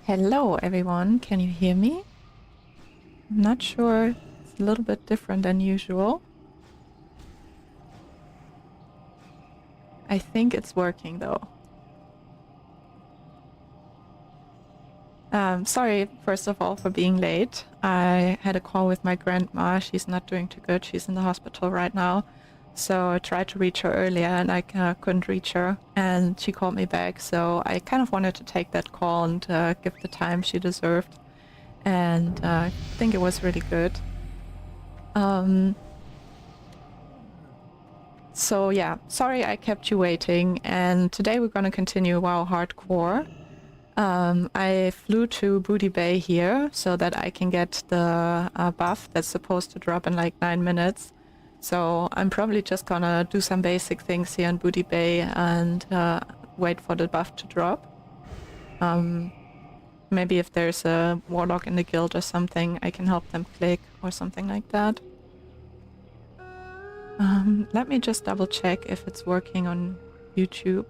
Hello everyone, can you hear me? I'm not sure, it's a little bit different than usual. I think it's working though. Sorry, first of all, for being late. I had a call with my grandma. She's not doing too good. She's in the hospital right now. So I tried to reach her earlier and I couldn't reach her. And she called me back. So I kind of wanted to take that call and give the time she deserved. And I think it was really good. So yeah, sorry I kept you waiting. And today we're going to continue WoW Hardcore. I flew to Booty Bay here so that I can get the buff that's supposed to drop in like 9 minutes. So I'm probably just gonna do some basic things here in Booty Bay and wait for the buff to drop. Maybe if there's a warlock in the guild or something, I can help them click or something like that. Let me just double check if it's working on YouTube.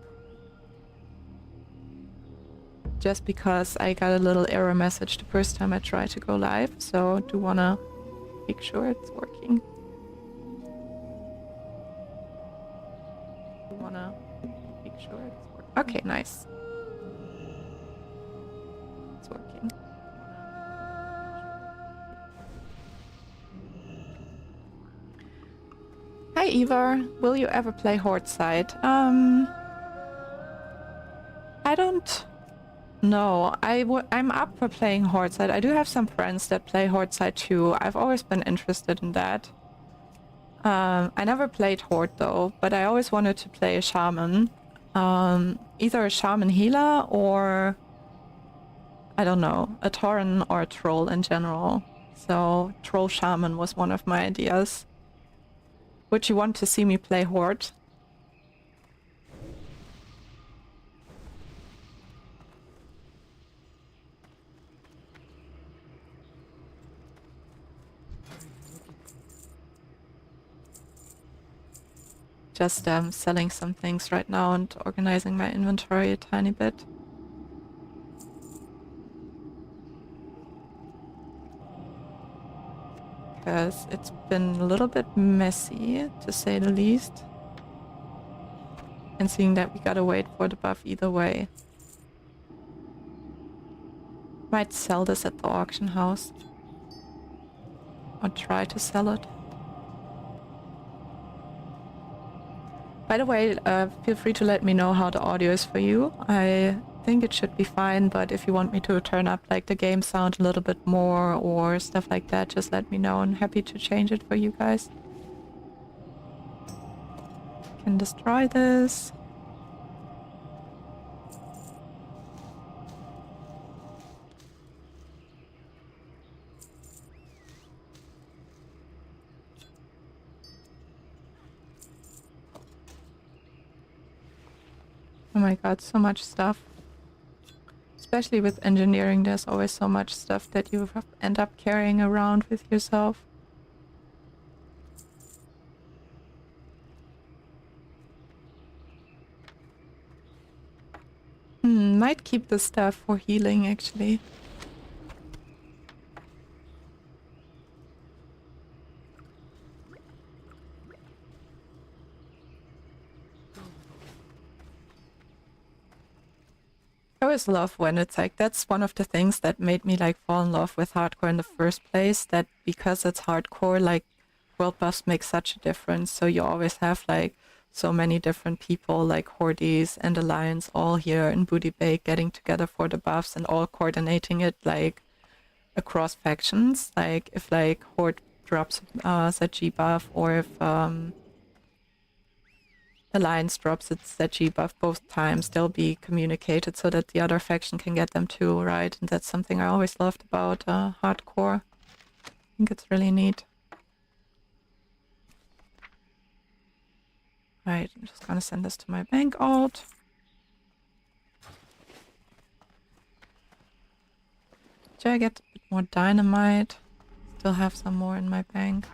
Just because I got a little error message the first time I tried to go live, so do wanna make sure it's working. Do wanna make sure it's working. Okay, nice. It's working. Hi Eva, will you ever play Horde side? I don't know. I'm up for playing Horde side. I do have some friends that play Horde side too. I've always been interested in that. I never played Horde though, but I always wanted to play a shaman. Either a shaman healer or, I don't know, a tauren or a troll in general. So troll shaman was one of my ideas. Would you want to see me play Horde? Just selling some things right now and organizing my inventory a tiny bit. Because it's been a little bit messy, to say the least. And seeing that we gotta wait for the buff either way. Might sell this at the auction house. Or try to sell it. By the way, feel free to let me know how the audio is for you. I think it should be fine, but if you want me to turn up like the game sound a little bit more or stuff like that, just let me know. I'm happy to change it for you guys. Can destroy this. Oh my god, so much stuff. Especially with engineering, there's always so much stuff that you end up carrying around with yourself. Might keep the stuff for healing, actually. I always love when it's like, that's one of the things that made me like fall in love with hardcore in the first place, that because it's hardcore, like world buffs make such a difference. So you always have like so many different people like Hordes and Alliance all here in Booty Bay getting together for the buffs and all coordinating it like across factions. Like if like Horde drops a G buff, or if Alliance drops its G buff both times, they'll be communicated so that the other faction can get them too, right? And that's something I always loved about hardcore. I think it's really neat. Right, I'm just gonna send this to my bank alt. Did I get a bit more dynamite? Still have some more in my bank.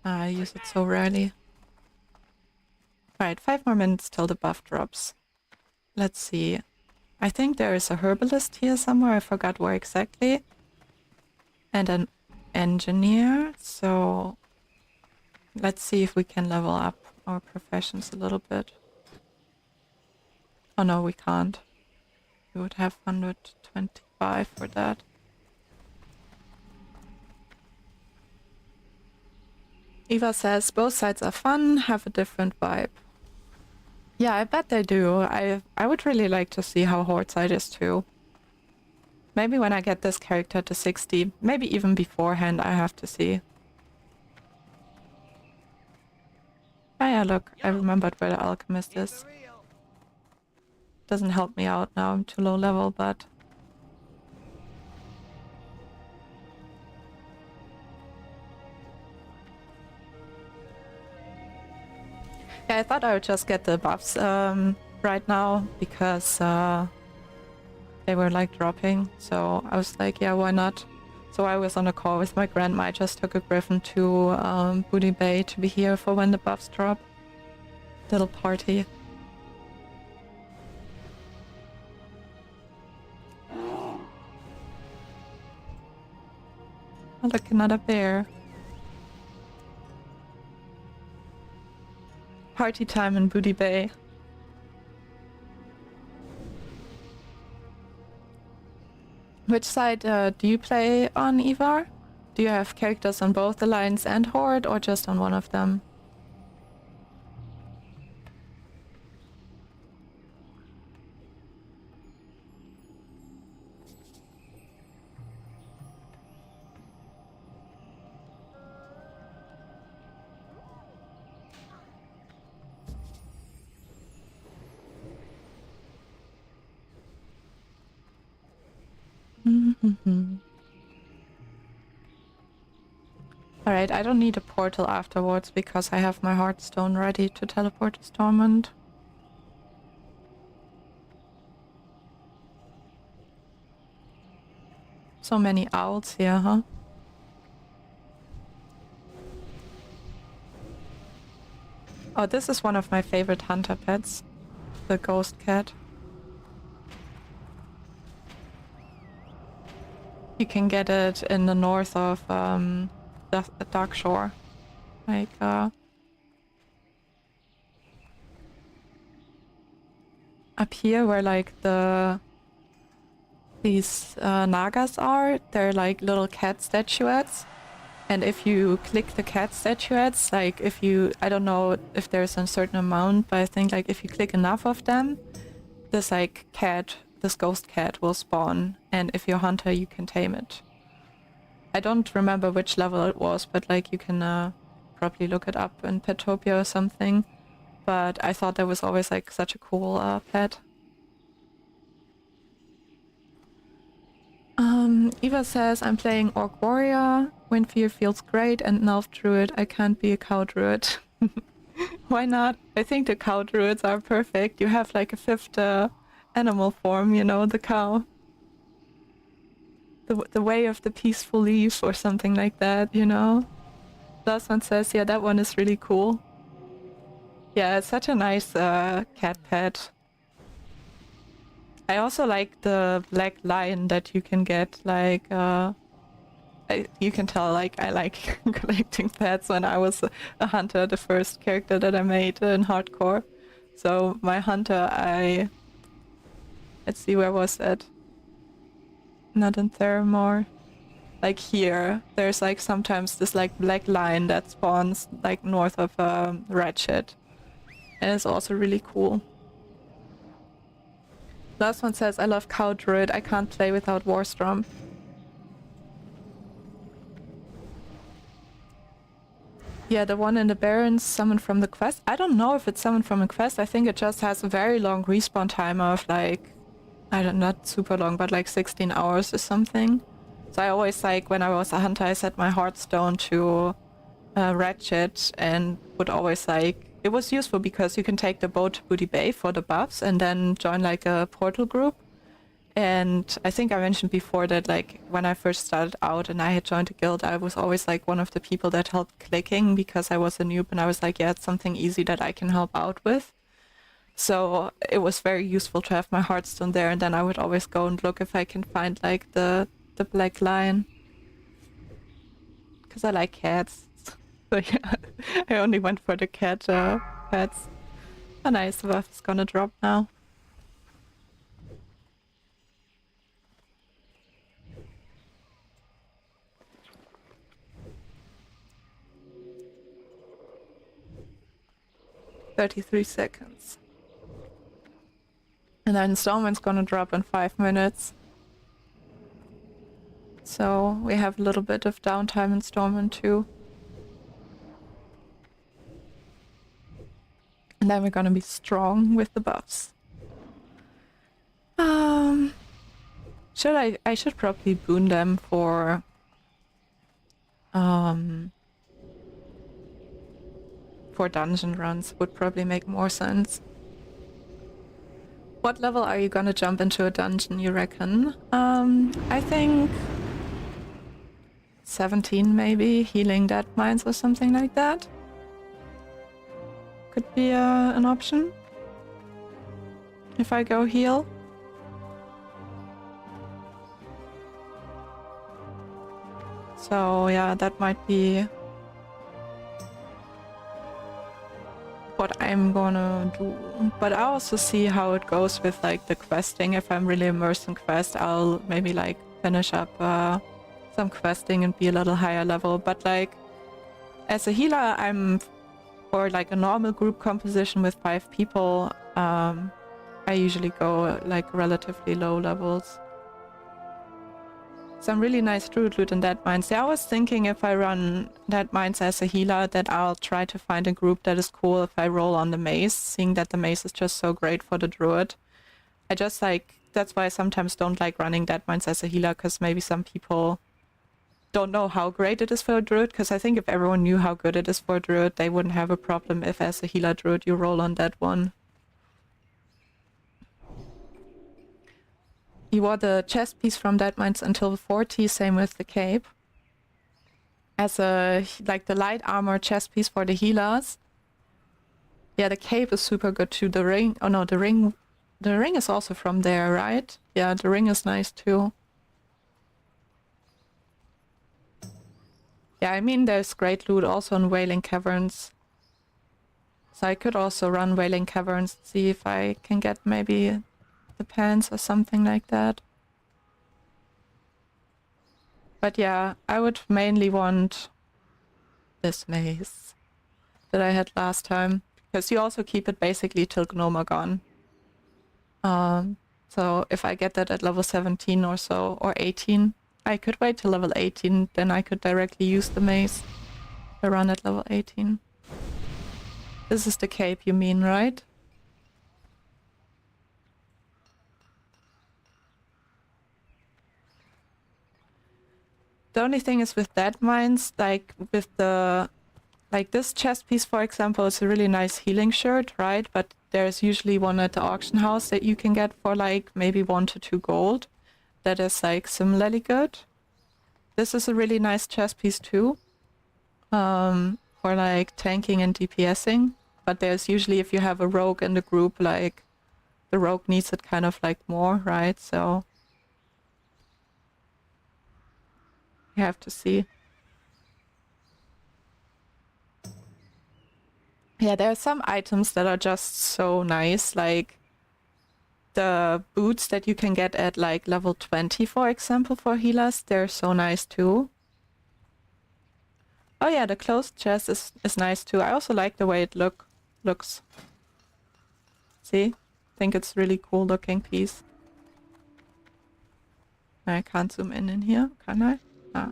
I use it so rarely. Right, 5 more minutes till the buff drops. let's see. I think there is a herbalist here somewhere. I forgot where exactly. And an engineer. So let's see if we can level up our professions a little bit. Oh no, we can't. We would have 125 for that. Eva says, both sides are fun, have a different vibe. Yeah, I bet they do. I would really like to see how Horde side is too. Maybe when I get this character to 60, maybe even beforehand, I have to see. Oh yeah, look, I remembered where the alchemist is. Doesn't help me out now, I'm too low level, but... Yeah, I thought I would just get the buffs right now, because they were like dropping, so I was like, yeah, why not? So I was on a call with my grandma. I just took a griffin to Booty Bay to be here for when the buffs drop. Little party. Oh, look, another bear. Party time in Booty Bay. Which side do you play on, Ivar? Do you have characters on both Alliance and Horde, or just on one of them? Alright, I don't need a portal afterwards because I have my Heartstone ready to teleport to Stormont. So many owls here, huh? Oh, this is one of my favorite hunter pets. The ghost cat. You can get it in the north of Darkshore. Like, up here where like these Nagas are, they're like little cat statuettes. And if you click the cat statuettes, like if you, I don't know if there's a certain amount, but I think like if you click enough of them, this like cat, this ghost cat will spawn. And if you're a hunter, you can tame it. I don't remember which level it was, but like you can probably look it up in Petopia or something. But I thought that was always like such a cool pet. Eva says, I'm playing Orc Warrior. Windfear feels great, and Elf Druid. I can't be a Cow Druid. Why not? I think the Cow Druids are perfect. You have like a fifth animal form, you know, the cow. The way of the peaceful leaf or something like that, you know? Last one says, yeah, that one is really cool. Yeah, it's such a nice cat pet. I also like the black lion that you can get, like, you can tell, like, I like collecting pets. When I was a hunter, the first character that I made in Hardcore. So my hunter, let's see, where was that? Not in Theramore. Like here, there's like sometimes this like black lion that spawns like north of Ratchet. And it's also really cool. Last one says, I love Cow Druid, I can't play without Warstrom. Yeah, the one in the Barrens, summoned from the quest. I don't know if it's summoned from a quest. I think it just has a very long respawn time of like, I don't, not super long, but like 16 hours or something. So I always like, when I was a hunter, I set my Heartstone to Ratchet and would always like, it was useful because you can take the boat to Booty Bay for the buffs and then join like a portal group. And I think I mentioned before that like when I first started out and I had joined a guild, I was always like one of the people that helped clicking because I was a noob and I was like, yeah, it's something easy that I can help out with. So it was very useful to have my Hearthstone there, and then I would always go and look if I can find like the black lion. Because I like cats. So yeah, I only went for the cat pets. Oh nice, the buff is gonna drop now. "33 seconds. And then Stormwind's gonna drop in 5 minutes. So we have a little bit of downtime in Stormwind too. And then we're gonna be strong with the buffs. I should probably boon them for dungeon runs, would probably make more sense. What level are you gonna jump into a dungeon, you reckon? I think 17 maybe, healing dead mines or something like that. Could be an option. If I go heal. So yeah, that might be what I'm gonna do. But I also see how it goes with like the questing. If I'm really immersed in quest, I'll maybe like finish up some questing and be a little higher level. But like as a healer, I'm for like a normal group composition with 5 people, I usually go like relatively low levels. Some really nice Druid loot in Dead Mines. Yeah, I was thinking if I run Dead Mines as a healer that I'll try to find a group that is cool if I roll on the mace, seeing that the mace is just so great for the Druid. I just like, that's why I sometimes don't like running Dead Mines as a healer, because maybe some people don't know how great it is for a Druid, because I think if everyone knew how good it is for a Druid, they wouldn't have a problem if as a healer Druid you roll on that one. You wore the chest piece from Dead Mines until 40, same with the cape. As a, like the light armor chest piece for the healers. Yeah, the cape is super good too. The ring, oh no, the ring is also from there, right? Yeah, the ring is nice too. Yeah, I mean there's great loot also in Wailing Caverns. So I could also run Wailing Caverns, see if I can get maybe the pants or something like that. But yeah, I would mainly want this mace that I had last time, because you also keep it basically till Gnome are gone. So if I get that at level 17 or so, or 18, I could wait till level 18, then I could directly use the mace. I run at level 18. This is the cape you mean, right? The only thing is with Dead Mines, like with the, like this chest piece for example, is a really nice healing shirt, right? But there's usually one at the auction house that you can get for like maybe 1 to 2 gold. That is like similarly good. This is a really nice chest piece too, for like tanking and DPSing. But there's usually, if you have a rogue in the group, like the rogue needs it kind of like more, right? So you have to see. Yeah, there are some items that are just so nice, like the boots that you can get at like level 20, for example, for healers. They're so nice too. Oh yeah, the closed chest is nice too. I also like the way it looks. See? I think it's really cool looking piece. I can't zoom in here, can I? Ah.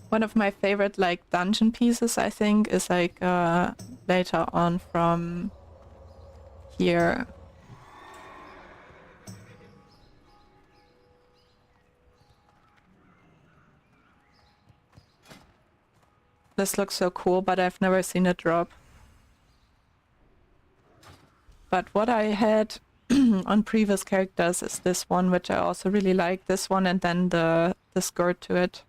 One of my favorite like dungeon pieces, I think, is like later on from here. This looks so cool, but I've never seen it drop. But what I had on previous characters is this one, which I also really like. This one and then the skirt to it.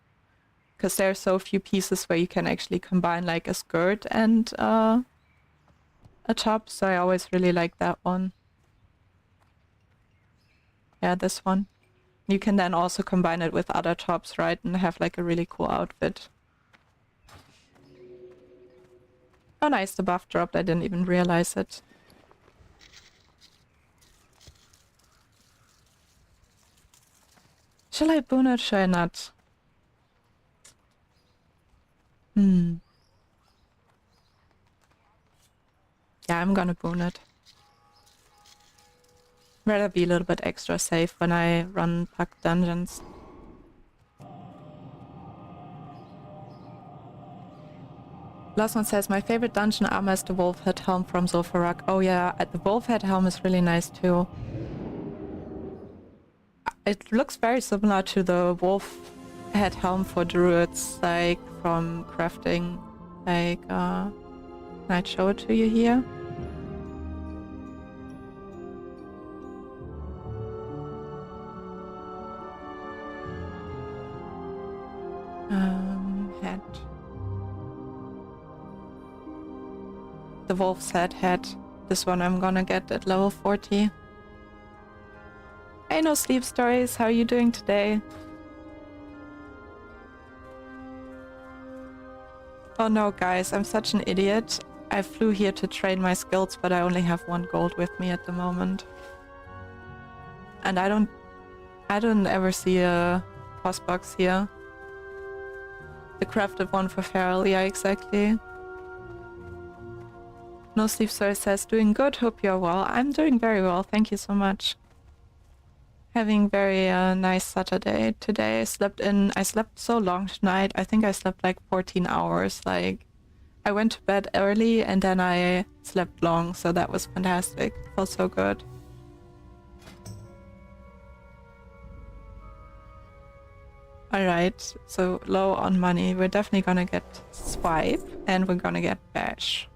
because there are so few pieces where you can actually combine like a skirt and a top, so I always really like that one. Yeah, this one. You can then also combine it with other tops, right, and have like a really cool outfit. Oh nice, the buff dropped, I didn't even realize it. Shall I boon it? Shall I not? Yeah, I'm gonna boon it. Rather be a little bit extra safe when I run pack dungeons. Last one says, my favorite dungeon armor is the wolf head helm from Zul'Farrak. Oh yeah, the wolf head helm is really nice too. It looks very similar to the wolf head helm for druids, like from crafting. Like, can I show it to you here? Head. The wolf's head. This one I'm gonna get at level 40. Hey, no sleep stories. How are you doing today? Oh no, guys, I'm such an idiot. I flew here to train my skills, but I only have 1 gold with me at the moment. And I don't ever see a boss box here. The crafted one for Feral, yeah, exactly. No Sleep Story says, doing good, hope you're well. I'm doing very well, thank you so much. Having very nice Saturday today. I slept so long tonight. I think I slept like 14 hours. Like, I went to bed early and then I slept long, so that was fantastic. Felt so good. Alright, so low on money. We're definitely gonna get Swipe and we're gonna get Bash.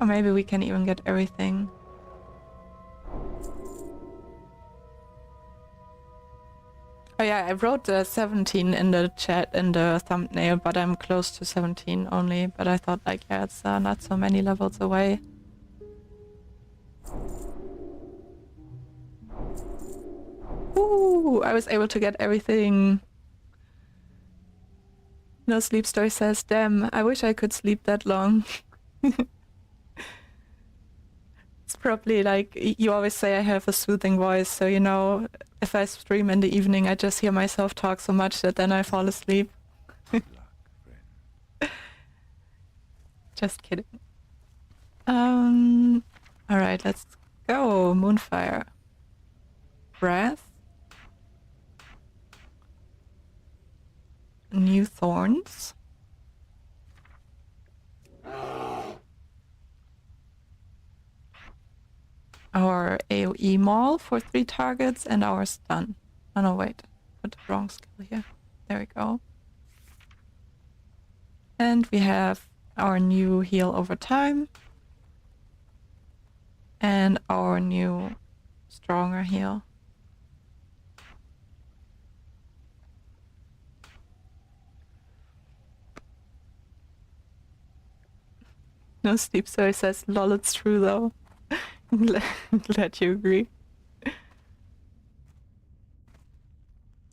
Or maybe we can even get everything. Oh yeah, I wrote 17 in the chat, in the thumbnail, but I'm close to 17 only. But I thought like, yeah, it's not so many levels away. Ooh, I was able to get everything. No Sleep Story says, damn, I wish I could sleep that long. It's probably like, you always say I have a soothing voice, so you know, if I stream in the evening, I just hear myself talk so much that then I fall asleep. Just kidding. Alright, let's go. Moonfire. Breath. New thorns. Our AoE maul for 3 targets and our stun. Oh no, wait. Put the wrong skill here. There we go. And we have our new heal over time. And our new stronger heal. No Sleep Story says, lol, it's true though. Glad you agree.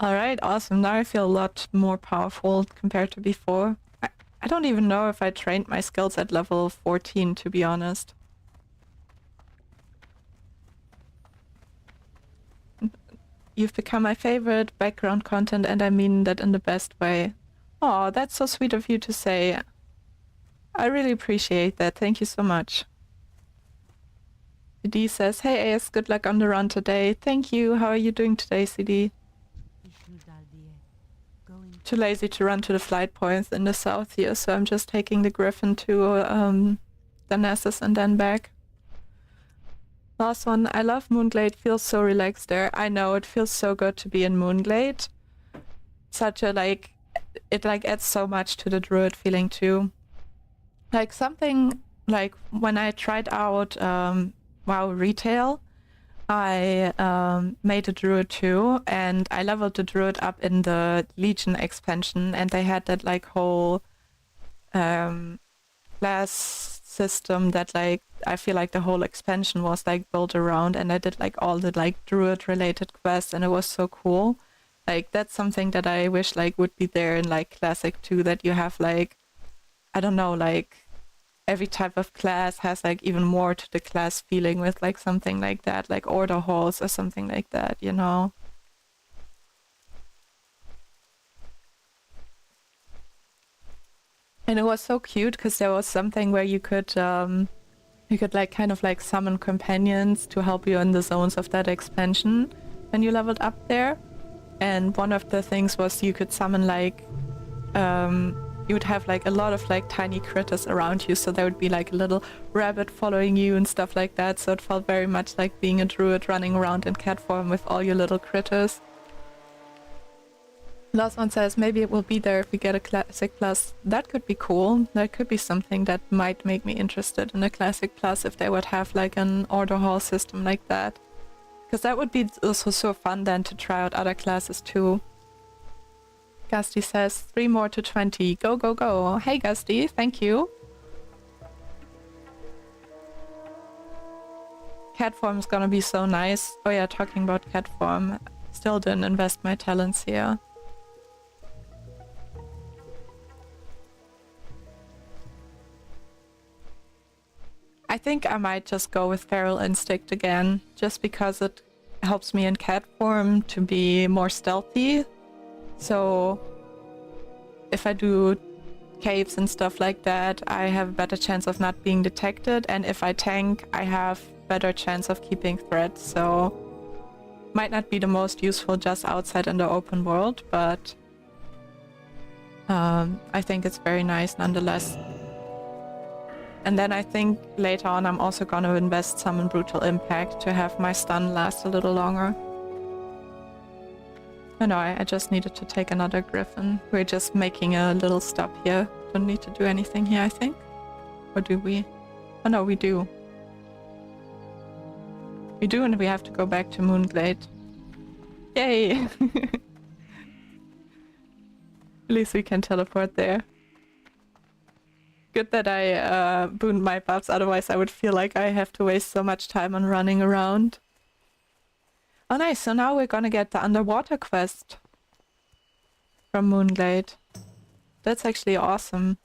Alright, awesome. Now I feel a lot more powerful compared to before. I don't even know if I trained my skills at level 14, to be honest. You've become my favorite background content, and I mean that in the best way. Oh, that's so sweet of you to say. I really appreciate that. Thank you so much. CD says, hey AS, good luck on the run today. Thank you. How are you doing today, CD? Too lazy to run to the flight points in the south here, so I'm just taking the Griffin to the Nessus and then back. Last one. I love Moonglade. Feels so relaxed there. I know, it feels so good to be in Moonglade. Such a it adds so much to the Druid feeling too. Like something like when I tried out WoW retail, I made a Druid too, and I leveled the Druid up in the Legion expansion, and they had that like whole class system that like I feel like the whole expansion was like built around, and I did like all the like Druid related quests, and it was so cool. Like that's something that I wish like would be there in like Classic too, that you have like, I don't know, like every type of class has like even more to the class feeling with like something like that, like order halls or something like that, you know. And it was so cute because there was something where you could like kind of like summon companions to help you in the zones of that expansion when you leveled up there. And one of the things was you could summon like you would have like a lot of like tiny critters around you, so there would be like a little rabbit following you and stuff like that, so it felt very much like being a druid running around in cat form with all your little critters. Last one says maybe it will be there if we get a classic plus. That could be cool. That could be something that might make me interested in a classic plus if they would have like an order hall system like that. Because that would be also so fun then to try out other classes too. Gusty says 3 more to 20. Go, go, go. Hey Gusty, thank you. Cat form is gonna be so nice. Oh yeah, talking about cat form. Still didn't invest my talents here. I think I might just go with Feral Instinct again, just because it helps me in cat form to be more stealthy. So if I do caves and stuff like that, I have a better chance of not being detected, and if I tank, I have better chance of keeping threats. So might not be the most useful just outside in the open world, but I think it's very nice nonetheless. And then I think later on I'm also going to invest some in Brutal Impact to have my stun last a little longer. Oh no, I just needed to take another Griffin. We're just making a little stop here. Don't need to do anything here, I think. Or do we? Oh no, we do. We do, and we have to go back to Moonglade. Yay! At least we can teleport there. Good that I booned my buffs, otherwise I would feel like I have to waste so much time on running around. Oh nice, so now we're gonna get the underwater quest from Moonglade. That's actually awesome.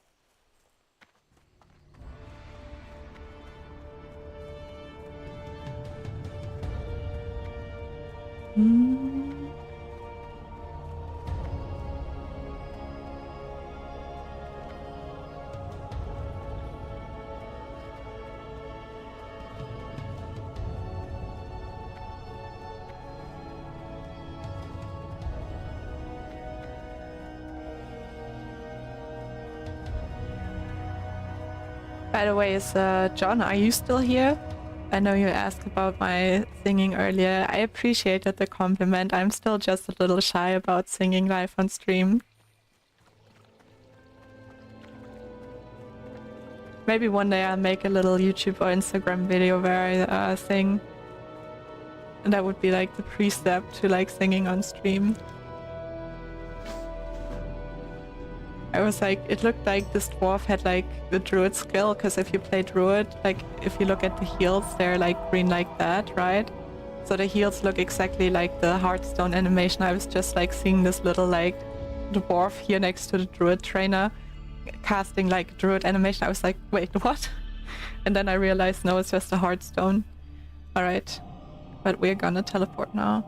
By the way, John, are you still here? I know you asked about my singing earlier. I appreciated the compliment. I'm still just a little shy about singing live on stream. Maybe one day I'll make a little YouTube or Instagram video where I sing. And that would be like the pre-step to like singing on stream. I was like, it looked like this dwarf had like the druid skill, because if you play druid, like if you look at the heals, they're like green like that, right? So the heals look exactly like the Hearthstone animation. I was just like seeing this little like dwarf here next to the druid trainer casting like druid animation. I was like, wait, what? And then I realized, no, it's just a Hearthstone. Alright, but we're gonna teleport now.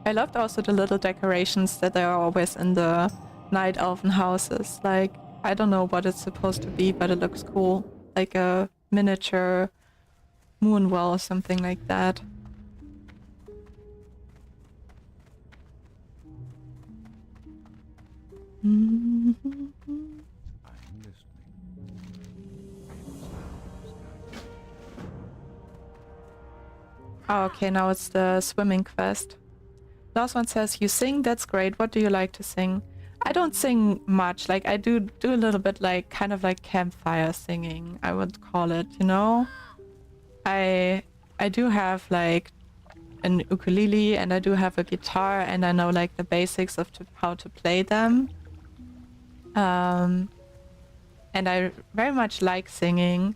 I loved also the little decorations that there are always in the night elven houses. Like, I don't know what it's supposed to be, but it looks cool. Like a miniature moon well or something like that. Oh, okay, now it's the swimming quest. Last one says, you sing? That's great. What do you like to sing? I don't sing much. Like I do a little bit, like kind of like campfire singing, I would call it, you know? I do have like an ukulele and I do have a guitar and I know like the basics of how to play them. And I very much like singing,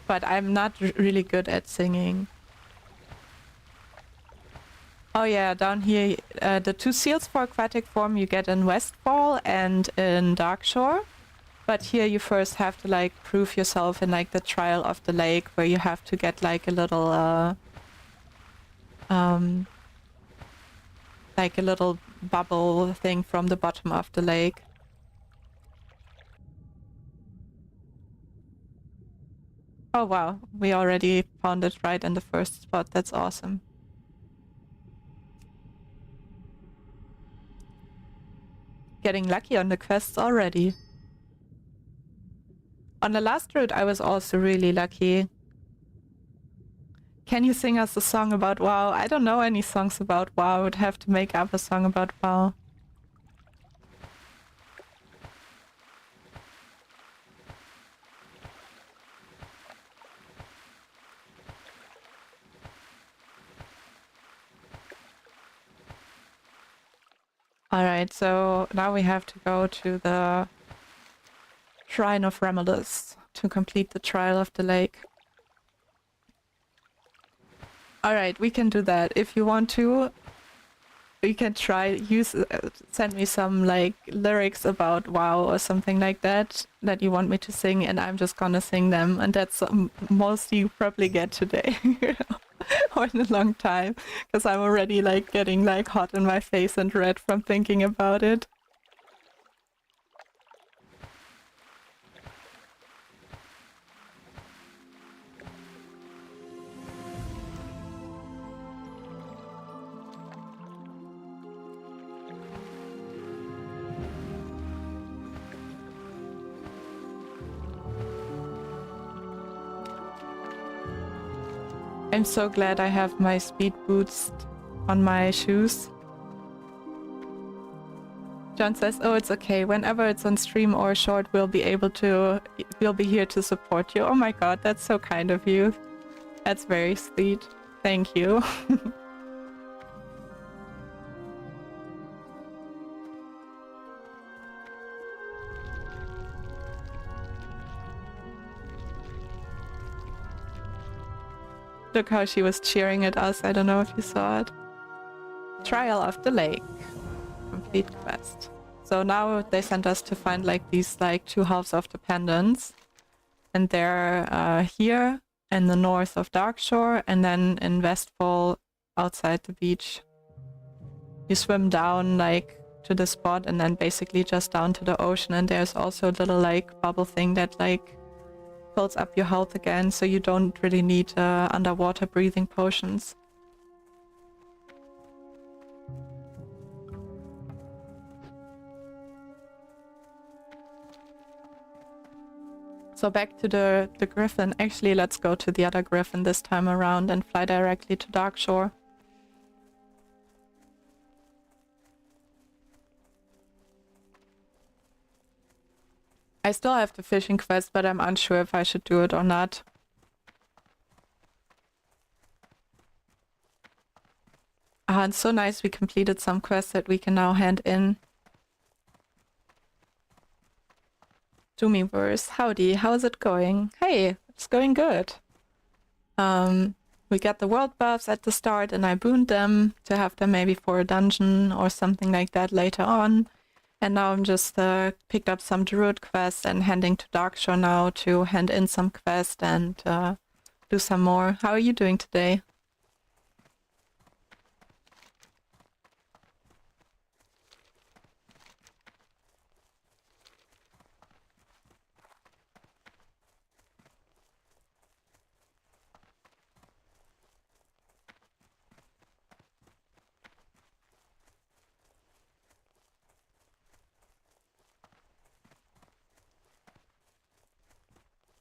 but I'm not really good at singing. Oh yeah, down here, the 2 seals for aquatic form you get in Westfall and in Darkshore. But here you first have to like prove yourself in like the trial of the lake, where you have to get like a little bubble thing from the bottom of the lake. Oh wow, we already found it right in the first spot. That's awesome. Getting lucky on the quests already. On the last route I was also really lucky. Can you sing us a song about WoW? I don't know any songs about WoW. I would have to make up a song about WoW. Alright, so now we have to go to the Shrine of Remedies to complete the trial of the lake. Alright, we can do that. If you want to, we can try, send me some like lyrics about WoW or something like that you want me to sing, and I'm just gonna sing them, and that's most you probably get today. Or in a long time, because I'm already like getting like hot in my face and red from thinking about it. I'm so glad I have my speed boots on my shoes. John says, oh, it's okay. Whenever it's on stream or short, we'll be here to support you. Oh my god, that's so kind of you. That's very sweet. Thank you. Look how she was cheering at us. I don't know if you saw it. Trial of the Lake. Complete quest. So now they sent us to find like these like 2 halves of the pendants. And they're here in the north of Darkshore and then in Westfall outside the beach. You swim down like to the spot and then basically just down to the ocean, and there's also a little like bubble thing that like fills up your health again, so you don't really need underwater breathing potions. So back to the griffin. Actually, let's go to the other griffin this time around and fly directly to Darkshore. I still have the fishing quest, but I'm unsure if I should do it or not. Ah, it's so nice we completed some quests that we can now hand in. Doomiverse, howdy, how's it going? Hey, it's going good. We got the world buffs at the start and I booned them to have them maybe for a dungeon or something like that later on. And now I'm just picked up some Druid quests and heading to Darkshore now to hand in some quests and do some more. How are you doing today?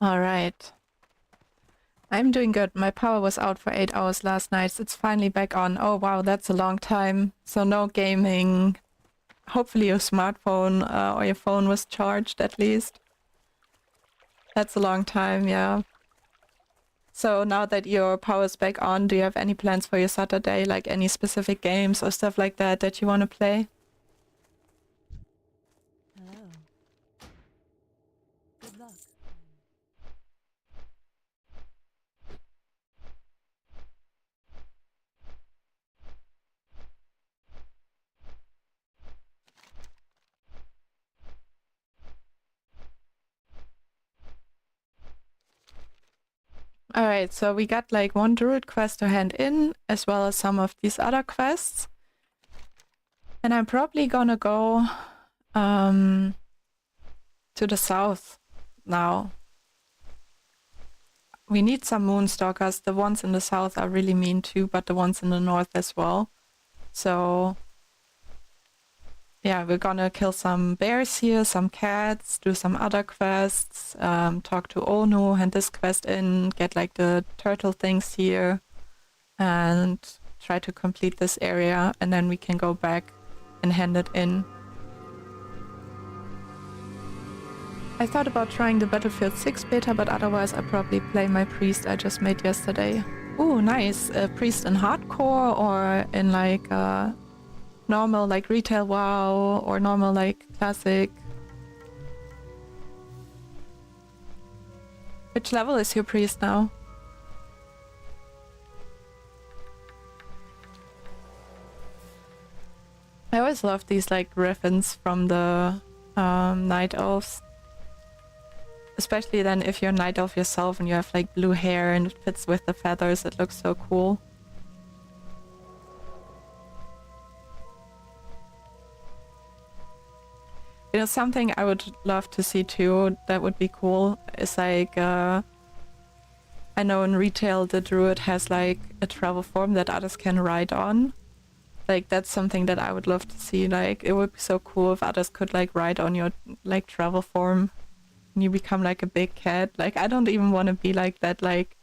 All right. I'm doing good. My power was out for 8 hours last night. It's finally back on. Oh wow, that's a long time. So no gaming hopefully your smartphone or your phone was charged at least. That's a long time, yeah. So now that your power's back on, do you have any plans for your Saturday? Like any specific games or stuff like that that you want to play? Hello. Good luck. Alright, so we got like one Druid quest to hand in, as well as some of these other quests. And I'm probably gonna go to the south now. We need some Moonstalkers. The ones in the south are really mean too, but the ones in the north as well. So yeah, we're gonna kill some bears here, some cats, do some other quests, talk to Onu, hand this quest in, get like the turtle things here, and try to complete this area, and then we can go back and hand it in. I thought about trying the Battlefield 6 beta, but otherwise I probably play my priest I just made yesterday. Ooh, nice. A priest in hardcore or in like normal like retail WoW or normal like classic. Which level is your priest now? I always love these like ribbons from the night elves. Especially then if you're a night elf yourself and you have like blue hair and it fits with the feathers, it looks so cool. You know, something I would love to see too, that would be cool, is like, I know in retail the druid has like a travel form that others can ride on. Like that's something that I would love to see. Like it would be so cool if others could like ride on your like travel form and you become like a big cat. Like I don't even want to be like that like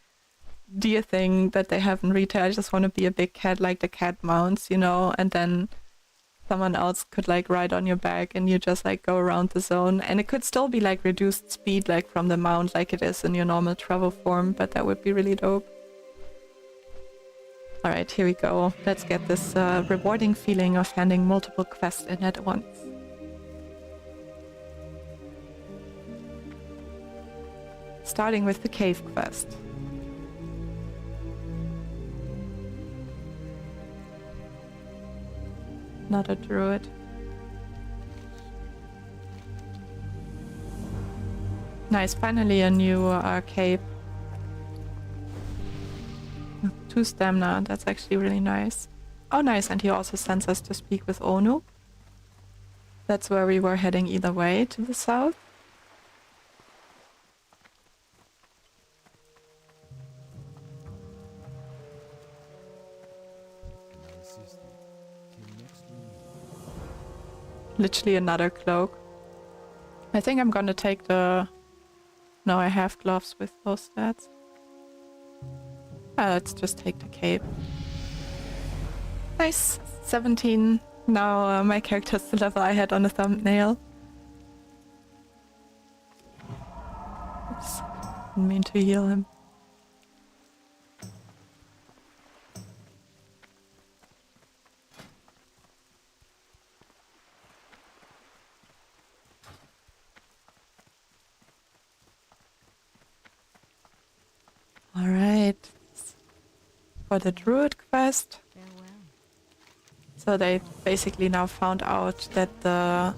deer thing that they have in retail. I just want to be a big cat like the cat mounts, you know, and then someone else could like ride on your back and you just like go around the zone, and it could still be like reduced speed like from the mount like it is in your normal travel form, but that would be really dope. Alright, here we go. Let's get this rewarding feeling of handing multiple quests in at once. Starting with the cave quest. Not a druid. Nice, finally a new cape. 2 stamina, that's actually really nice. Oh nice, and he also sends us to speak with Onu. That's where we were heading either way, to the south. Literally another cloak. I think I'm gonna take the... No, I have gloves with those stats. Let's just take the cape. Nice! 17. Now my character's the level I had on the thumbnail. Oops. Didn't mean to heal him. Alright. For the Druid quest. Farewell. So they basically now found out that the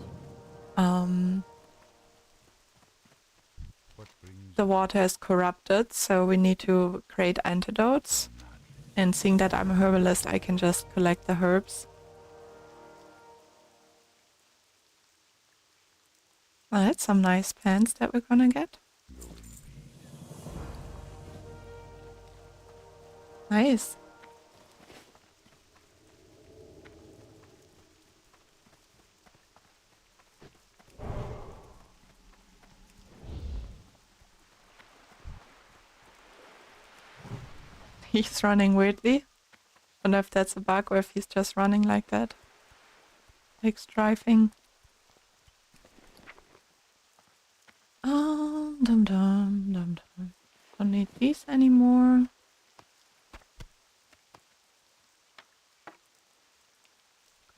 water is corrupted, so we need to create antidotes. And seeing that I'm a herbalist, I can just collect the herbs. Oh, that's some nice pants that we're gonna get. Nice. He's running weirdly. I don't know if that's a bug or if he's just running like that. Takes driving. Dum dum dum dum. Don't need these anymore.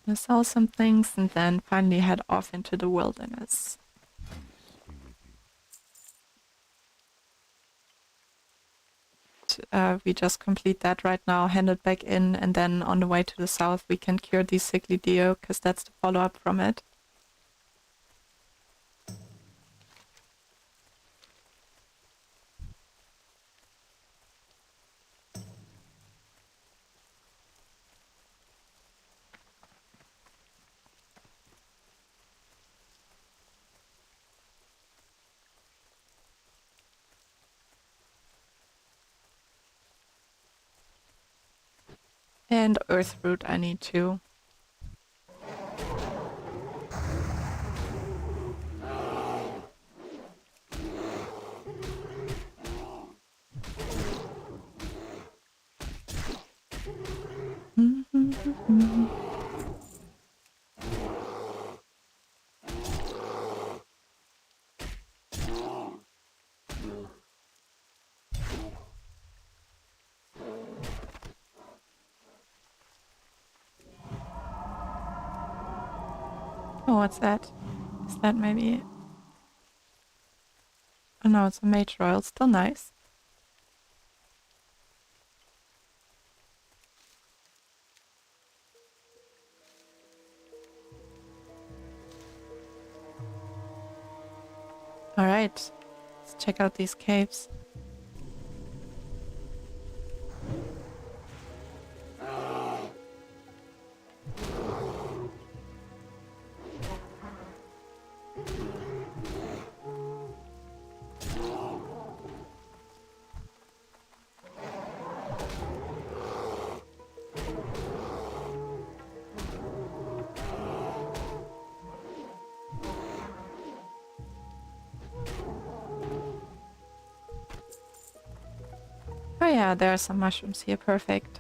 Gonna sell some things and then finally head off into the wilderness. We just complete that right now, hand it back in, and then on the way to the south we can cure these sickly deer, because that's the follow-up from it. And earthroot I need too. Oh, what's that? Is that maybe... Oh no, it's a mage royal. Still nice. Alright, let's check out these caves. Oh yeah, there are some mushrooms here, perfect.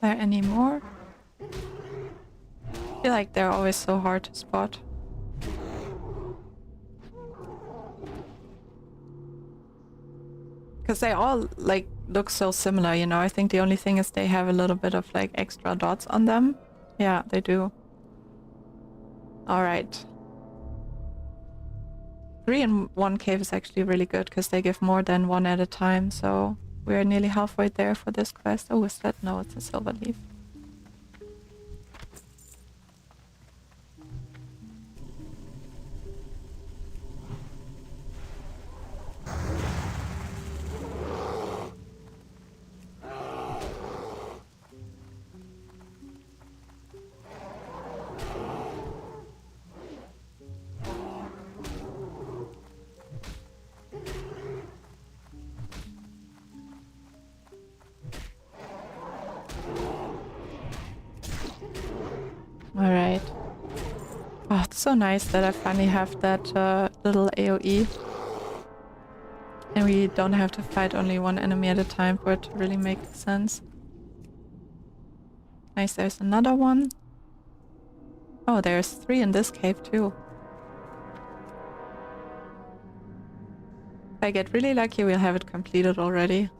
Are there any more? I feel like they're always so hard to spot. Because they all, like, look so similar, you know? I think the only thing is they have a little bit of, like, extra dots on them. Yeah, they do. Alright. 3 in 1 cave is actually really good, because they give more than 1 at a time, so... We're nearly halfway there for this quest. Oh, is that? No, it's a silver leaf. Alright. Oh, it's so nice that I finally have that little AoE. And we don't have to fight only one enemy at a time for it to really make sense. Nice, there's another one. Oh, there's 3 in this cave too. If I get really lucky, we'll have it completed already.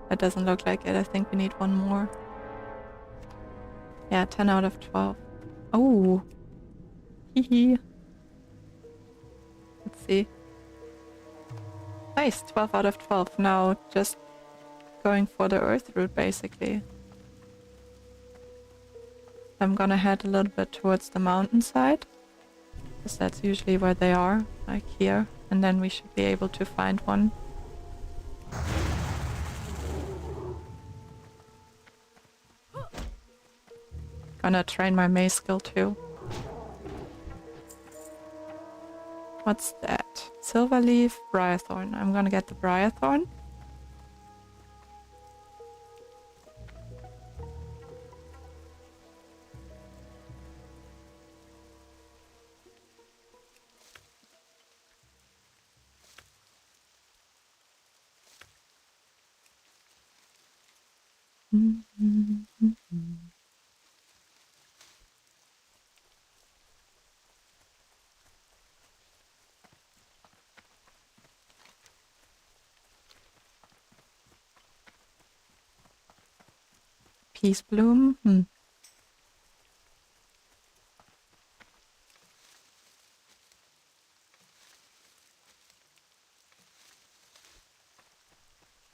That doesn't look like it. I think we need 1 more. Yeah, 10 out of 12. Oh. Hehe. Let's see. Nice, 12 out of 12. Now just going for the earth route, basically. I'm gonna head a little bit towards the mountainside, because that's usually where they are, like here. And then we should be able to find one. Gonna train my mace skill too. What's that? Silver leaf, briarthorn. I'm gonna get the briarthorn. Peace bloom.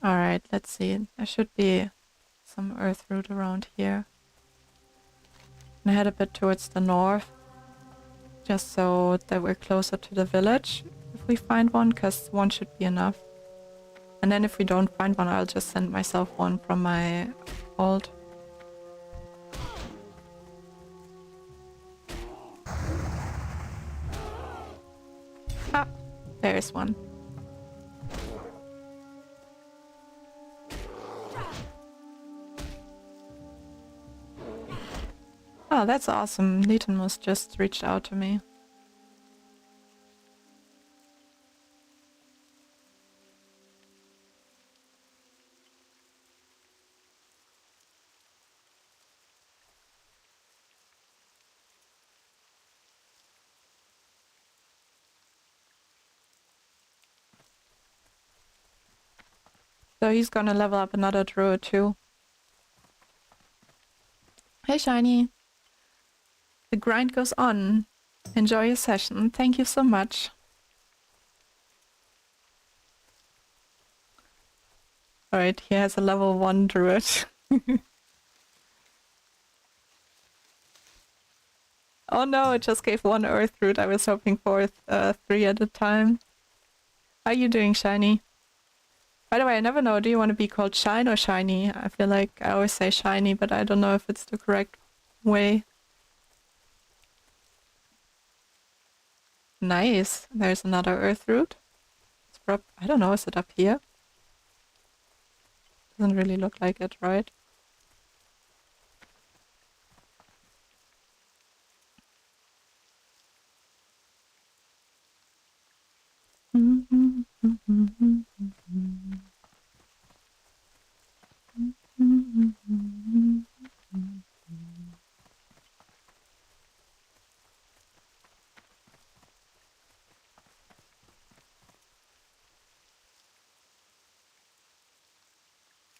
Alright, let's see. There should be some earth root around here. And head a bit towards the north. Just so that we're closer to the village if we find one, because one should be enough. And then if we don't find one, I'll just send myself one from my old. Ah, there's one. Oh, that's awesome. Letonmus just reached out to me. So he's gonna level up another druid too. Hey Shiny. The grind goes on. Enjoy your session. Thank you so much. Alright, he has a level 1 druid. Oh no, it just gave 1 earth root. I was hoping for 3 at a time. How are you doing, Shiny? By the way, I never know, do you want to be called Shine or Shiny? I feel like I always say Shiny, but I don't know if it's the correct way. Nice. There's another earth root. It's I don't know, is it up here? Doesn't really look like it, right?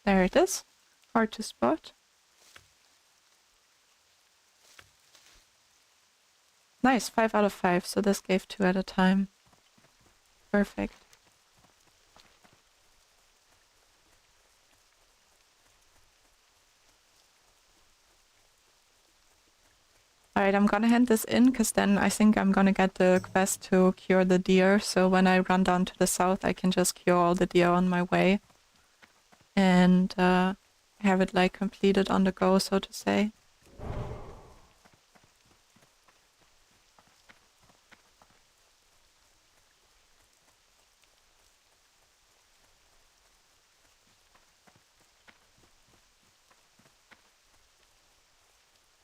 There it is. Hard to spot. Nice, 5 out of 5, so this gave 2 at a time. Perfect. Alright, I'm gonna hand this in, because then I think I'm gonna get the quest to cure the deer, so when I run down to the south I can just cure all the deer on my way. And have it like completed on the go, so to say.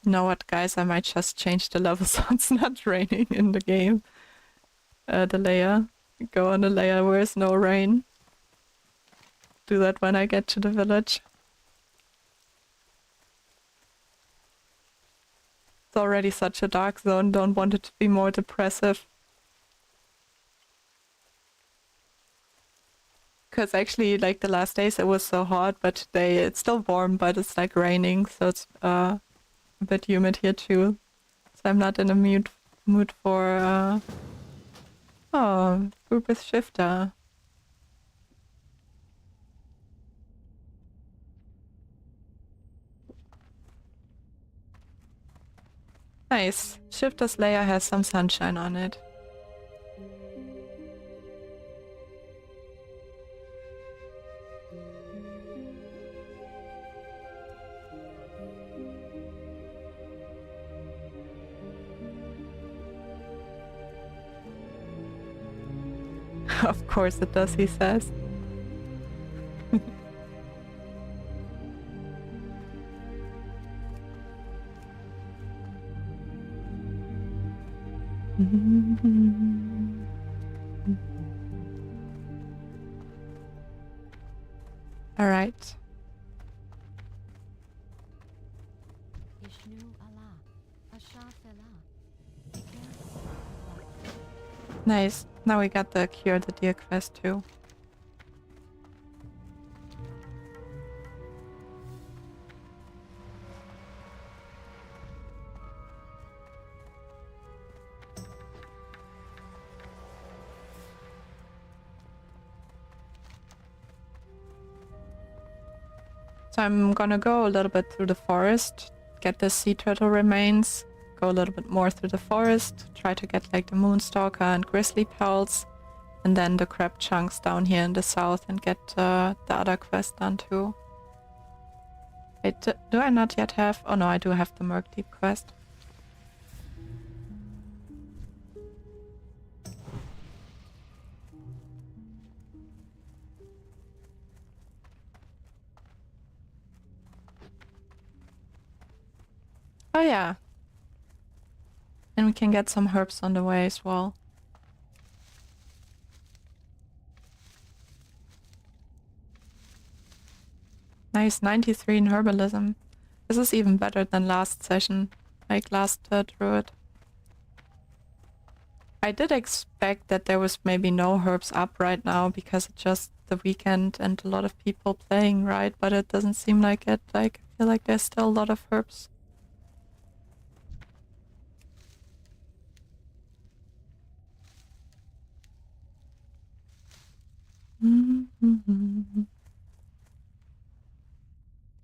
You know what, guys? I might just change the level so it's not raining in the game. The layer. Go on the layer where there's no rain. Do that when I get to the village. It's already such a dark zone, don't want it to be more depressive. Because actually, like the last days it was so hot, but today it's still warm, but it's like raining, so it's a bit humid here too. So I'm not in a mood for oh, group with Shifter. Nice. Shifter's layer has some sunshine on it. Of course it does, he says. All right. Nice. Now we got the Cure the Deer quest too. So I'm gonna go a little bit through the forest, get the sea turtle remains, go a little bit more through the forest, try to get like the Moonstalker and Grizzly Pelts, and then the crab chunks down here in the south and get the other quest done too. Wait, do I not yet have? Oh no, I do have the Murk Deep quest. Oh yeah. And we can get some herbs on the way as well. Nice, 93 in herbalism. This is even better than last session, like last Druid. I did expect that there was maybe no herbs up right now because it's just the weekend and a lot of people playing, right? But it doesn't seem like it. Like, I feel like there's still a lot of herbs.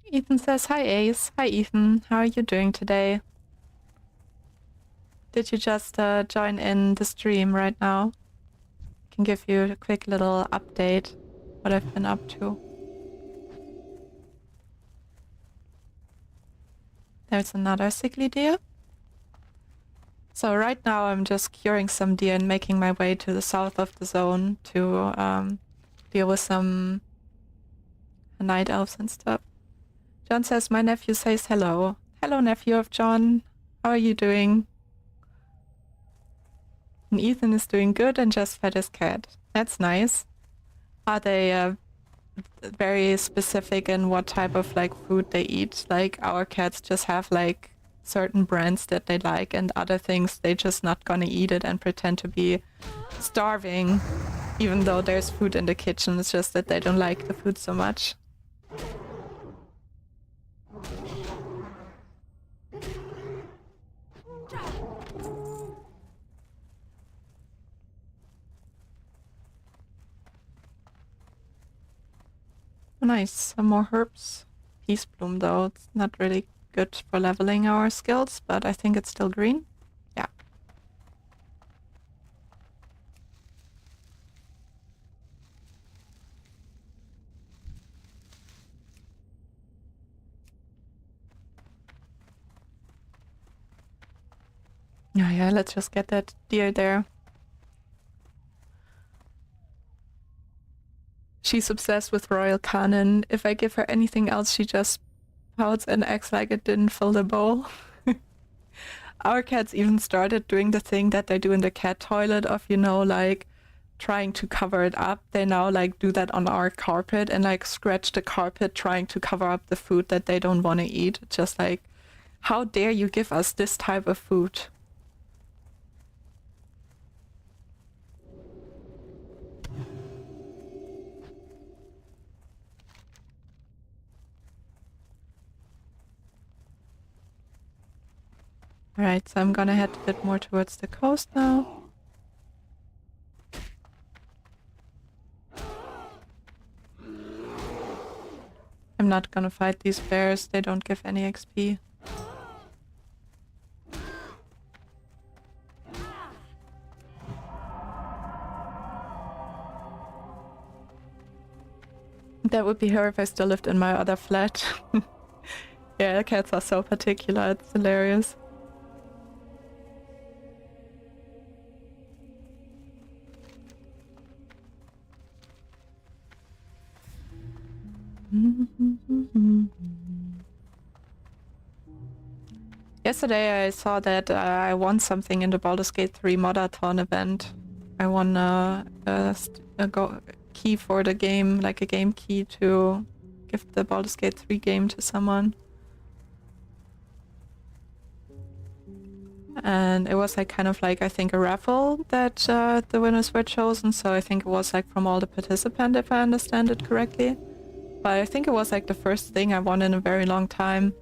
Ethan says, hi Ace. Hi Ethan, how are you doing today? Did you just join in the stream right now? I can give you a quick little update what I've been up to. There's another sickly deer. So right now I'm just curing some deer and making my way to the south of the zone to deal with some night elves and stuff. John says, my nephew says hello. Hello, nephew of John. How are you doing? And Ethan is doing good and just fed his cat. That's nice. Are they very specific in what type of like food they eat? Like our cats just have like certain brands that they like and other things they just not gonna eat it and pretend to be starving even though there's food in the kitchen. It's just that they don't like the food so much. Nice, some more herbs. Peace bloom though, it's not really good for leveling our skills, but I think it's still green. Yeah. Oh yeah, let's just get that deer there. She's obsessed with Royal Canin. If I give her anything else, she just pouts and acts like it didn't fill the bowl. Our cats even started doing the thing that they do in the cat toilet of, you know, like trying to cover it up. They now like do that on our carpet and like scratch the carpet trying to cover up the food that they don't want to eat. Just like, how dare you give us this type of food? Alright, so I'm gonna head a bit more towards the coast now. I'm not gonna fight these bears, they don't give any XP. That would be her if I still lived in my other flat. Yeah, cats are so particular, it's hilarious. Yesterday I saw that I won something in the Baldur's Gate 3 Modathon event. I won a key for the game, like a game key to give the Baldur's Gate 3 game to someone. and it was like kind of like, I think, a raffle that the winners were chosen. So I think it was like from all the participants, if I understand it correctly. But I think it was like the first thing I won in a very long time.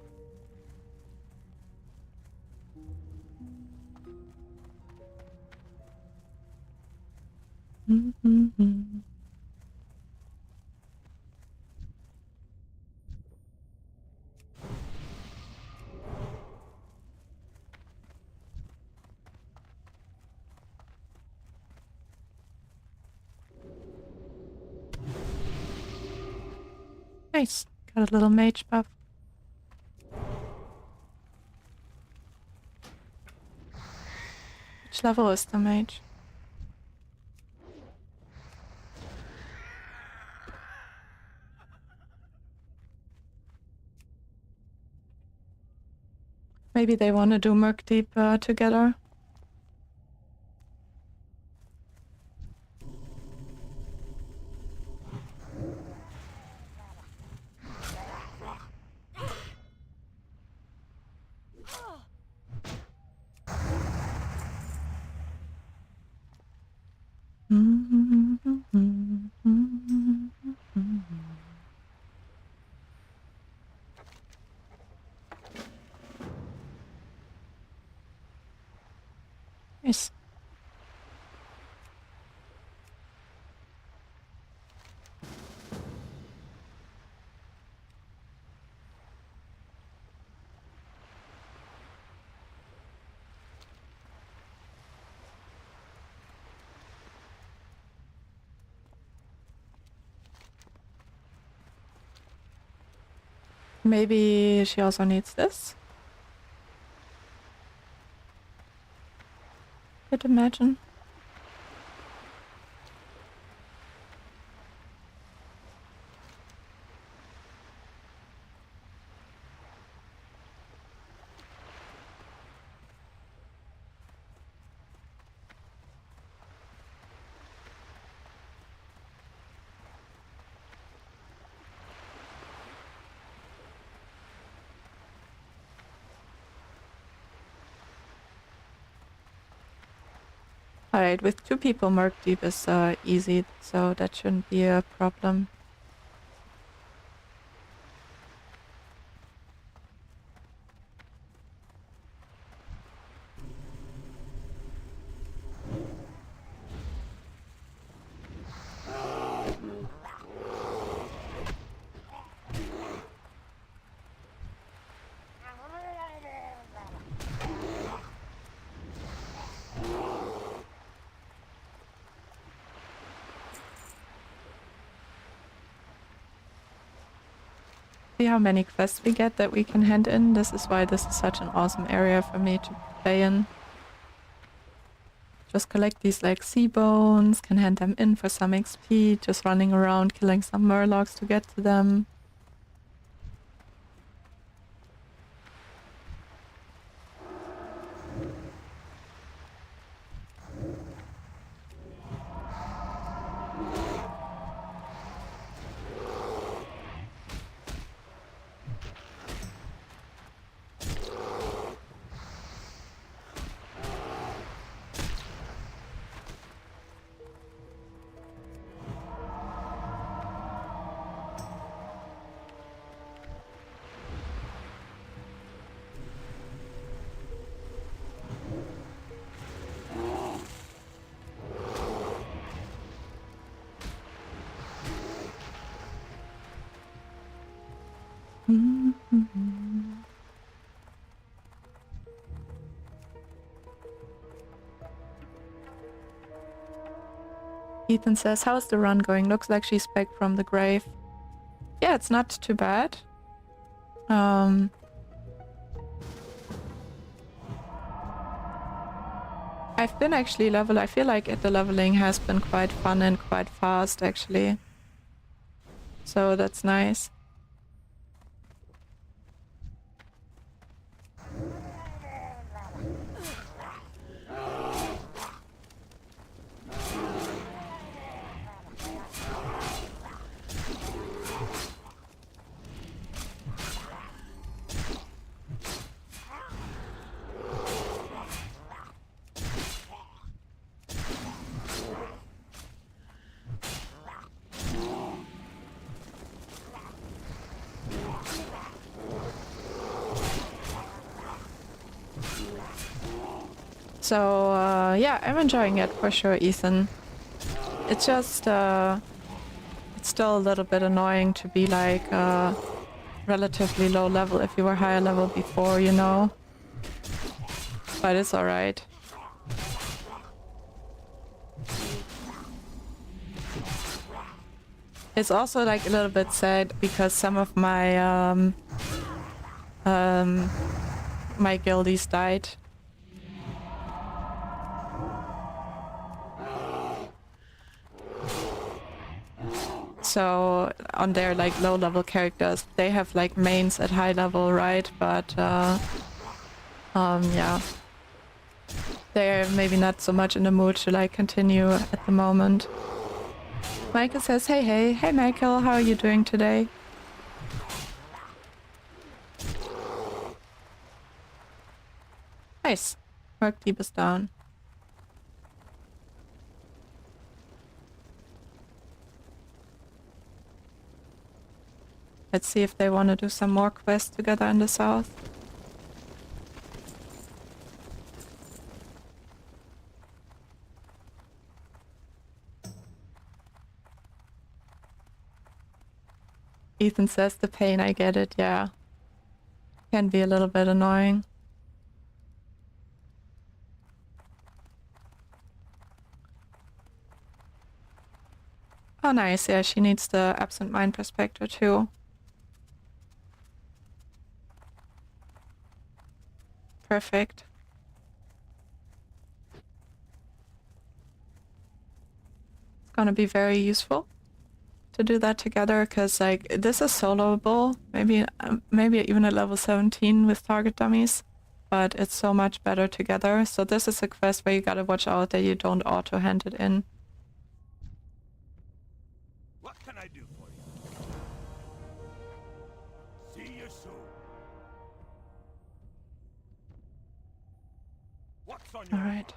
Nice. Got a little mage buff. Which level is the mage? Maybe they want to do Merc Deep together. Nice. Maybe she also needs this. I'd imagine. Alright, with 2 people, Merc Deep is easy, so that shouldn't be a problem. See how many quests we get that we can hand in. This is why this is such an awesome area for me to play in. Just collect these like sea bones, can hand them in for some XP, just running around killing some murlocs to get to them. Ethan says, how's the run going? Looks like she's back from the grave. Yeah, it's not too bad. I've been actually I feel like the leveling has been quite fun and quite fast actually. So that's nice. So yeah, I'm enjoying it for sure, Ethan. It's just it's still a little bit annoying to be like relatively low level if you were higher level before, you know. But it's alright. It's also like a little bit sad because some of my my guildies died. So on their like low level characters, they have like mains at high level, right? But yeah, they're maybe not so much in the mood to like continue at the moment. Michael says, hey Michael, how are you doing today? Nice. Work deep is down. Let's see if they want to do some more quests together in the south. Ethan says the pain, I get it, yeah. Can be a little bit annoying. Oh nice, yeah, she needs the absent mind perspective too. Perfect. It's gonna be very useful to do that together, because like this is soloable, maybe even at level 17 with target dummies, but it's so much better together. So this is a quest where you gotta watch out that you don't auto hand it in. What can I do for you? See you soon. What's on your Alright.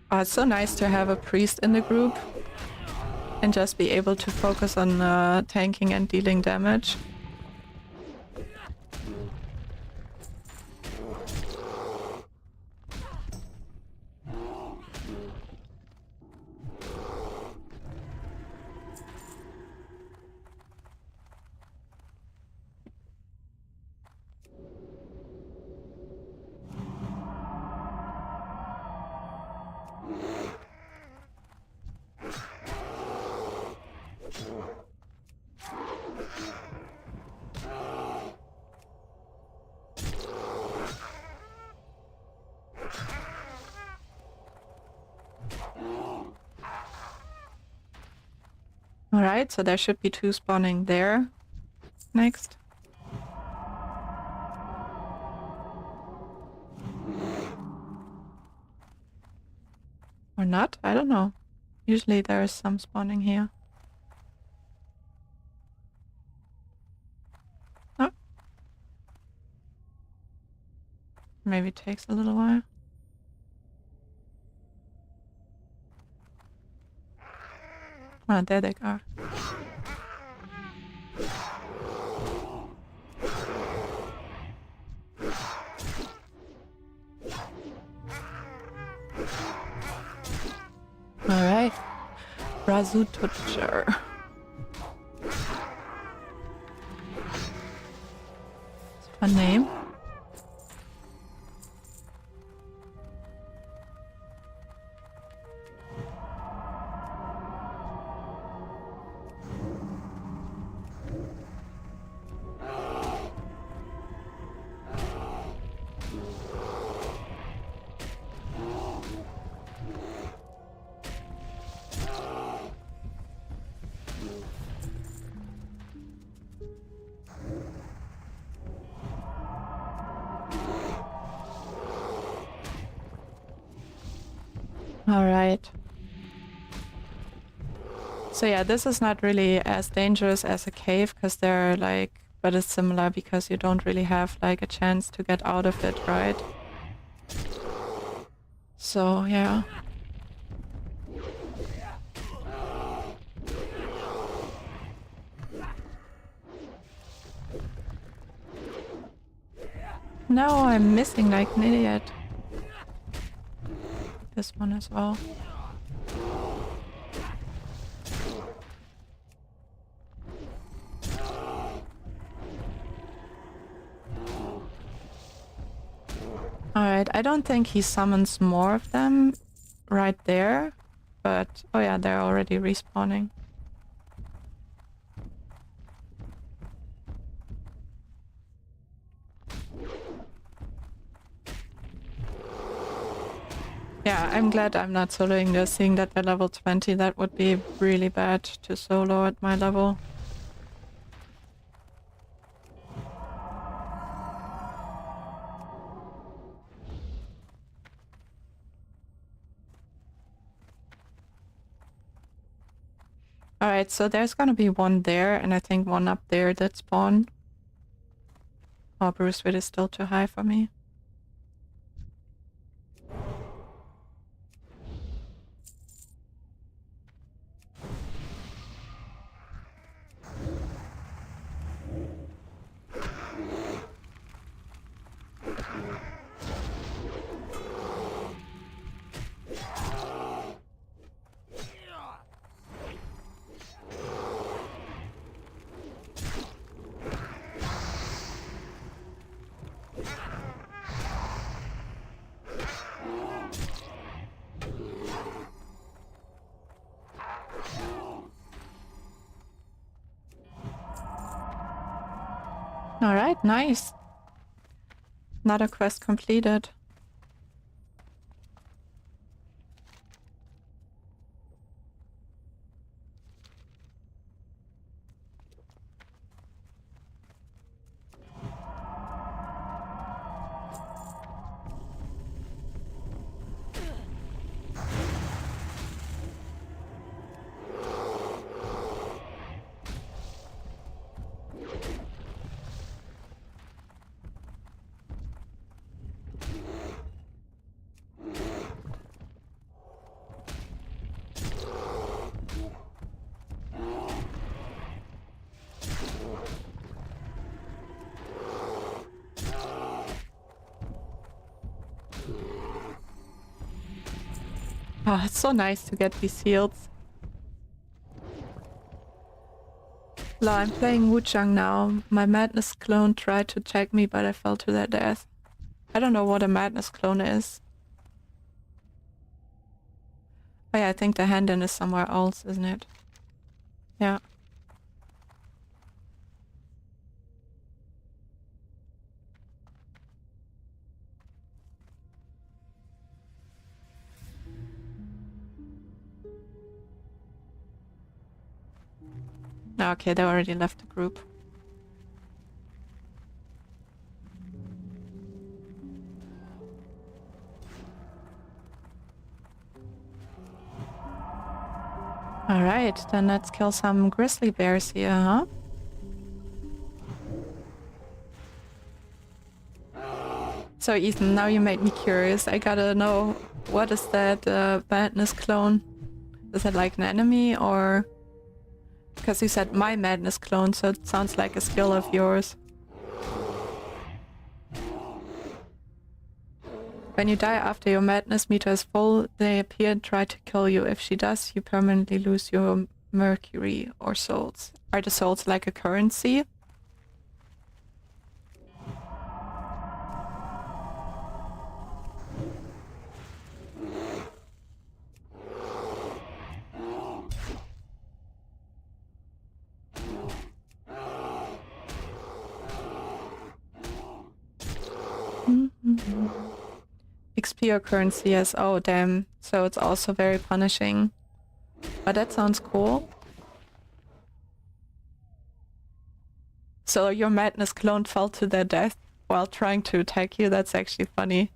Oh, it's so nice to have a priest in the group and just be able to focus on tanking and dealing damage. Alright, so there should be 2 spawning there next. Or not? I don't know. Usually there is some spawning here. Oh. Maybe it takes a little while. Ah, there they are. Alright. Razorfen. It's a fun name. Alright. So yeah, this is not really as dangerous as a cave, because they're like, but it's similar because you don't really have like a chance to get out of it, right? So yeah. No, I'm missing like an idiot. This one as well. Alright, I don't think he summons more of them right there, but oh yeah, they're already respawning. Yeah, I'm glad I'm not soloing this, seeing that they're level 20. That would be really bad to solo at my level. Alright, so there's gonna be one there, and I think one up there that spawn. Oh, Bruce Wit is still too high for me. Alright, nice. Another quest completed. Oh, it's so nice to get these shields. Lo, I'm playing Wuchang now. My Madness clone tried to tag me, but I fell to their death. I don't know what a Madness clone is. Oh yeah, I think the hand-in is somewhere else, isn't it? Yeah. Okay, they already left the group. Alright, then let's kill some grizzly bears here, huh? So Ethan, now you made me curious. I gotta know, what is that Madness clone? Is it like an enemy, or... Because you said my Madness clone, so it sounds like a skill of yours. When you die after your Madness meter is full, they appear and try to kill you. If she does, you permanently lose your Mercury or souls. Are the souls like a currency? XP or currency, yes. Oh, damn. So it's also very punishing. But that sounds cool. So your Madness clone fell to their death while trying to attack you? That's actually funny.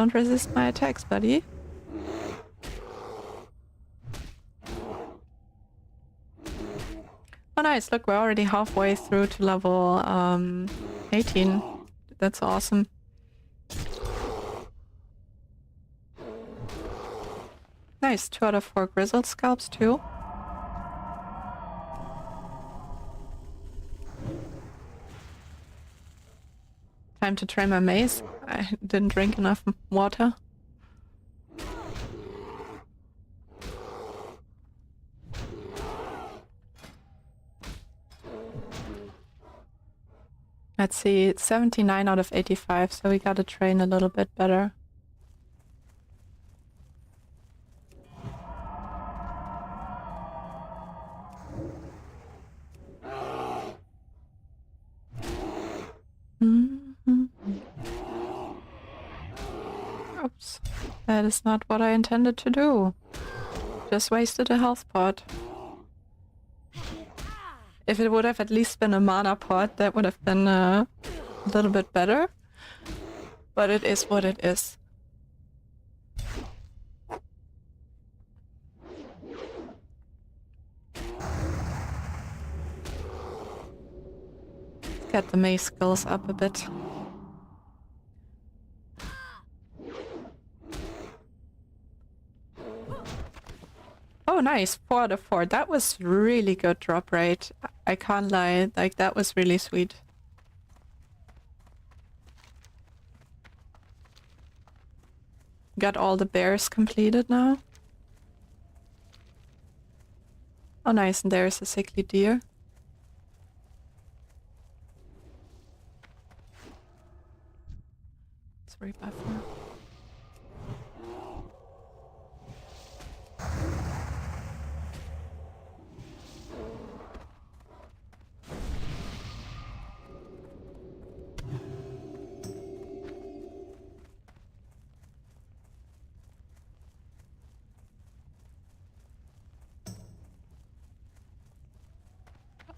Don't resist my attacks, buddy. Oh nice, look, we're already halfway through to level 18. That's awesome. Nice, 2 out of 4 grizzled scalps too. Time to try my mace. I didn't drink enough water. Let's see, it's 79 out of 85, so we gotta train a little bit better. Oops, that is not what I intended to do. Just wasted a health pot. If it would have at least been a mana pot, that would have been a little bit better. But it is what it is. Get the mace skills up a bit. Oh nice, 4 out of 4. That was really good drop rate. I can't lie, like that was really sweet. Got all the bears completed now. Oh nice, and there's a sickly deer. Let's rebuff her.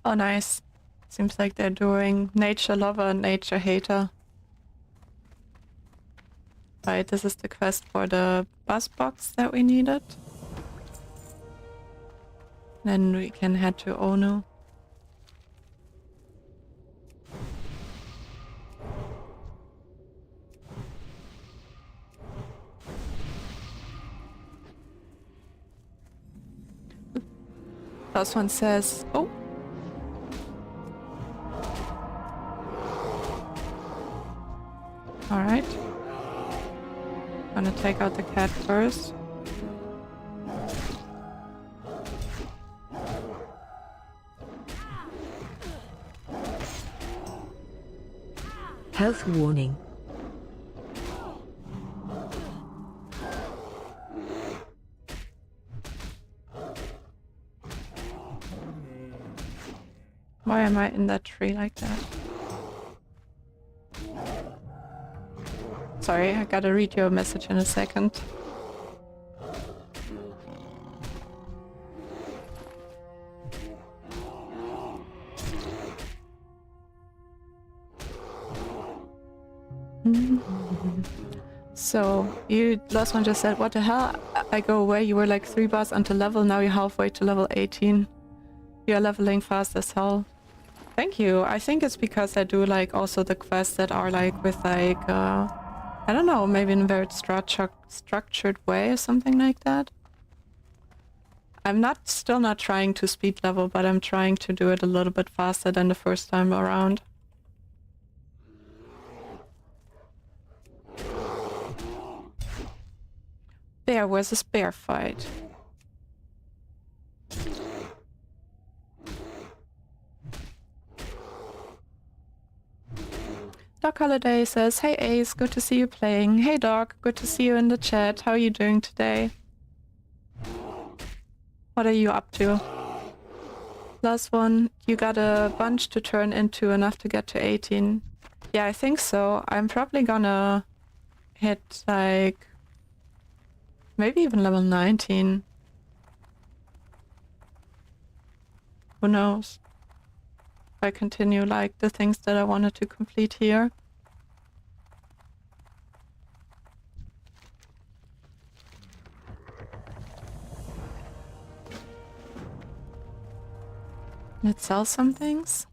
Oh nice. Seems like they're doing nature lover and nature hater. Right, this is the quest for the bus box that we needed. Then we can head to Onu. Last one says, oh. Alright. Gonna take out the cat first. Health warning. Why am I in that tree like that? Sorry, I gotta read your message in a second. So, you last one just said, what the hell? I go away, you were like 3 bars until level, now you're halfway to level 18. You're leveling fast as hell. Thank you. I think it's because I do like also the quests that are like with like, I don't know, maybe in a very structured way or something like that. I'm still not trying to speed level, but I'm trying to do it a little bit faster than the first time around. Bear versus bear fight. Doc Holiday says, hey Ace, good to see you playing. Hey Doc, good to see you in the chat. How are you doing today? What are you up to? Last one, you got a bunch to turn into, enough to get to 18. Yeah, I think so. I'm probably gonna hit like maybe even level 19. Who knows? If I continue like the things that I wanted to complete here. Let's sell some things.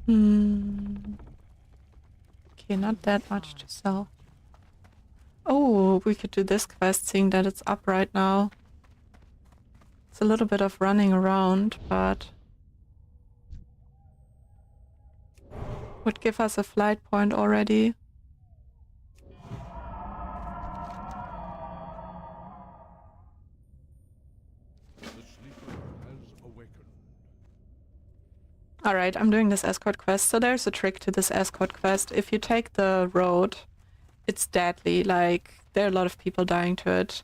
Okay, not that much to sell. Oh, we could do this quest, seeing that it's up right now. It's a little bit of running around, but would give us a flight point already. Alright, I'm doing this escort quest. So there's a trick to this escort quest. If you take the road, it's deadly. Like, there are a lot of people dying to it.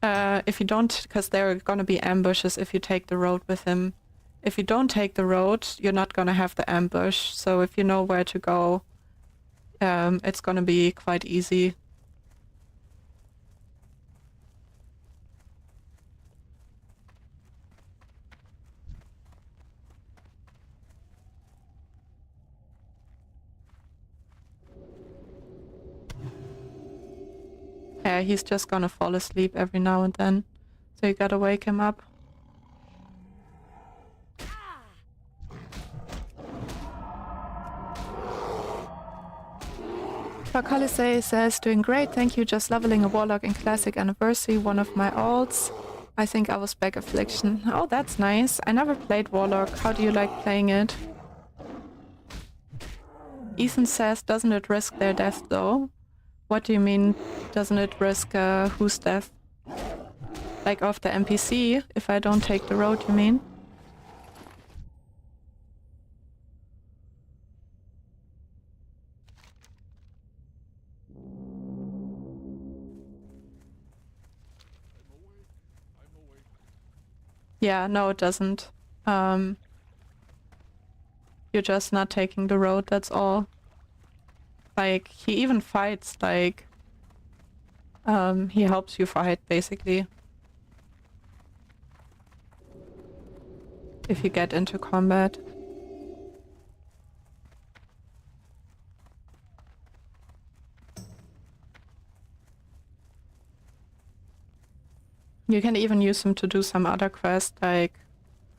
If you don't, because there are gonna be ambushes if you take the road with him. If you don't take the road, you're not gonna have the ambush. So if you know where to go, it's gonna be quite easy. Yeah, he's just gonna fall asleep every now and then. So you gotta wake him up. Bakalisei says, doing great, thank you, just leveling a warlock in Classic Anniversary, one of my alts. I think I was back Affliction. Oh, that's nice. I never played warlock. How do you like playing it? Ethan says, doesn't it risk their death though? What do you mean, doesn't it risk whose death? Like of the NPC, if I don't take the road, you mean? Yeah, no it doesn't. You're just not taking the road, that's all. Like, he even fights, like... he helps you fight, basically. If you get into combat. You can even use him to do some other quest, like...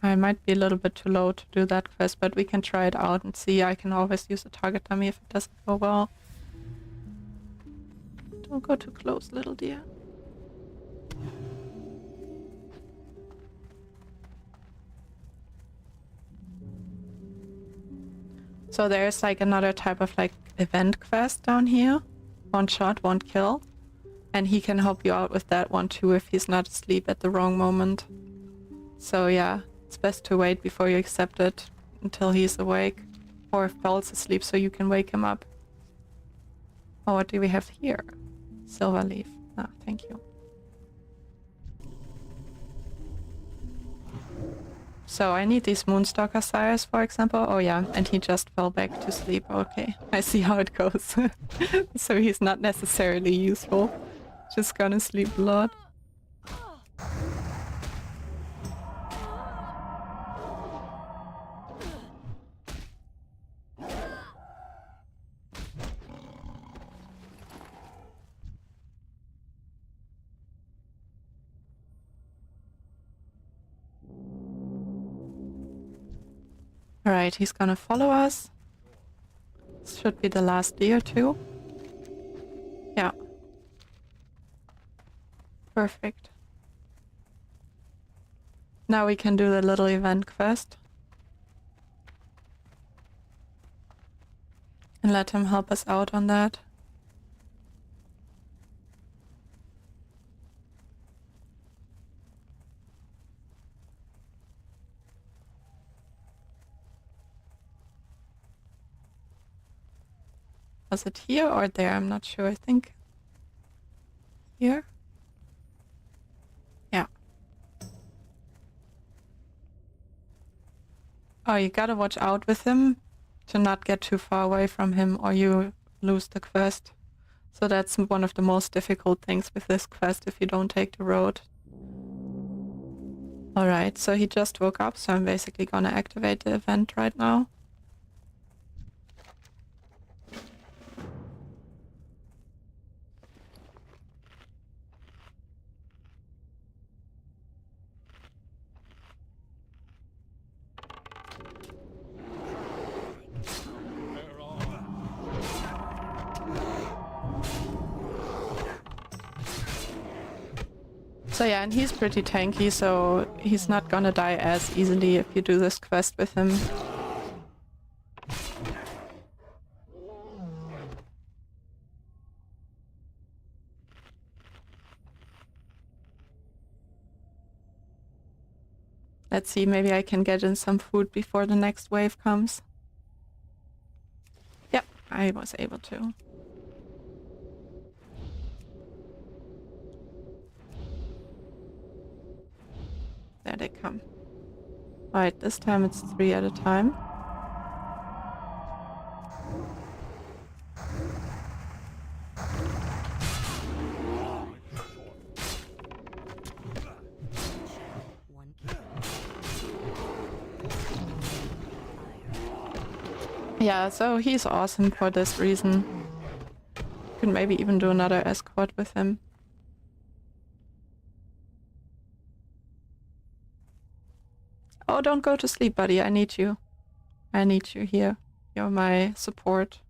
I might be a little bit too low to do that quest, but we can try it out and see. I can always use a target dummy if it doesn't go well. Don't go too close, little dear. So there's like another type of like event quest down here. One shot, one kill. And he can help you out with that one too if he's not asleep at the wrong moment. So yeah, it's best to wait before you accept it until he's awake. Or falls asleep so you can wake him up. Oh, what do we have here? Silver leaf. Ah, thank you. So I need these Moonstalker sires, for example. Oh yeah, and he just fell back to sleep. Okay, I see how it goes. So he's not necessarily useful. Just gonna sleep a lot. Alright, he's gonna follow us. This should be the last deer too. Yeah. Perfect. Now we can do the little event quest. And let him help us out on that. Was it here or there? I'm not sure. I think here. Yeah. Oh, you gotta watch out with him to not get too far away from him or you lose the quest. So that's one of the most difficult things with this quest if you don't take the road. Alright, so he just woke up, so I'm basically gonna activate the event right now. So yeah, and he's pretty tanky, so he's not gonna die as easily if you do this quest with him. Let's see, maybe I can get in some food before the next wave comes. Yep, I was able to. There they come. Alright, this time it's 3 at a time. Yeah, so he's awesome for this reason. Could maybe even do another escort with him. Oh, don't go to sleep, buddy. I need you. I need you here. You're my support.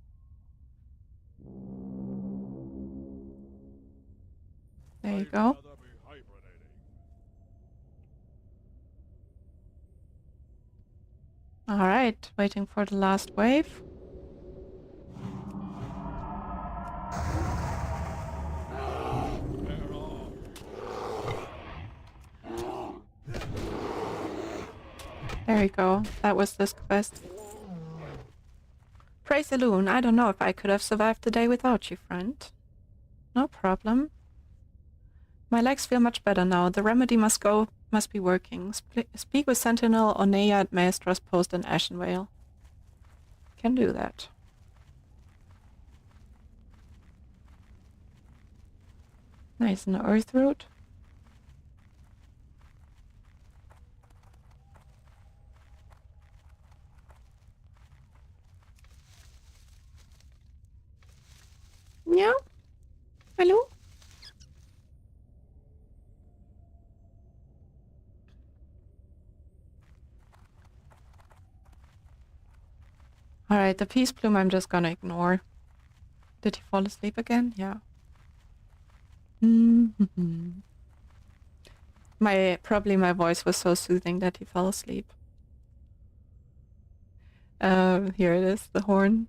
There you go. Alright, waiting for the last wave. There we go. That was this quest. Praise the Loon. I don't know if I could have survived the day without you, friend. No problem. My legs feel much better now. The remedy must be working. Speak with Sentinel or Neya at Maestra's post in Ashenvale. Can do that. Nice, an earth root. Yeah. Hello? Alright, the peace plume I'm just gonna ignore. Did he fall asleep again? Yeah. Probably my voice was so soothing that he fell asleep. Here it is, the horn.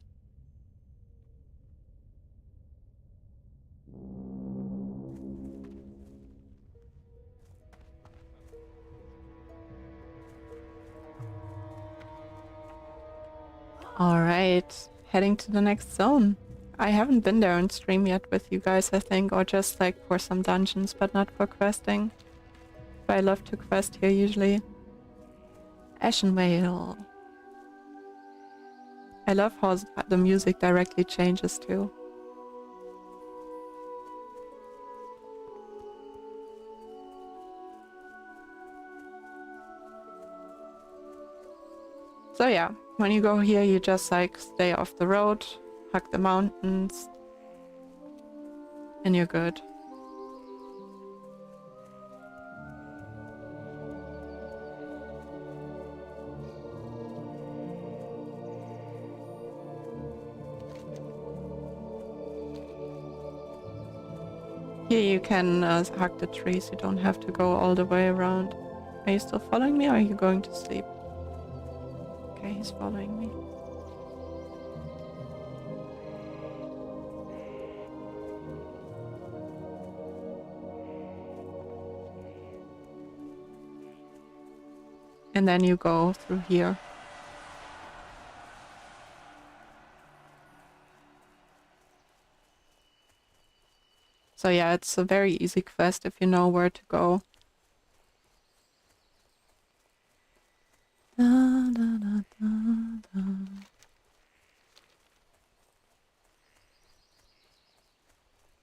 Alright, heading to the next zone. I haven't been there on stream yet with you guys, I think, or just like for some dungeons, but not for questing. But I love to quest here usually. Ashenvale. I love how the music directly changes too. So yeah, when you go here, you just like stay off the road, hug the mountains, and you're good. Here you can hug the trees, you don't have to go all the way around. Are you still following me or are you going to sleep? Okay, he's following me. And then you go through here. So yeah, it's a very easy quest if you know where to go. Da, da, da, da, da.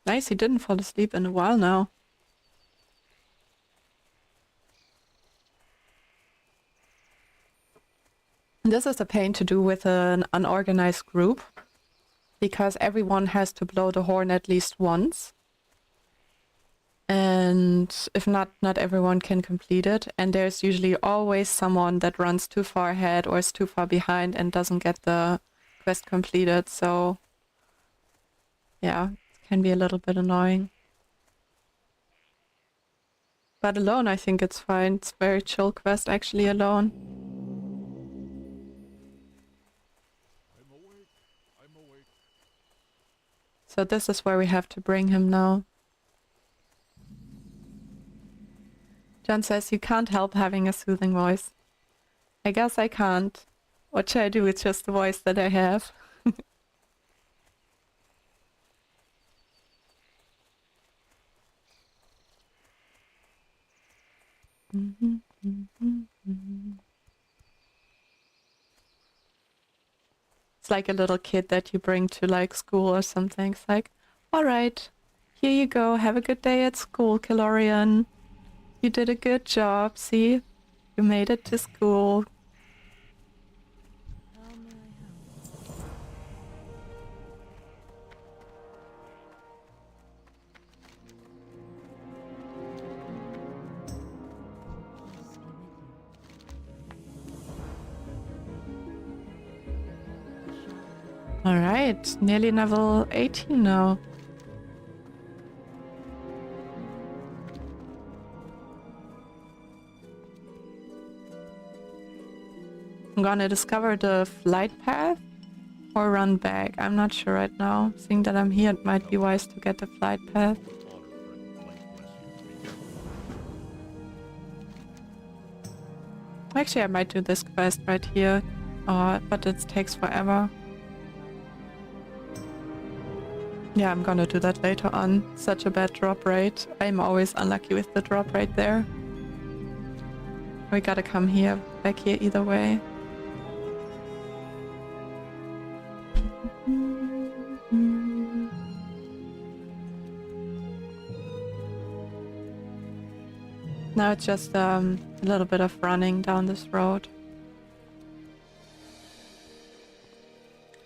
Nice, he didn't fall asleep in a while now. This is a pain to do with an unorganized group, because everyone has to blow the horn at least once. And if not everyone can complete it. And there's usually always someone that runs too far ahead or is too far behind and doesn't get the quest completed. So yeah, it can be a little bit annoying. But alone I think it's fine. It's very chill quest actually alone. I'm awake. I'm awake. So this is where we have to bring him now. John says you can't help having a soothing voice. I guess I can't. What should I do? It's just the voice that I have. It's like a little kid that you bring to like school or something. It's like, all right, here you go. Have a good day at school, Kilorian. You did a good job. See, you made it to school. Alright, nearly level 18 now. I'm gonna discover the flight path or run back. I'm not sure right now. Seeing that I'm here, it might be wise to get the flight path. Actually, I might do this quest right here, but it takes forever. Yeah, I'm gonna do that later on. Such a bad drop rate. I'm always unlucky with the drop rate there. We gotta come here, back here either way. Now it's just a little bit of running down this road.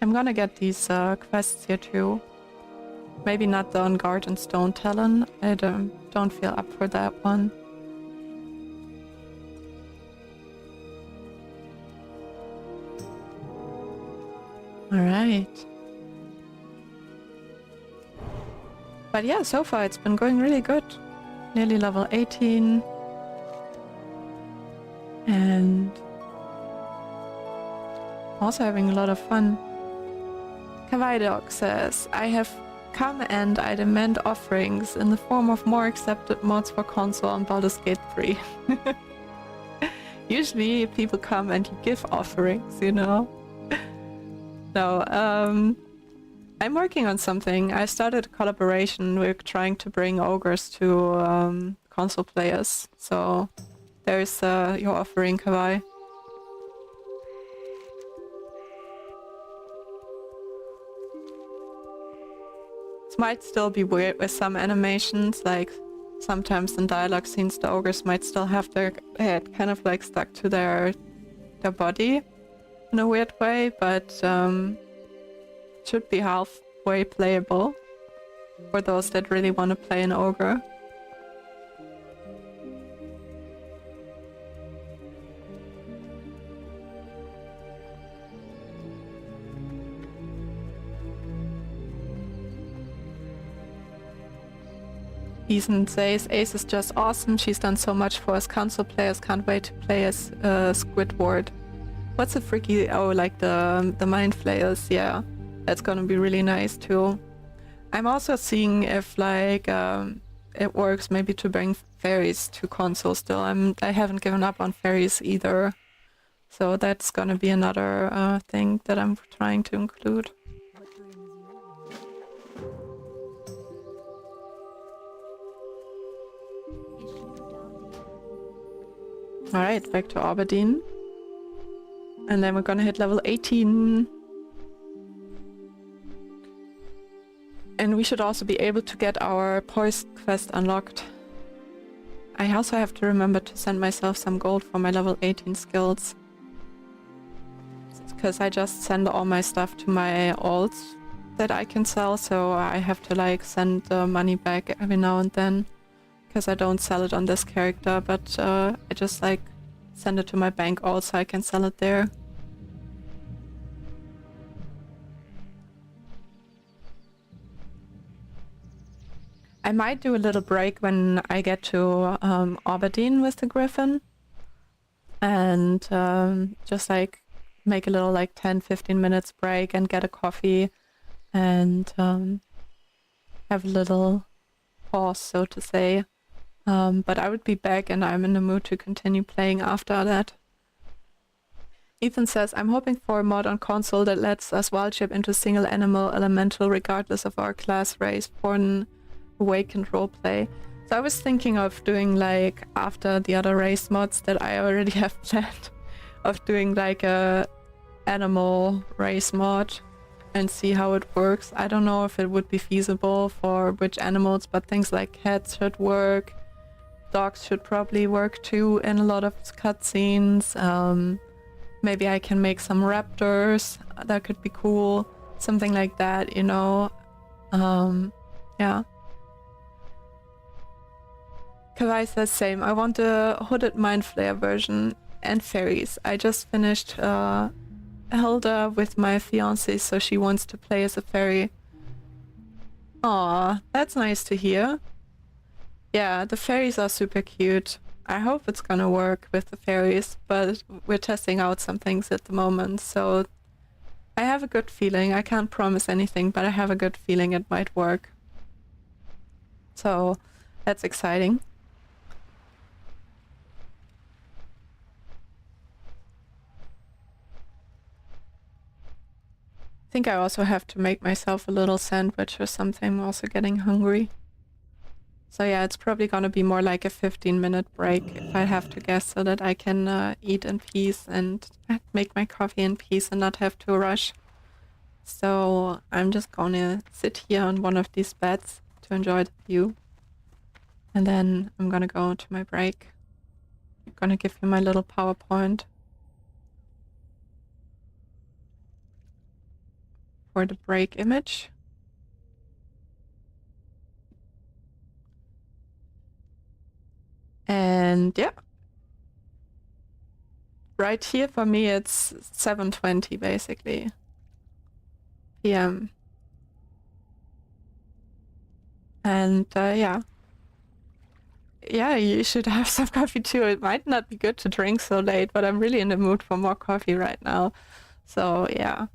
I'm gonna get these quests here too. Maybe not the On Guard and Stone Talon. I don't feel up for that one. Alright. But yeah, so far it's been going really good. Nearly level 18. And also having a lot of fun. Kawaii Dog says, I have come and I demand offerings in the form of more accepted mods for console on Baldur's Gate 3. Usually people come and you give offerings, you know? No, I'm working on something. I started a collaboration. We're trying to bring ogres to console players. So there's your offering, Kawaii. It might still be weird with some animations, like sometimes in dialogue scenes the ogres might still have their head kind of like stuck to their body in a weird way, but should be halfway playable for those that really want to play an ogre. Ethan says, Ace is just awesome. She's done so much for us console players. Can't wait to play as Squidward. What's a freaky... Oh, like the Mind Flayers. Yeah, that's gonna be really nice too. I'm also seeing if like it works maybe to bring fairies to console still. I haven't given up on fairies either. So that's gonna be another thing that I'm trying to include. Alright, back to Aberdeen. And then we're gonna hit level 18. And we should also be able to get our Poised quest unlocked. I also have to remember to send myself some gold for my level 18 skills. Because I just send all my stuff to my alts that I can sell, so I have to like send the money back every now and then. Because I don't sell it on this character, but I just like send it to my bank alt so I can sell it there. I might do a little break when I get to Aberdeen with the Griffin, and just like make a little like 10-15 minutes break and get a coffee and have a little pause, so to say. But I would be back and I'm in the mood to continue playing after that. Ethan says, I'm hoping for a mod on console that lets us wild shape into single animal elemental regardless of our class race for an awakened roleplay. So I was thinking of doing like, after the other race mods that I already have planned, of doing like a animal race mod and see how it works. I don't know if it would be feasible for which animals, but things like cats should work. Dogs should probably work too in a lot of cutscenes. Maybe I can make some raptors. That could be cool. Something like that, you know. Yeah. Kawai says same. I want the hooded mind flare version and fairies. I just finished Hilda with my fiance, so she wants to play as a fairy. Aw, that's nice to hear. Yeah, the fairies are super cute. I hope it's gonna work with the fairies, but we're testing out some things at the moment, so I have a good feeling. I can't promise anything, but I have a good feeling it might work. So that's exciting. I think I also have to make myself a little sandwich or something. I'm also getting hungry. So yeah, it's probably gonna be more like a 15-minute break if I have to guess, so that I can eat in peace and make my coffee in peace and not have to rush. So I'm just gonna sit here on one of these beds to enjoy the view. And then I'm gonna go to my break. I'm gonna give you my little PowerPoint for the break image. And yeah. Right here for me it's 7:20 basically. PM. And yeah. Yeah, you should have some coffee too. It might not be good to drink so late, but I'm really in the mood for more coffee right now. So yeah,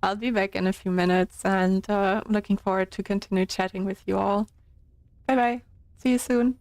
I'll be back in a few minutes and looking forward to continue chatting with you all. Bye bye. See you soon.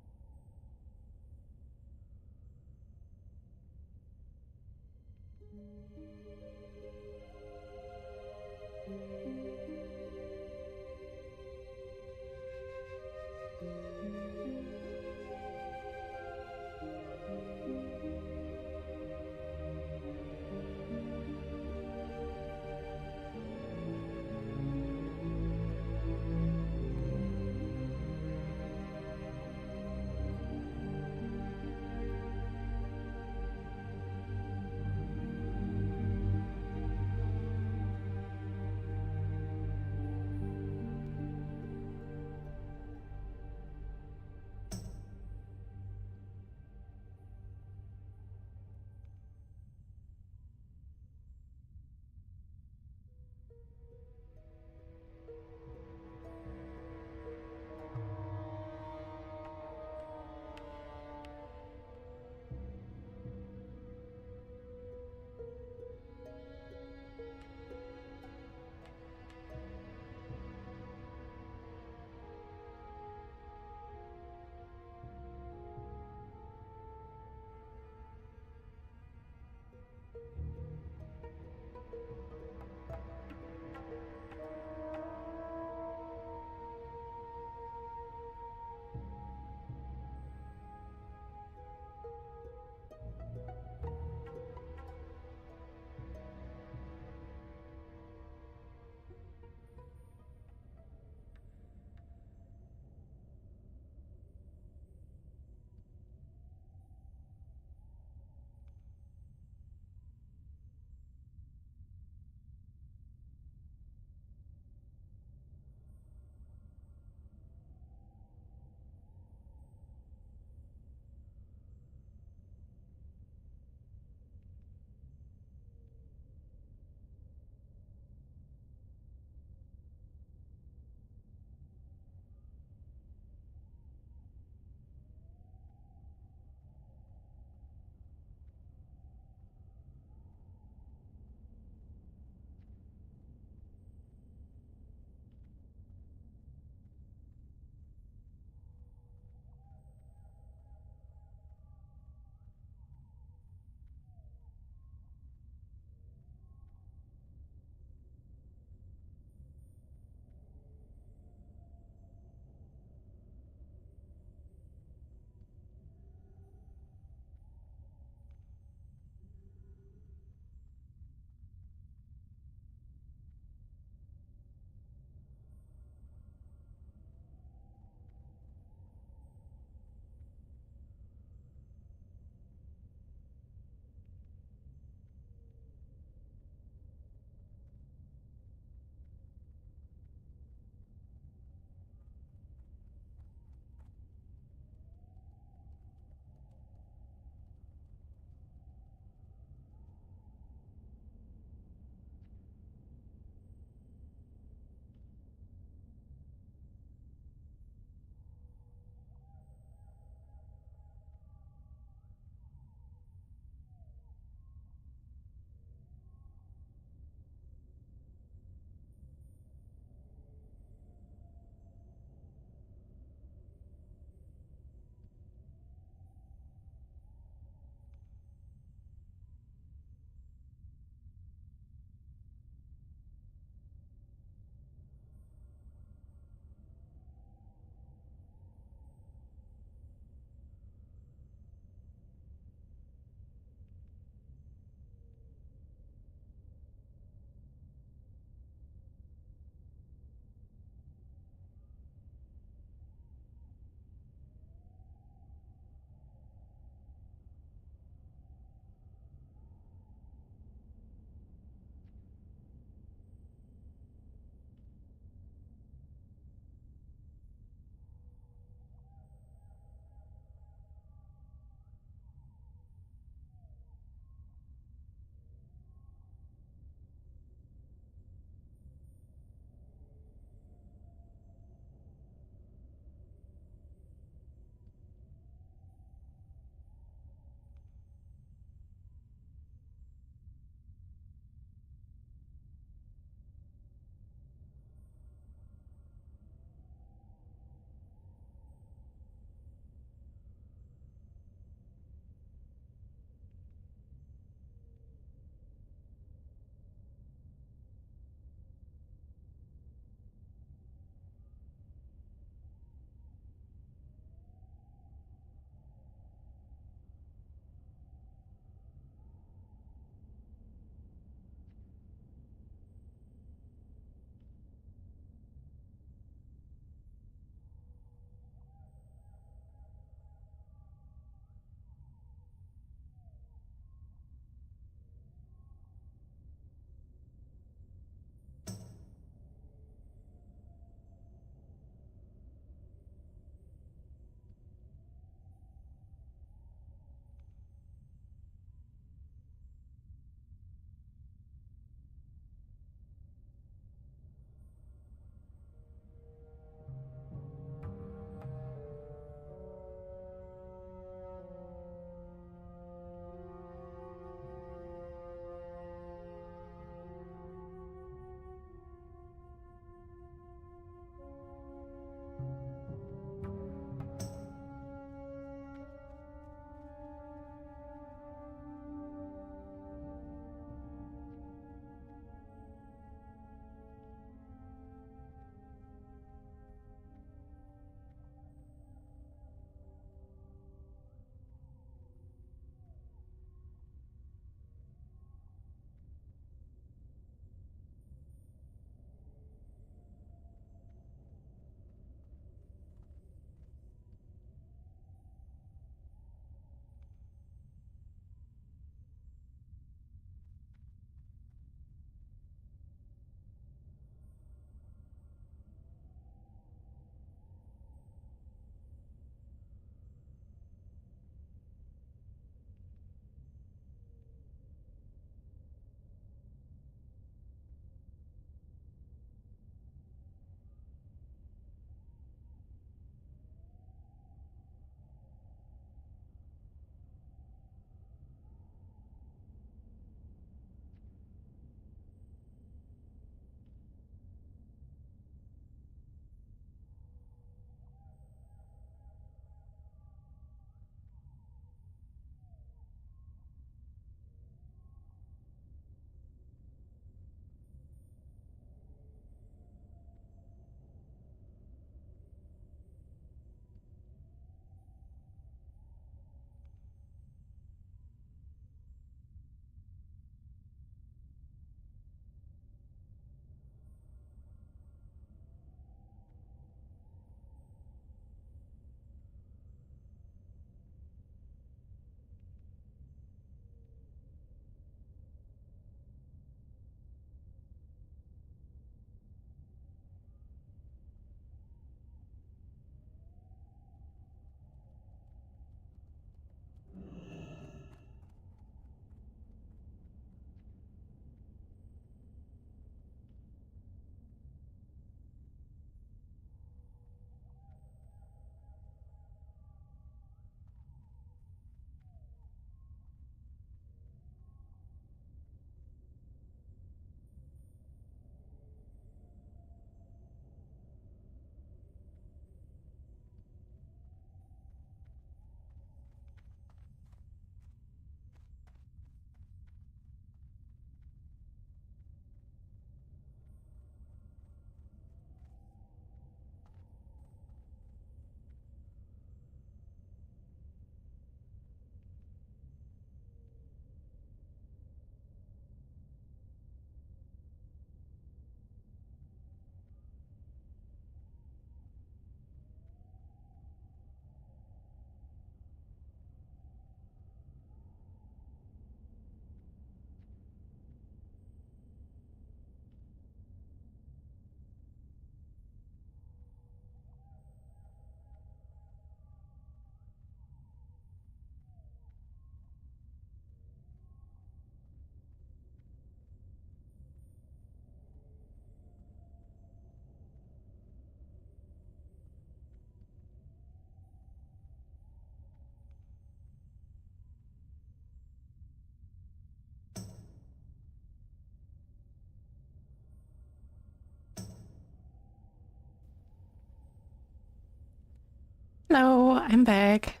Hello, I'm back.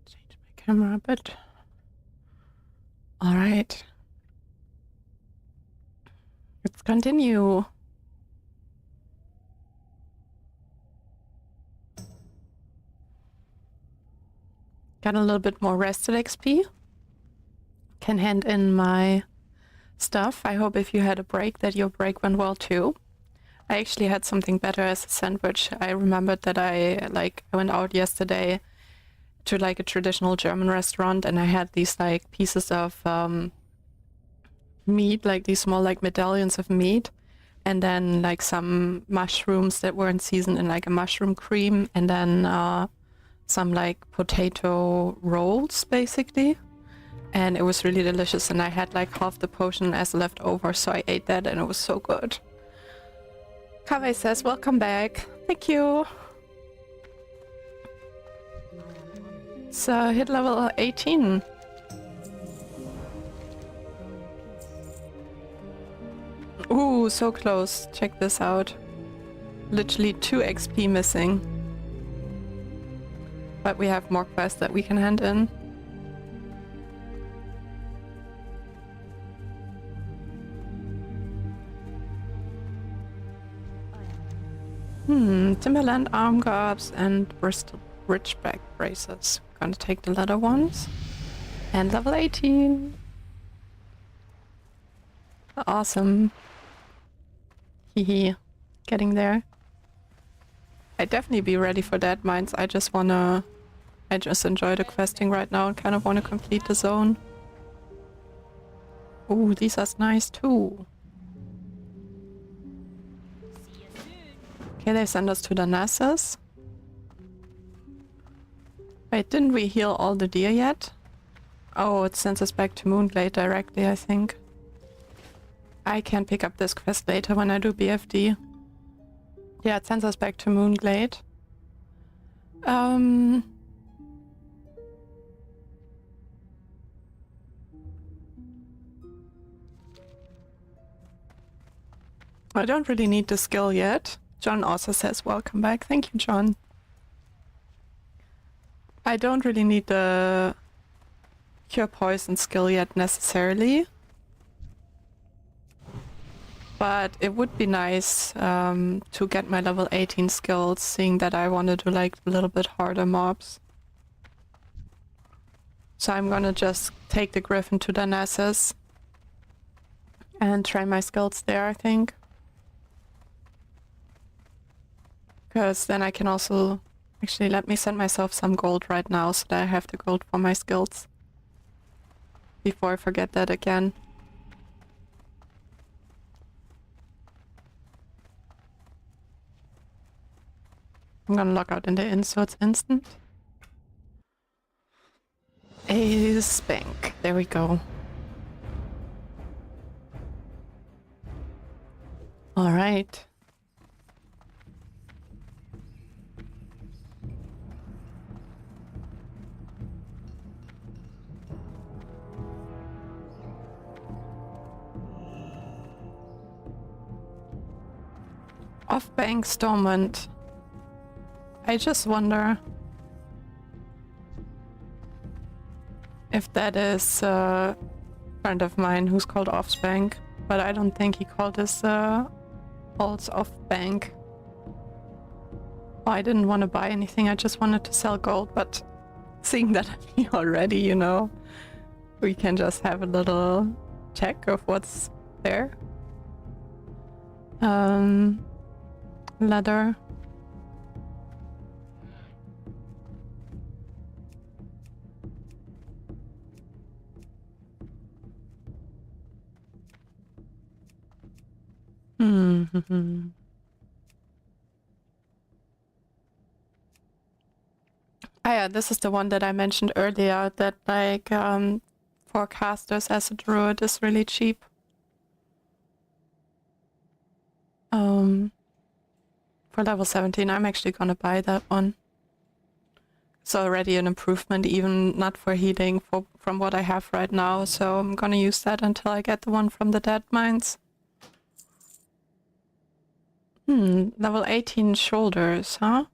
Change my camera a bit. Alright. Let's continue. Got a little bit more rested XP. Can hand in my stuff. I hope if you had a break that your break went well too. I actually had something better as a sandwich. I remembered that I went out yesterday to like a traditional German restaurant and I had these like pieces of meat, like these small like medallions of meat, and then like some mushrooms that were in season in like a mushroom cream, and then some like potato rolls basically. And it was really delicious and I had like half the potion as leftover, so I ate that and it was so good. Kaveh says, welcome back. Thank you. So hit level 18. Ooh, so close. Check this out. Literally 2 XP missing. But we have more quests that we can hand in. Timberland arm guards and Bristol Ridgeback braces. Gonna take the leather ones. And level 18. Awesome. Hehe. Getting there. I'd definitely be ready for dead mines. I just enjoy the questing right now and kind of wanna complete the zone. Ooh, these are nice too. Okay, they send us to the Nassus. Wait, didn't we heal all the deer yet? Oh, it sends us back to Moonglade directly, I think. I can pick up this quest later when I do BFD. Yeah, it sends us back to Moonglade. I don't really need the skill yet. John also says welcome back. Thank you, John. I don't really need the cure poison skill yet necessarily. But it would be nice to get my level 18 skills, seeing that I want to do like a little bit harder mobs. So I'm gonna just take the Griffin to the Nassus and try my skills there, I think. Because then I can also... Actually, let me send myself some gold right now so that I have the gold for my skills. Before I forget that again. I'm gonna log out in the inn so it's instant. ASE bank. There we go. Alright. Off-bank Stormont. I just wonder if that is a friend of mine who's called Offsbank, but I don't think he called his alts Off-bank. Oh, I didn't want to buy anything, I just wanted to sell gold, but seeing that I'm here already, you know, we can just have a little check of what's there. Leather. Ah yeah, this is the one that I mentioned earlier, that like for casters as a druid is really cheap. For level 17 I'm actually gonna buy that one. It's already an improvement, even not for healing from what I have right now, so I'm gonna use that until I get the one from the dead mines. Level 18 shoulders, huh?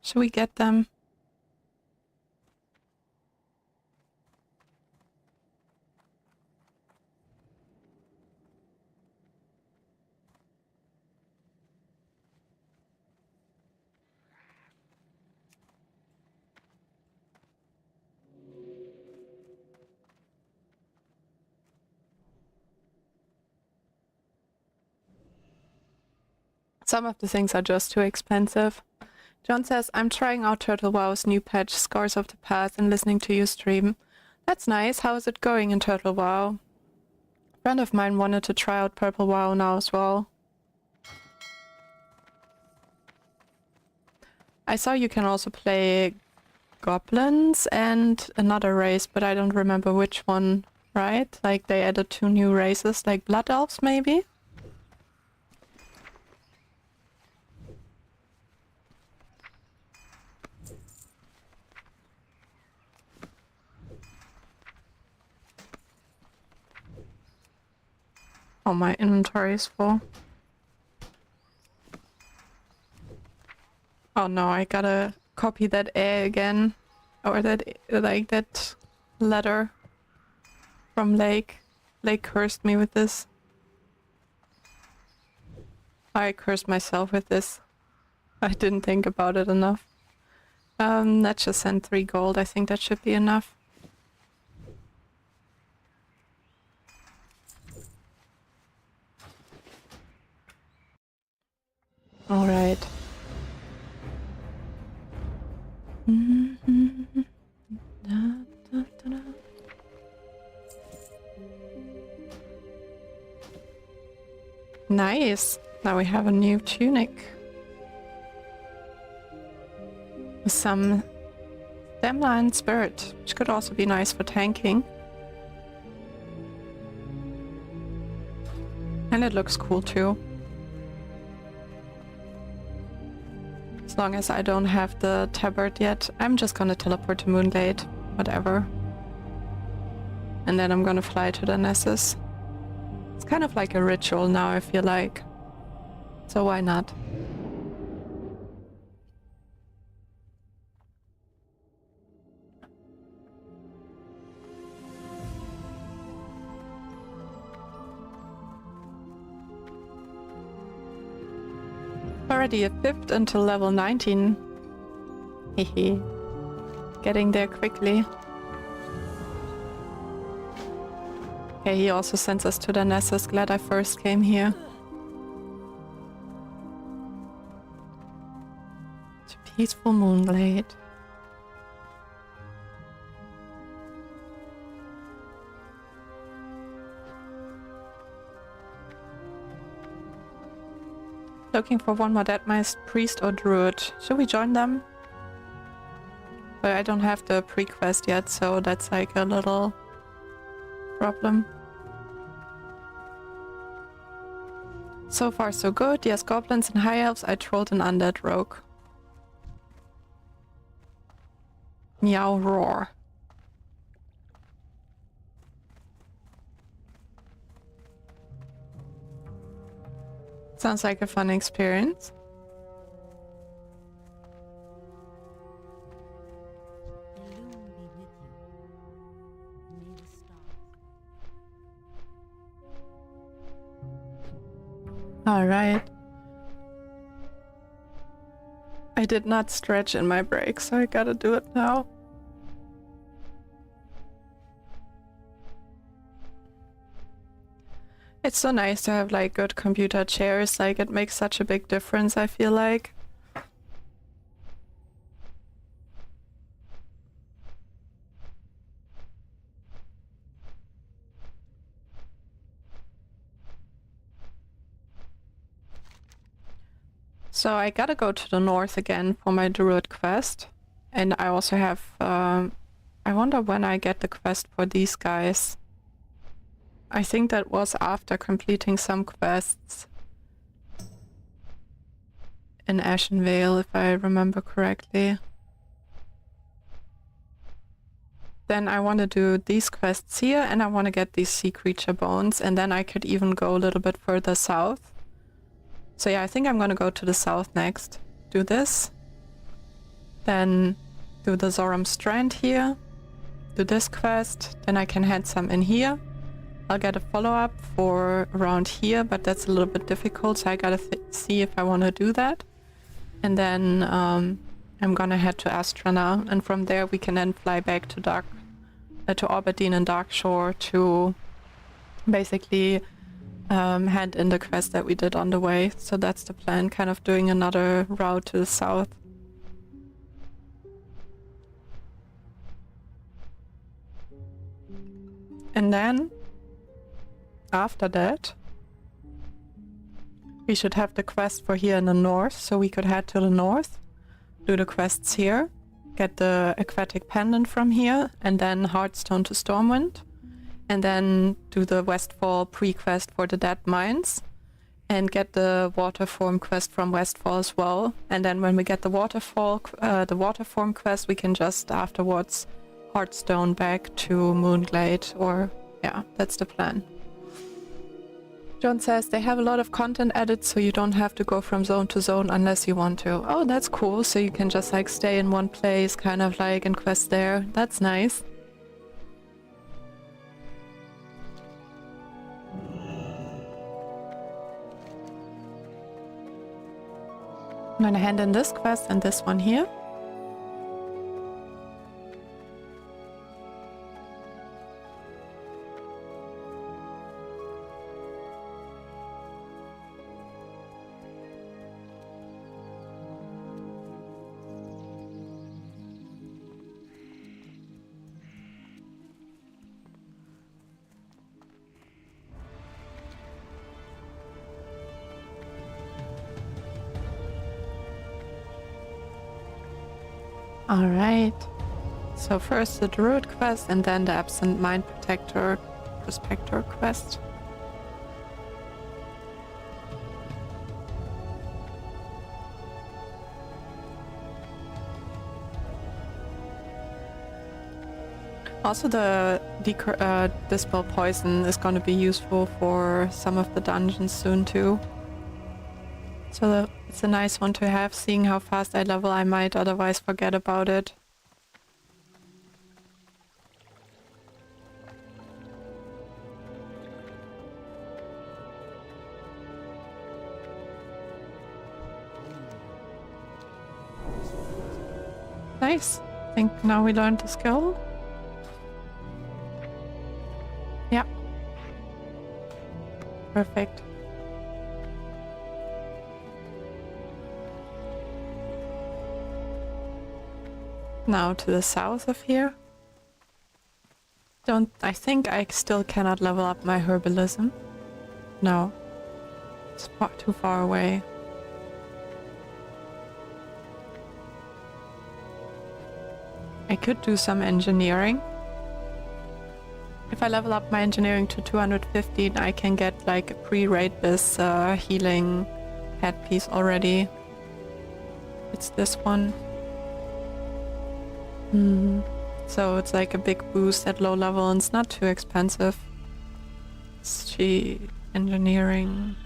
Should we get them? Some of the things are just too expensive. John says, I'm trying out Turtle WoW's new patch, Scars of the Past, and listening to you stream. That's nice. How is it going in Turtle WoW? A friend of mine wanted to try out Purple WoW now as well. I saw you can also play goblins and another race, but I don't remember which one, right? Like they added 2 new races, like Blood Elves maybe? Oh, my inventory is full. Oh no, I gotta copy that A again. Or that, like, that letter from Lake. Lake cursed me with this. I cursed myself with this. I didn't think about it enough. Let's just send 3 gold. I think that should be enough. All right. Nice. Now we have a new tunic. With some Stemline Spirit, which could also be nice for tanking. And it looks cool too. As long as I don't have the tabard yet, I'm just gonna teleport to Moonglade, whatever. And then I'm gonna fly to the Nessus. It's kind of like a ritual now, I feel like. So why not? Already a 5th until level 19. Hehe. Getting there quickly. Okay, he also sends us to the Nessus. Glad I first came here. To peaceful Moonglade. Looking for one more Deadmist Priest or Druid. Should we join them? But I don't have the pre-quest yet, so that's like a little problem. So far so good. Yes, goblins and high elves. I trolled an undead rogue. Meow roar. Sounds like a fun experience. All right. I did not stretch in my break, so I gotta do it now. It's so nice to have like good computer chairs, like it makes such a big difference, I feel like. So I gotta go to the north again for my Druid quest. And I also have, I wonder when I get the quest for these guys. I think that was after completing some quests in Ashenvale, if I remember correctly. Then I want to do these quests here, and I want to get these sea creature bones, and then I could even go a little bit further south. So yeah, I think I'm gonna go to the south next. Do this. Then do the Zoram Strand here. Do this quest. Then I can head some in here. I'll get a follow-up for around here, but that's a little bit difficult, so I gotta see if I want to do that. And then I'm gonna head to Astrana, and from there we can then fly back to to Aberdeen and Darkshore to basically hand in the quest that we did on the way. So that's the plan, kind of doing another route to the south. And then after that we should have the quest for here in the north, so we could head to the north, do the quests here, get the Aquatic pendant from here, and then Hearthstone to Stormwind, and then do the Westfall pre-quest for the Dead Mines, and get the Waterform quest from Westfall as well. And then when we get the Waterform quest, we can just afterwards Hearthstone back to Moonglade, or yeah, that's the plan. John says they have a lot of content added, so you don't have to go from zone to zone unless you want to. Oh, that's cool. So you can just like stay in one place, kind of like, and quest there. That's nice. I'm gonna hand in this quest and this one here. Alright, so first the Druid quest and then the Absent Mind Prospector quest. Also the Dispel Poison is going to be useful for some of the dungeons soon too. So it's a nice one to have, seeing how fast I level. I might otherwise forget about it. Nice. I think now we learned the skill. Yeah. Perfect. Now to the south of here. I think I still cannot level up my herbalism. No. It's too far away. I could do some engineering. If I level up my engineering to 215, I can get like a pre-raid this healing headpiece already. It's this one. So it's like a big boost at low level and it's not too expensive. Engineering.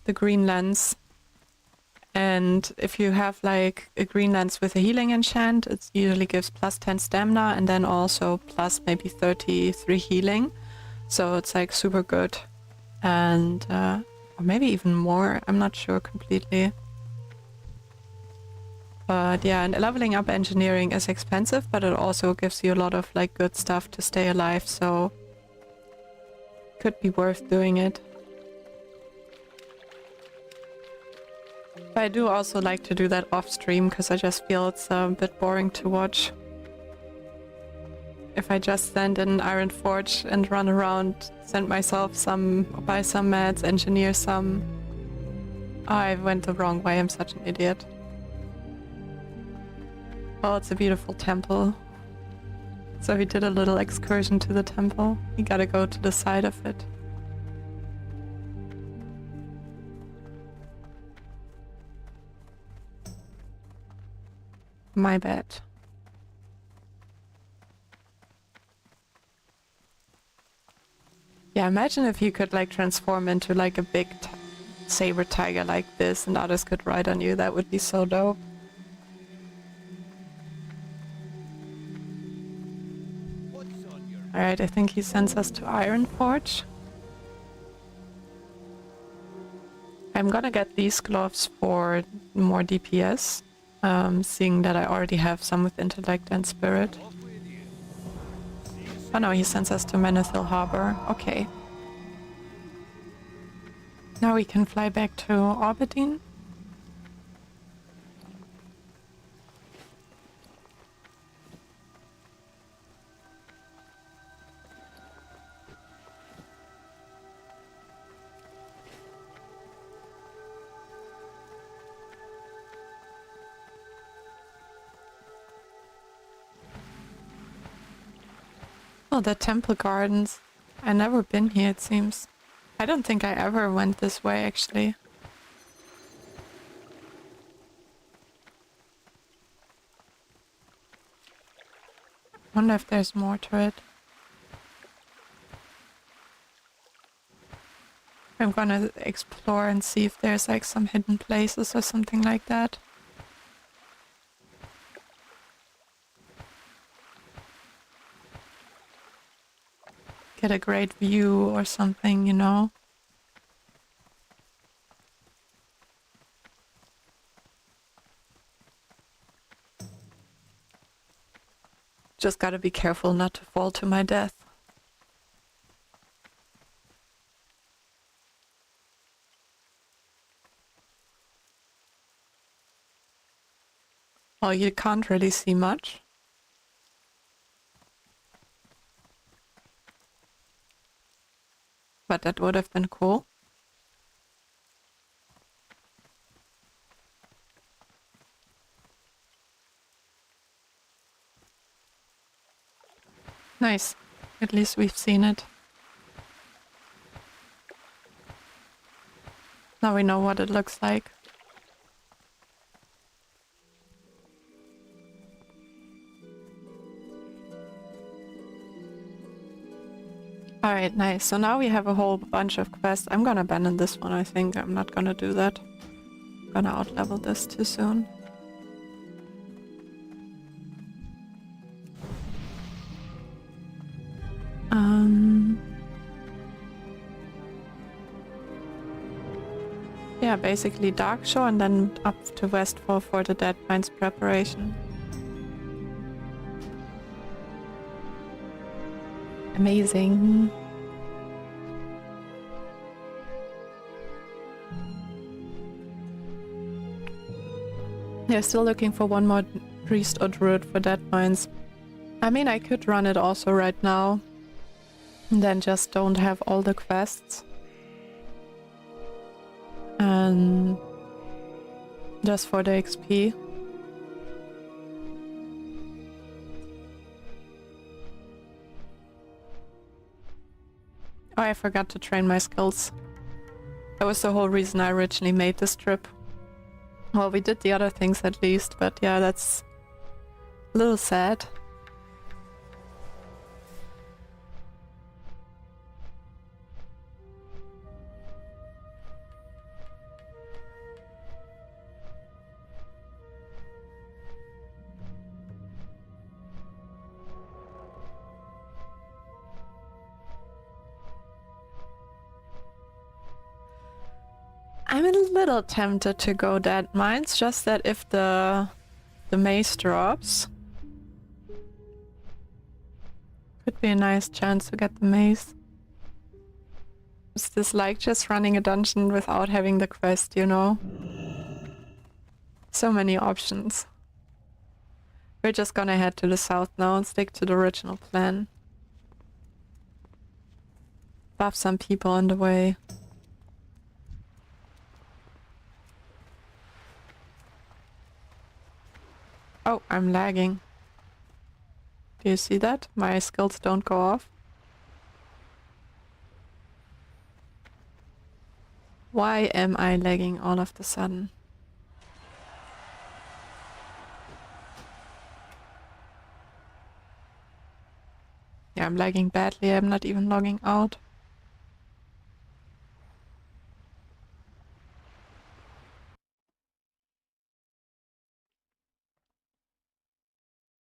The green lens. And if you have like a green lens with a healing enchant, it usually gives plus 10 stamina and then also plus maybe 33 healing. So it's like super good. And or maybe even more, I'm not sure completely. But yeah, and leveling up engineering is expensive, but it also gives you a lot of like good stuff to stay alive, so could be worth doing it. But I do also like to do that off stream because I just feel it's a bit boring to watch. If I just stand in Ironforge and run around, send myself buy some meds, engineer some. Oh, I went the wrong way, I'm such an idiot. Oh, it's a beautiful temple. So we did a little excursion to the temple. We gotta go to the side of it. My bad. Yeah, imagine if you could like transform into like a big saber tiger like this and others could ride on you. That would be so dope. Alright, I think he sends us to Ironforge. I'm gonna get these gloves for more DPS, seeing that I already have some with intellect and spirit. Oh no, he sends us to Menethil Harbor. Okay. Now we can fly back to Orbitine. Oh, the temple gardens. I never been here, it seems. I don't think I ever went this way, actually. Wonder if there's more to it. I'm gonna explore and see if there's like some hidden places or something like that. Get a great view or something, you know? Just gotta be careful not to fall to my death. Well, you can't really see much. But that would have been cool. Nice. At least we've seen it. Now we know what it looks like. Alright, nice. So now we have a whole bunch of quests. I'm gonna abandon this one, I think. I'm not gonna do that. I'm gonna outlevel this too soon. Yeah, basically Darkshore and then up to Westfall for the Dead Mines preparation. Amazing. Yeah, still looking for one more priest or druid for Dead Mines. I mean, I could run it also right now. And then just don't have all the quests. And just for the XP. Oh, I forgot to train my skills. That was the whole reason I originally made this trip. Well, we did the other things at least, but yeah, that's a little sad. I'm a little tempted to go Dead Mines, just that if the mace drops, could be a nice chance to get the mace. Is this like just running a dungeon without having the quest, you know? So many options. We're just gonna head to the south now and stick to the original plan. Buff some people on the way. Oh, I'm lagging. Do you see that? My skills don't go off. Why am I lagging all of a sudden? Yeah, I'm lagging badly. I'm not even logging out.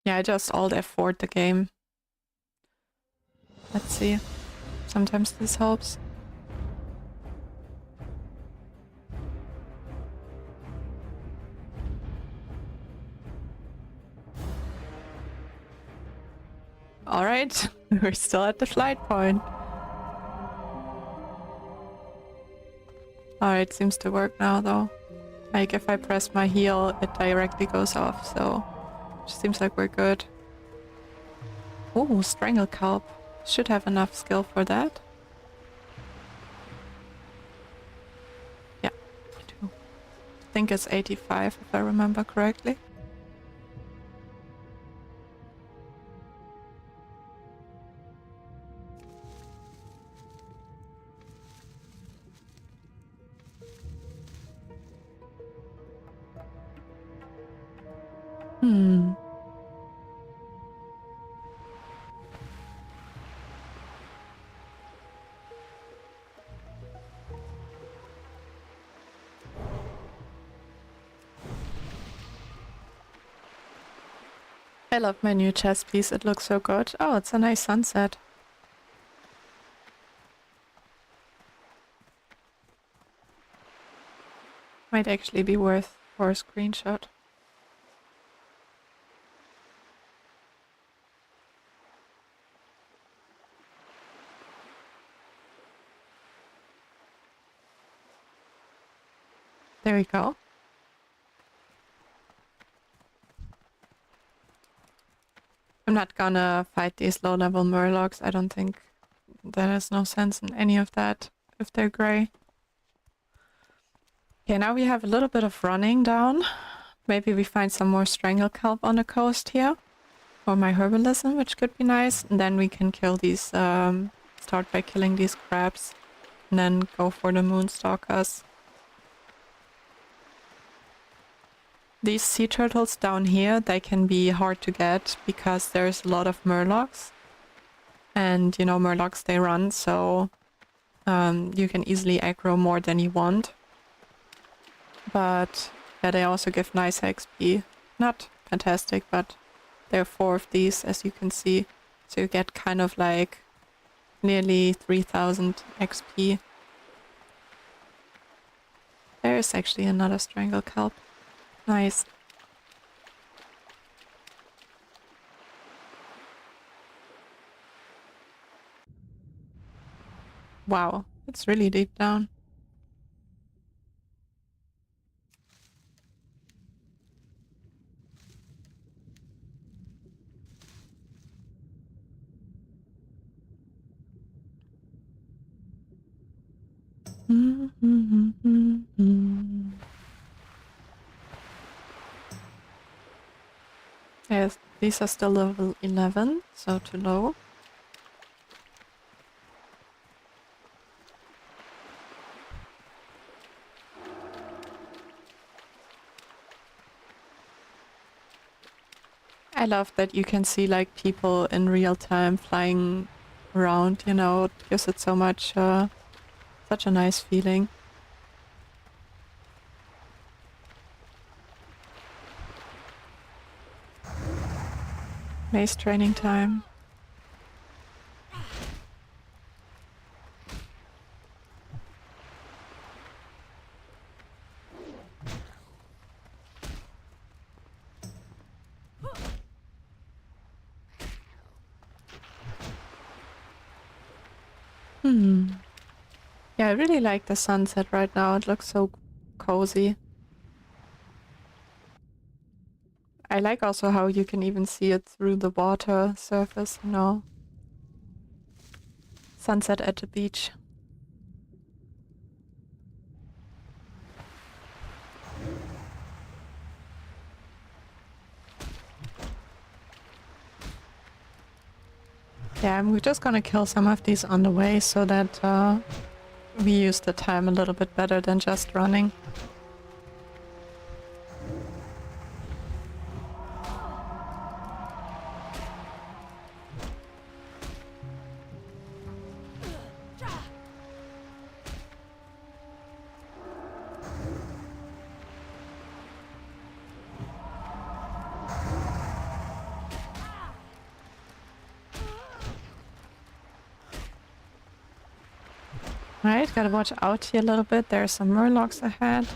Yeah, I just alt F4'd the game. Let's see. Sometimes this helps. Alright, we're still at the flight point. Alright, seems to work now though. Like if I press my heel, it directly goes off, so seems like we're good. Oh, Strangle Kelp. Should have enough skill for that. Yeah, I do. I think it's 85 if I remember correctly. Hmm. I love my new chess piece, it looks so good. Oh, it's a nice sunset. Might actually be worth for a screenshot. There we go. I'm not gonna fight these low-level murlocs. I don't think there is no sense in any of that if they're grey. Okay, now we have a little bit of running down. Maybe we find some more Strangle Kelp on the coast here. Or my herbalism, which could be nice. And then we can kill these, start by killing these crabs. And then go for the Moonstalkers. These sea turtles down here, they can be hard to get because there's a lot of murlocs. And, you know, murlocs, they run, so you can easily aggro more than you want. But, yeah, they also give nice XP. Not fantastic, but there are 4 of these, as you can see. So you get kind of like nearly 3000 XP. There is actually another Strangle Kelp. Nice. Wow, it's really deep down. Yes, these are still level 11, so too low. I love that you can see like people in real time flying around, you know, it gives it so much, such a nice feeling. Maze training time. Yeah, I really like the sunset right now. It looks so cozy. I like also how you can even see it through the water surface, you know. Sunset at the beach. Yeah, we're just gonna kill some of these on the way so that we use the time a little bit better than just running. Alright, gotta watch out here a little bit. There are some murlocs ahead.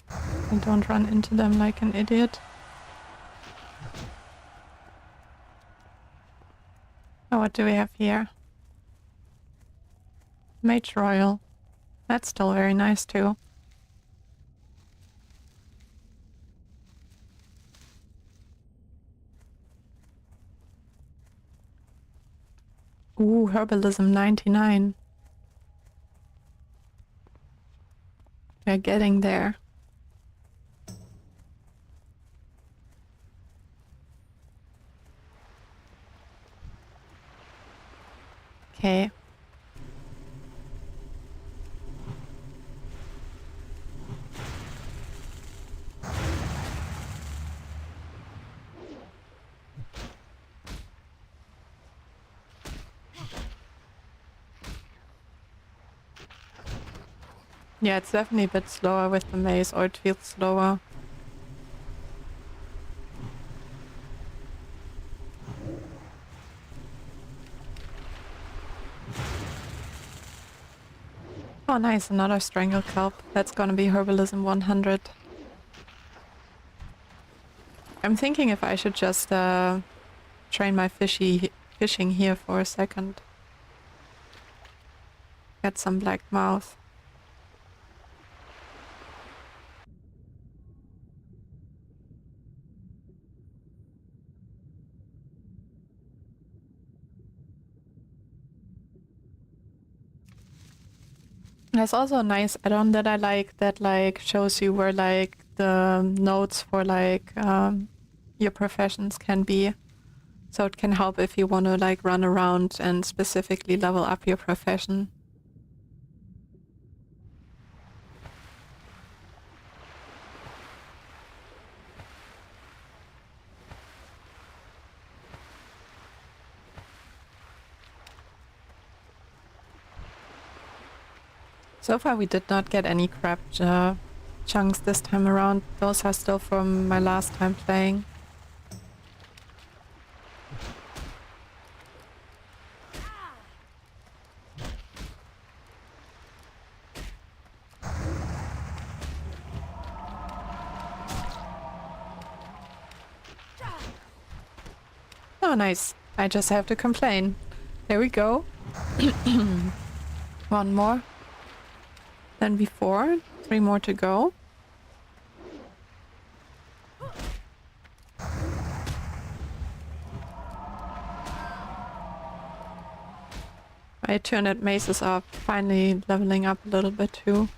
I don't run into them like an idiot. Oh, what do we have here? Mage Royal. That's still very nice too. Ooh, Herbalism 99. We're getting there. Okay. Yeah, it's definitely a bit slower with the maze, or it feels slower. Oh nice, another Strangle Kelp. That's gonna be Herbalism 100. I'm thinking if I should just train my fishing here for a second. Get some black mouth. There's also a nice add-on that I like that like shows you where like the nodes for like your professions can be. So it can help if you want to like run around and specifically level up your profession. So far we did not get any crab chunks this time around. Those are still from my last time playing. Oh nice, I just have to complain. There we go. One more than before. 3 more to go. My Eternate Maces are finally leveling up a little bit too.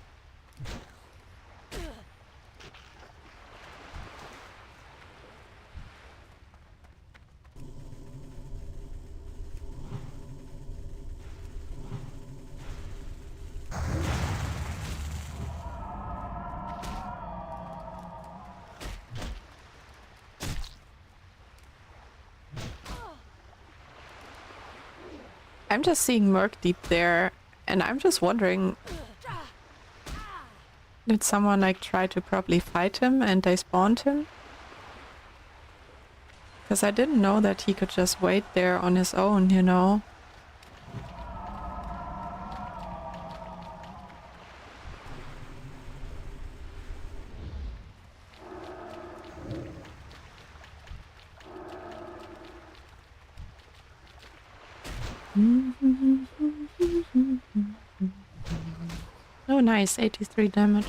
I'm just seeing Merc Deep there, and I'm just wondering, did someone like try to probably fight him and they spawned him? Because I didn't know that he could just wait there on his own, you know? Oh nice, 83 damage.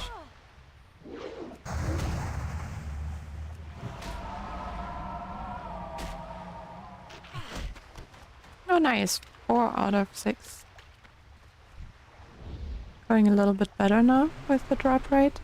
Oh nice, 4 out of 6. Going a little bit better now with the drop rate.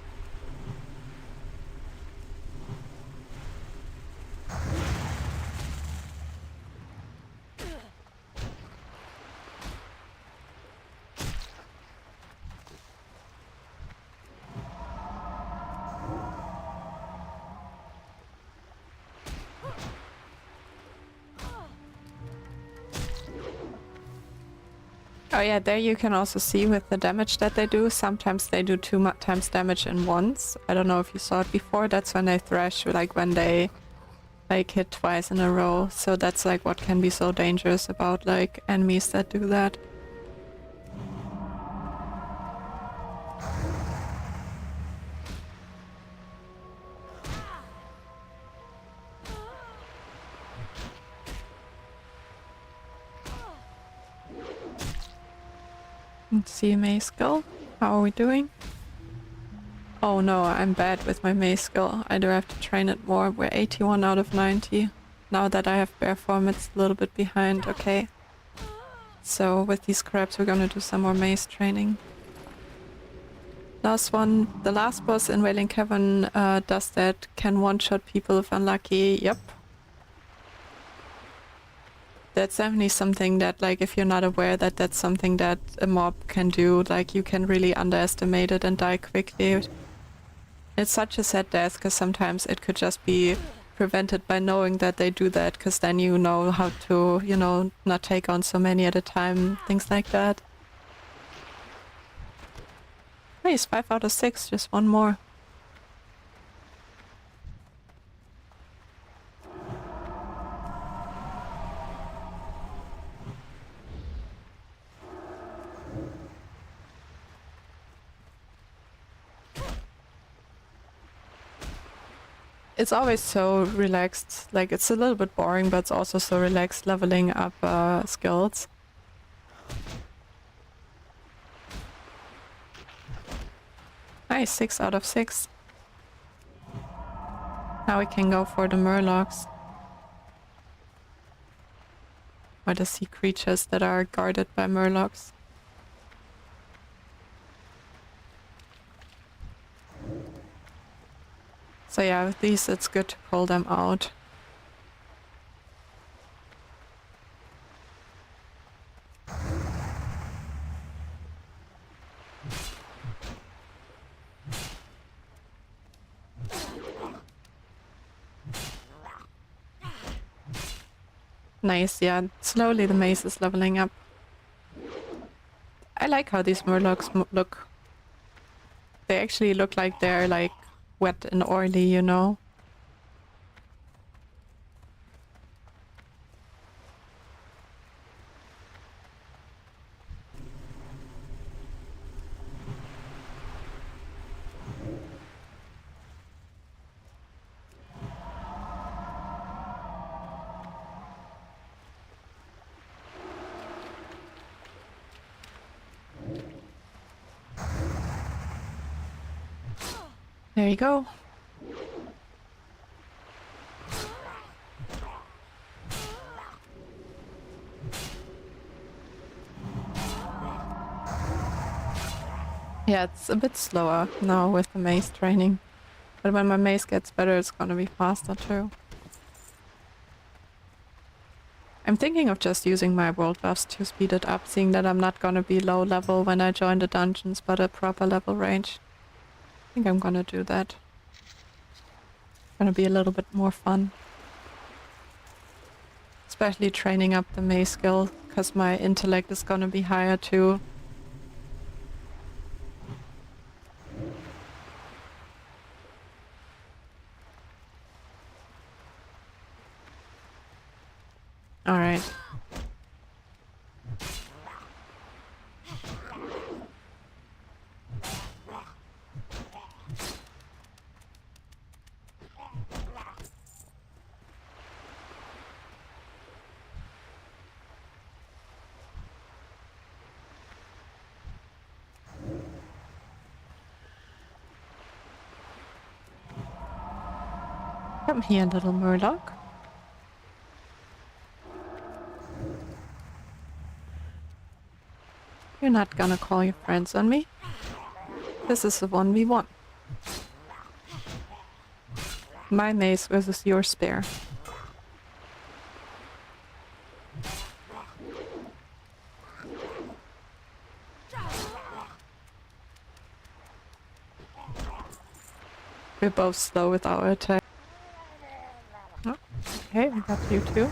Oh yeah, there you can also see with the damage that they do. Sometimes they do 2 times damage in once. I don't know if you saw it before. That's when they thrash, like when they like hit twice in a row. So that's like what can be so dangerous about like enemies that do that. Let's see, mace skill. How are we doing? Oh no, I'm bad with my mace skill. I do have to train it more. We're 81 out of 90. Now that I have bear form, it's a little bit behind. Okay. So with these crabs, we're gonna do some more mace training. Last one. The last boss in Wailing Cavern does that. Can one-shot people if unlucky. Yep. That's definitely something that, like, if you're not aware that that's something that a mob can do, like, you can really underestimate it and die quickly. It's such a sad death, because sometimes it could just be prevented by knowing that they do that, because then you know how to, you know, not take on so many at a time, things like that. Nice, 5 out of 6, just one more. It's always so relaxed, like it's a little bit boring, but it's also so relaxed leveling up skills. Nice, 6 out of 6. Now we can go for the murlocs. Or the sea creatures that are guarded by murlocs. So yeah, with these it's good to pull them out. Nice, yeah. Slowly the mace is leveling up. I like how these murlocs look. They actually look like they're like wet and oily, you know? There you go. Yeah, it's a bit slower now with the mace training. But when my mace gets better, it's gonna be faster too. I'm thinking of just using my world buffs to speed it up, seeing that I'm not gonna be low level when I join the dungeons, but a proper level range. I think I'm gonna do that. Gonna be a little bit more fun. Especially training up the mace skill, because my intellect is gonna be higher too. Alright. Come here, little murloc. You're not gonna call your friends on me. This is a 1v1. My mace versus your spear. We're both slow with our attack. Oh, okay, we got you too.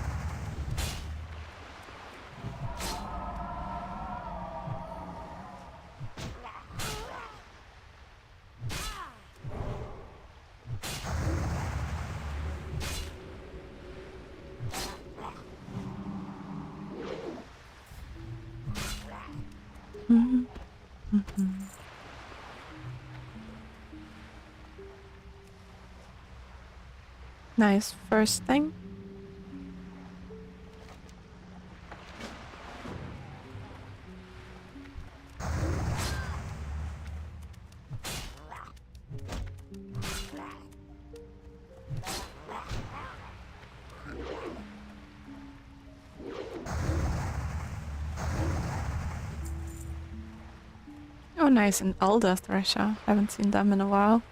Nice first thing. nice, an Elder Thresher. Haven't seen them in a while.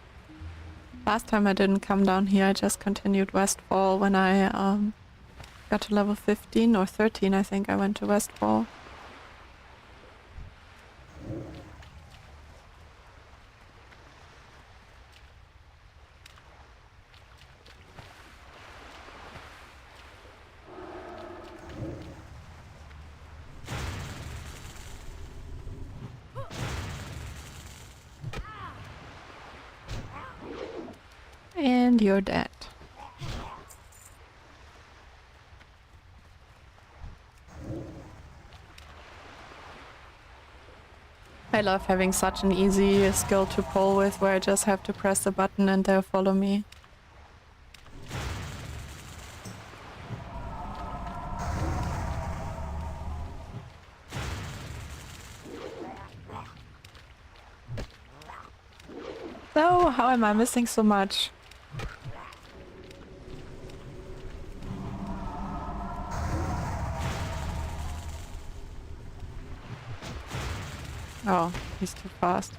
Last time I didn't come down here, I just continued Westfall when I got to level 15 or 13, I think I went to Westfall. And you're dead. I love having such an easy skill to pull with where I just have to press the button and they'll follow me. So, how am I missing so much? Oh, he's too fast.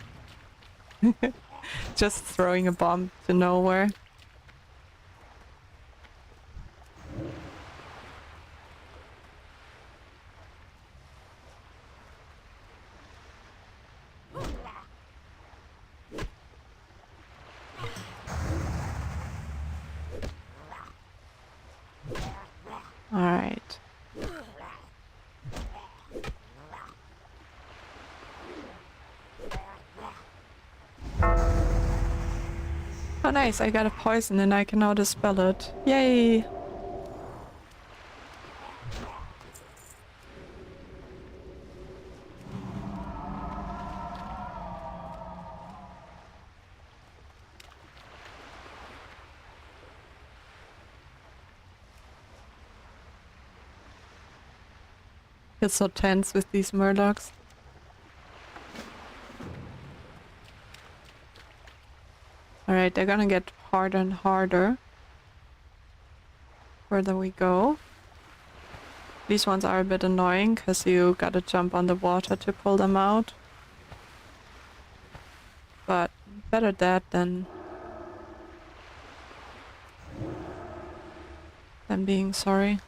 Just throwing a bomb to nowhere. Alright. Oh nice, I got a poison and I can now dispel it. Yay! It's so tense with these murlocs. Alright, they're gonna get harder and harder. Further we go. These ones are a bit annoying because you gotta jump on the water to pull them out. But better that than being sorry.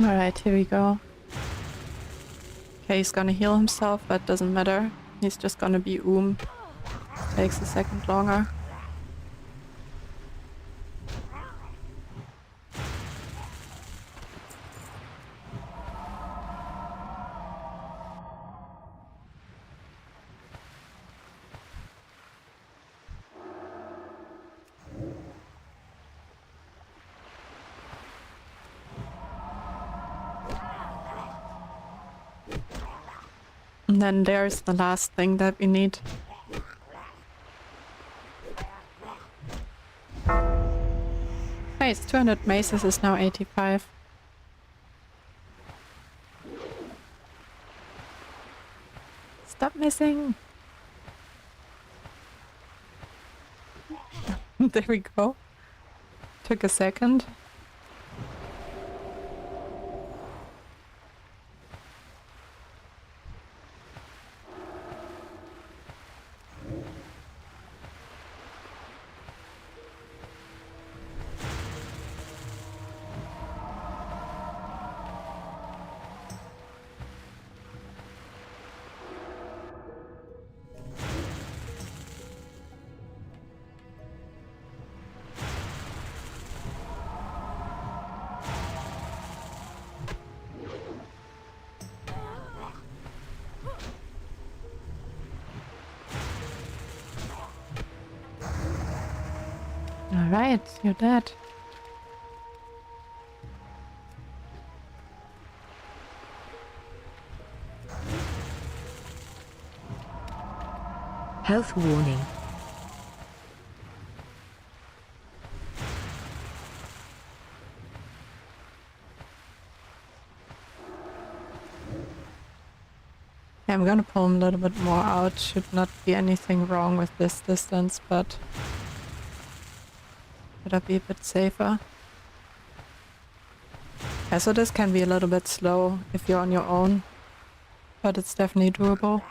Alright, here we go. Okay, he's gonna heal himself, but doesn't matter. He's just gonna be Takes a second longer. And then there's the last thing that we need. Nice, 200 maces is now 85. Stop missing! There we go. Took a second. Alright, you're dead. Health warning. I'm gonna pull him a little bit more out. Should not be anything wrong with this distance, but better be a bit safer. Yeah, so this can be a little bit slow if you're on your own, but it's definitely doable.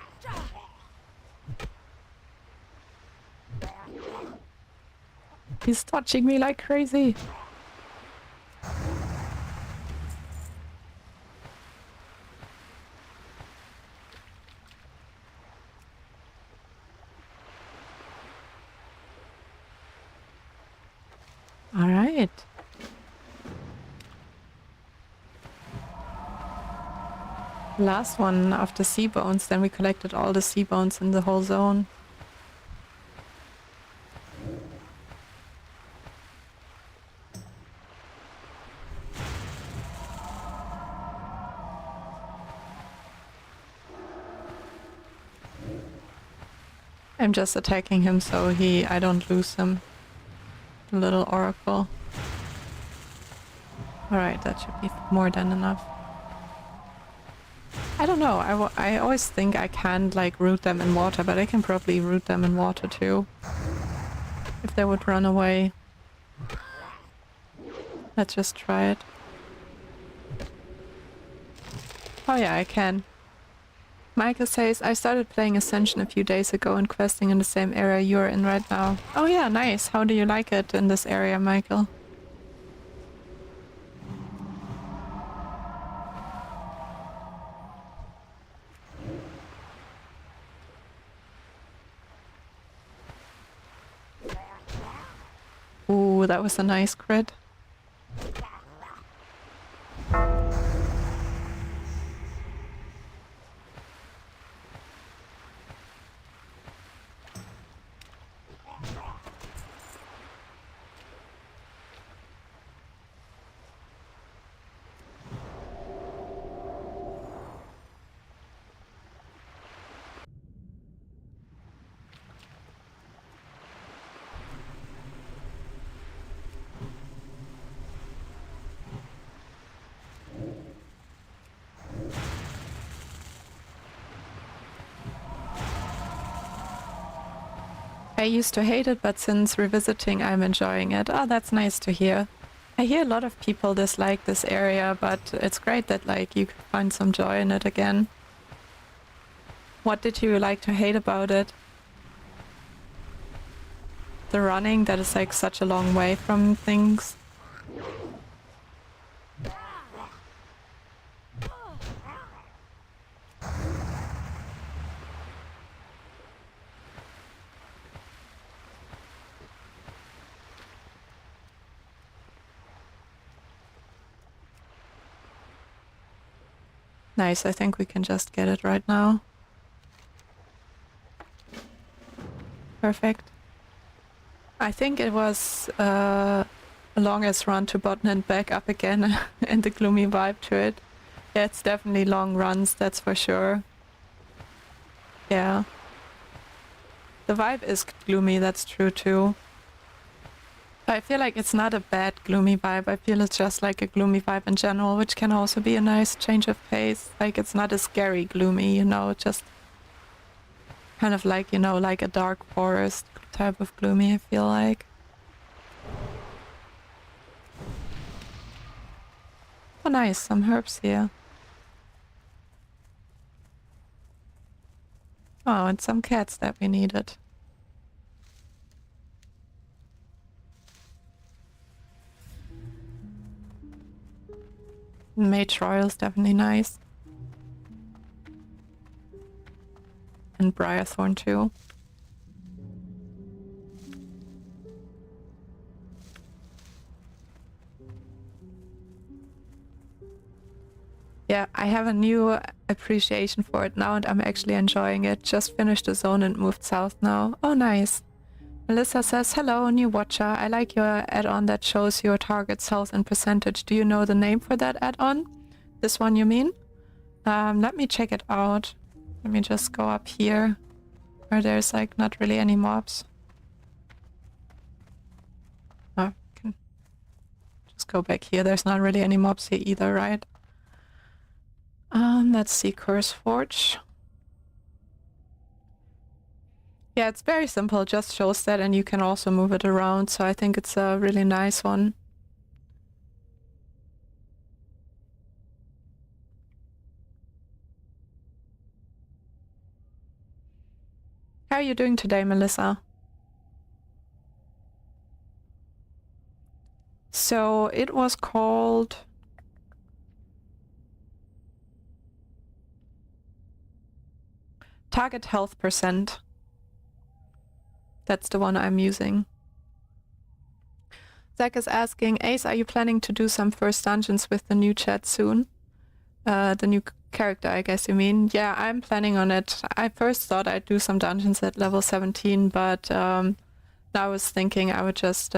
He's touching me like crazy. All right. Last one after sea bones, then we collected all the sea bones in the whole zone. I'm just attacking him so I don't lose him. The little oracle. Alright, that should be more than enough. I don't know, I always think I can't like root them in water, but I can probably root them in water too. If they would run away. Let's just try it. Oh yeah, I can. Michael says, I started playing Ascension a few days ago and questing in the same area you're in right now. Oh yeah, nice. How do you like it in this area, Michael? Ooh, that was a nice crit. I used to hate it, but since revisiting, I'm enjoying it. Oh, that's nice to hear. I hear a lot of people dislike this area, but it's great that like you could find some joy in it again. What did you like to hate about it? The running, that is like such a long way from things. Nice, I think we can just get it right now. Perfect. I think it was a longest run to bottom and back up again and the gloomy vibe to it. Yeah, it's definitely long runs, that's for sure. Yeah. The vibe is gloomy, that's true too. I feel like it's not a bad gloomy vibe. I feel it's just like a gloomy vibe in general, which can also be a nice change of pace. Like it's not a scary gloomy, you know, just kind of like, you know, like a dark forest type of gloomy, I feel like. Oh nice, some herbs here. Oh, and some cats that we needed. Mage Royal is definitely nice. And Briarthorn too. Yeah, I have a new appreciation for it now and I'm actually enjoying it. Just finished the zone and moved south now. Oh nice. Melissa says, hello, new watcher. I like your add-on that shows your target's health and percentage. Do you know the name for that add-on? This one you mean? Let me check it out. Let me just go up here where there's like not really any mobs. Oh, I can just go back here. There's not really any mobs here either, right? Let's see, Curse Forge. Yeah, it's very simple, just shows that, and you can also move it around, so I think it's a really nice one. How are you doing today, Melissa? So it was called Target Health Percent. That's the one I'm using. Zach is asking, Ace, are you planning to do some first dungeons with the new chat soon? The new character, I guess you mean. Yeah, I'm planning on it. I first thought I'd do some dungeons at level 17, but now I was thinking I would just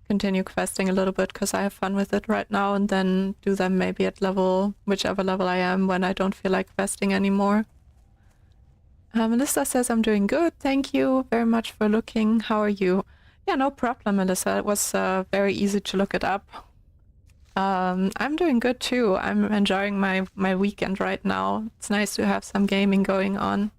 continue questing a little bit because I have fun with it right now, and then do them maybe at level, whichever level I am, when I don't feel like questing anymore. Melissa says I'm doing good. Thank you very much for looking. How are you? Yeah, no problem, Melissa. It was very easy to look it up. I'm doing good too. I'm enjoying my weekend right now. It's nice to have some gaming going on.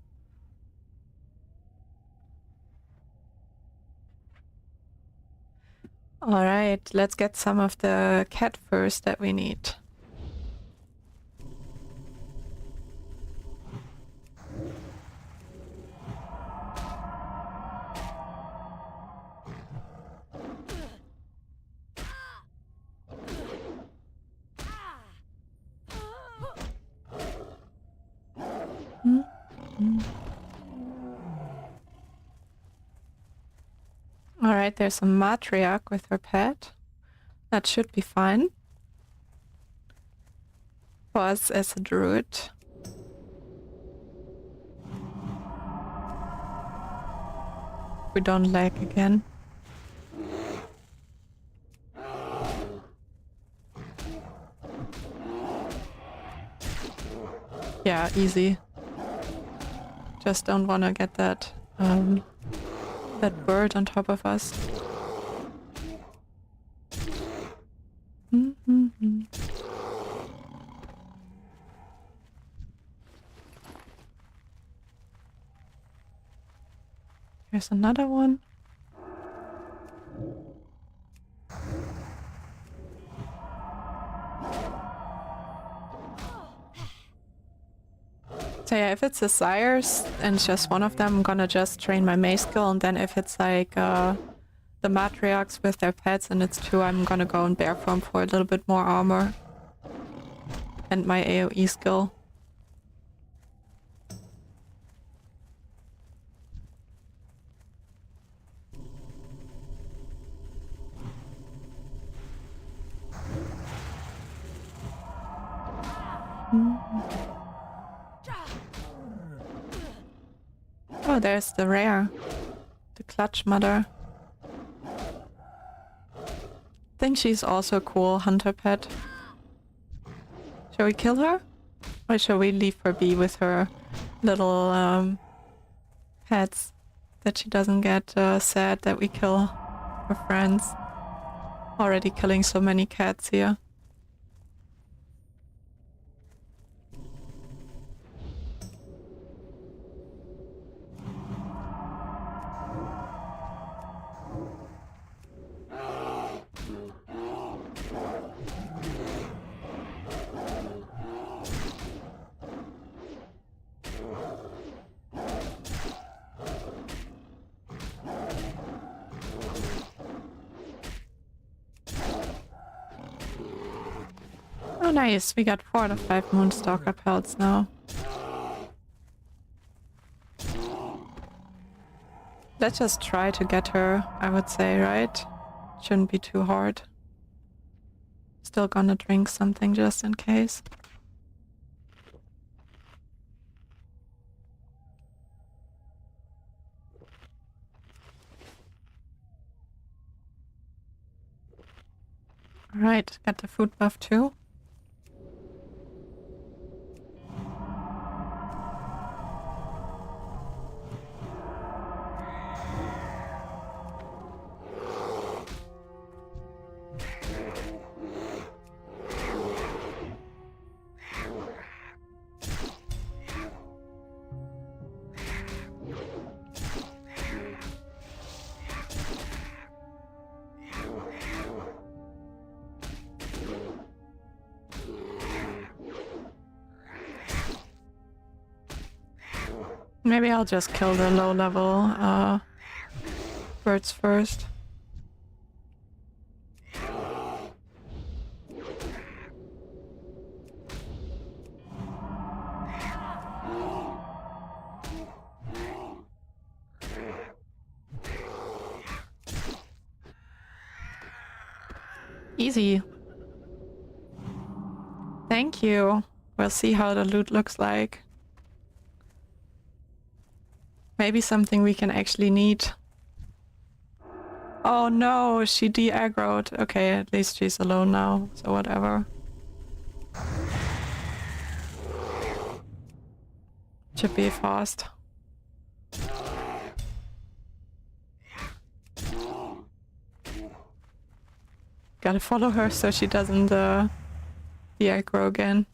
Alright, let's get some of the cat furs that we need. Alright, there's a matriarch with her pet. That should be fine. For us as a druid. We don't lag again. Yeah, easy. Just don't want to get that that bird on top of us. Here's another one. So yeah, if it's the sires and it's just one of them, I'm gonna just train my mace skill, and then if it's like the matriarchs with their pets and it's two, I'm gonna go in bear form for a little bit more armor. And my AoE skill. Oh, there's the rare. The clutch mother. I think she's also a cool hunter pet. Shall we kill her? Or shall we leave her be with her little pets? That she doesn't get sad that we kill her friends. Already killing so many cats here. Oh nice, we got 4 out of 5 Moonstalker pelts now. Let's just try to get her, I would say, right? Shouldn't be too hard. Still gonna drink something just in case. Alright, got the food buff too. Maybe I'll just kill the low level birds first. Easy. Thank you. We'll see how the loot looks like. Maybe something we can actually need. Oh no, she de-aggroed. Okay, at least she's alone now, so whatever. Should be fast. Gotta follow her so she doesn't de-aggro again.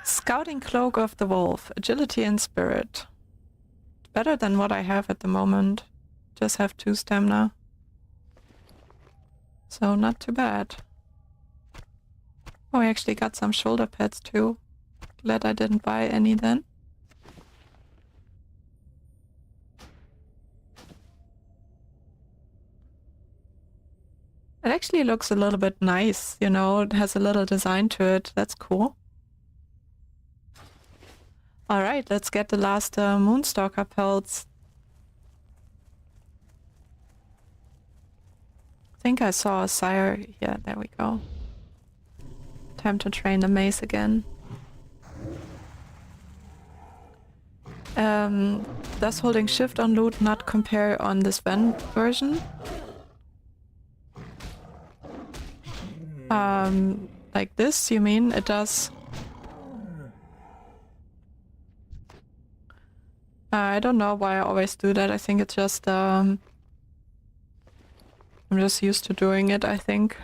Scouting Cloak of the Wolf. Agility and Spirit. Better than what I have at the moment. Just have 2 stamina. So not too bad. Oh, I actually got some shoulder pads too. Glad I didn't buy any then. It actually looks a little bit nice, you know, it has a little design to it. That's cool. Alright, let's get the last Moonstalker pelts. I think I saw a sire. Yeah, there we go. Time to train the mace again. Does holding shift on loot not compare on this version? Like this, you mean? It does. I don't know why I always do that. I think it's just, I'm just used to doing it, I think.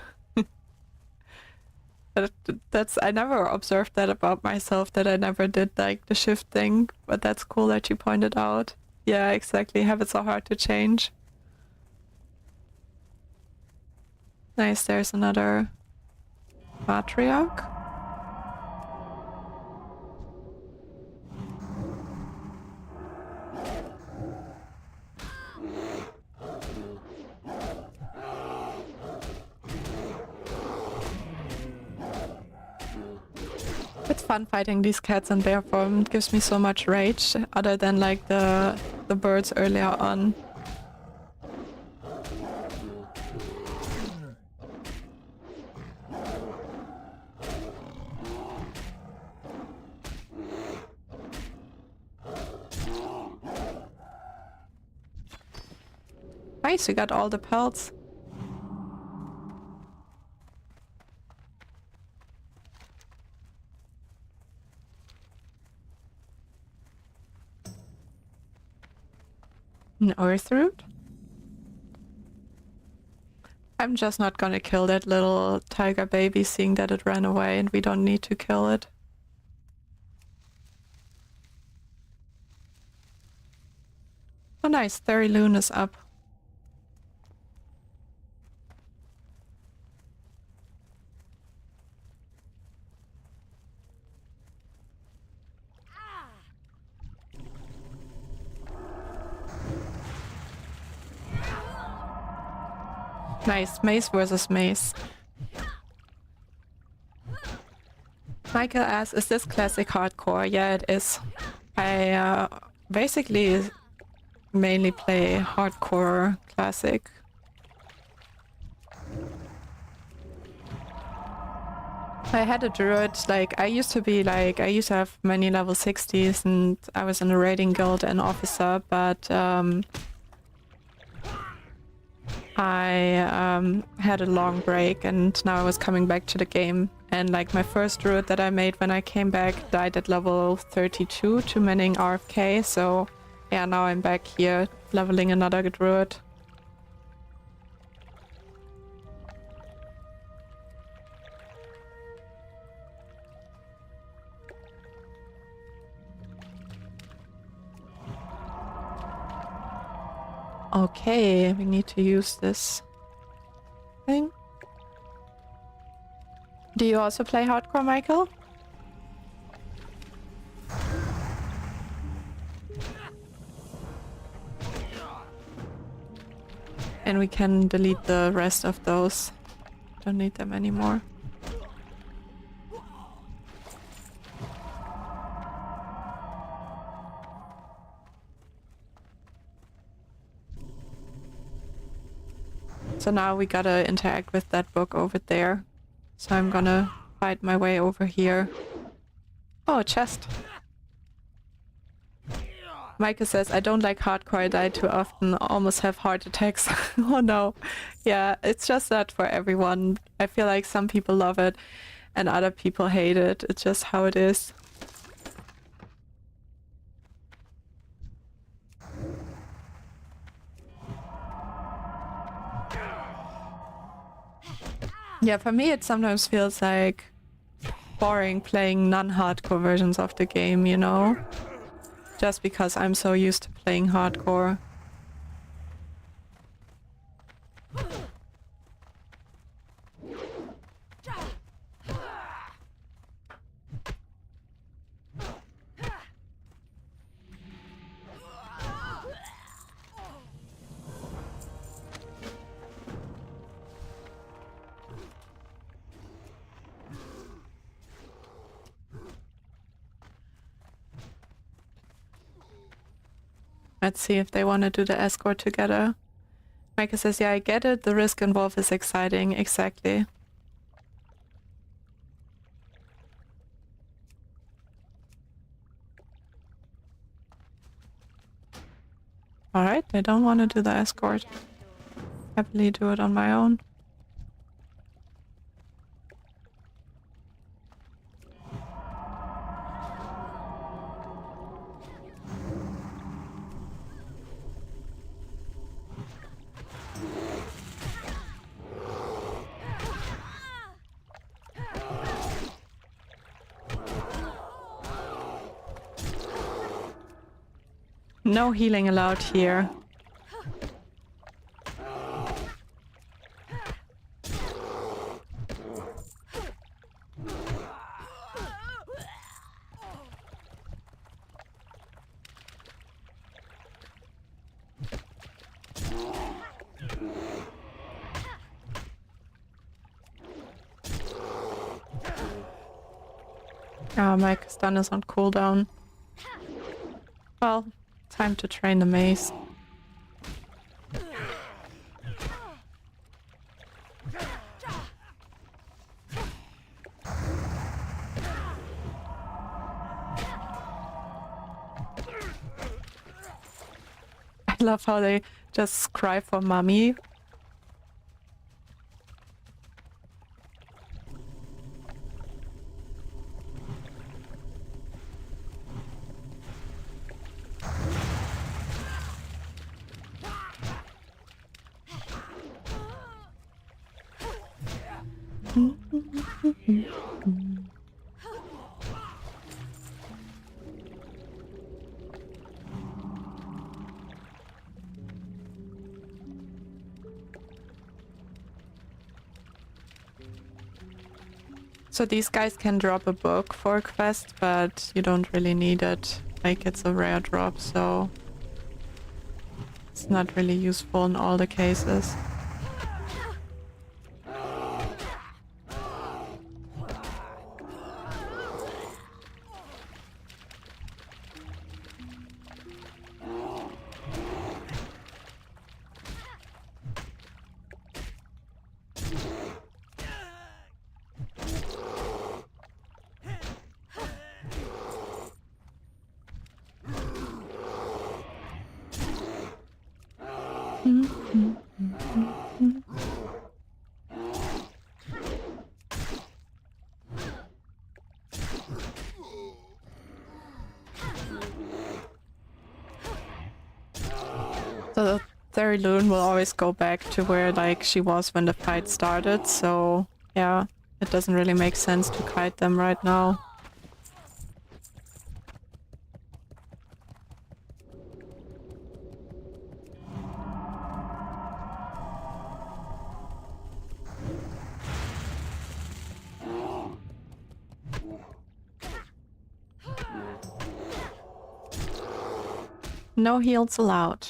That's, I never observed that about myself, that I never did like the shift thing, but that's cool that you pointed out. Yeah, exactly. Habits are hard to change. Nice, there's another matriarch. It's fun fighting these cats in bear form. It gives me so much rage, other than like the birds earlier on. Nice, you got all the pelts. An earth root? I'm just not gonna kill that little tiger baby, seeing that it ran away and we don't need to kill it. Oh nice, Therilune is up. Nice, mace versus mace. Michael asks, is this classic hardcore? Yeah, it is. I basically mainly play hardcore classic. I had a druid, like, I used to have many level 60s and I was in a raiding guild and officer, but I had a long break and now I was coming back to the game, and like my first druid that I made when I came back died at level 32 to manning RFK, so yeah, now I'm back here leveling another druid. Okay, we need to use this thing. Do you also play hardcore, Michael? And we can delete the rest of those. Don't need them anymore. So now we gotta interact with that book over there. So I'm gonna fight my way over here. Oh, a chest. Micah says, I don't like hardcore, I die too often, almost have heart attacks. Oh no. Yeah, it's just that for everyone. I feel like some people love it and other people hate it. It's just how it is. Yeah, for me it sometimes feels like boring playing non-hardcore versions of the game, you know? Just because I'm so used to playing hardcore. Let's see if they want to do the escort together. Micah says, yeah, I get it. The risk involved is exciting. Exactly. Alright, they don't want to do the escort. Happily do it on my own. No healing allowed here. Mike's stun is on cooldown. Well, time to train the mace. I love how they just cry for mommy. So these guys can drop a book for a quest, but you don't really need it. Like, it's a rare drop, so it's not really useful in all the cases. So Theri Loon will always go back to where like she was when the fight started, so yeah, it doesn't really make sense to kite them right now. No heals allowed.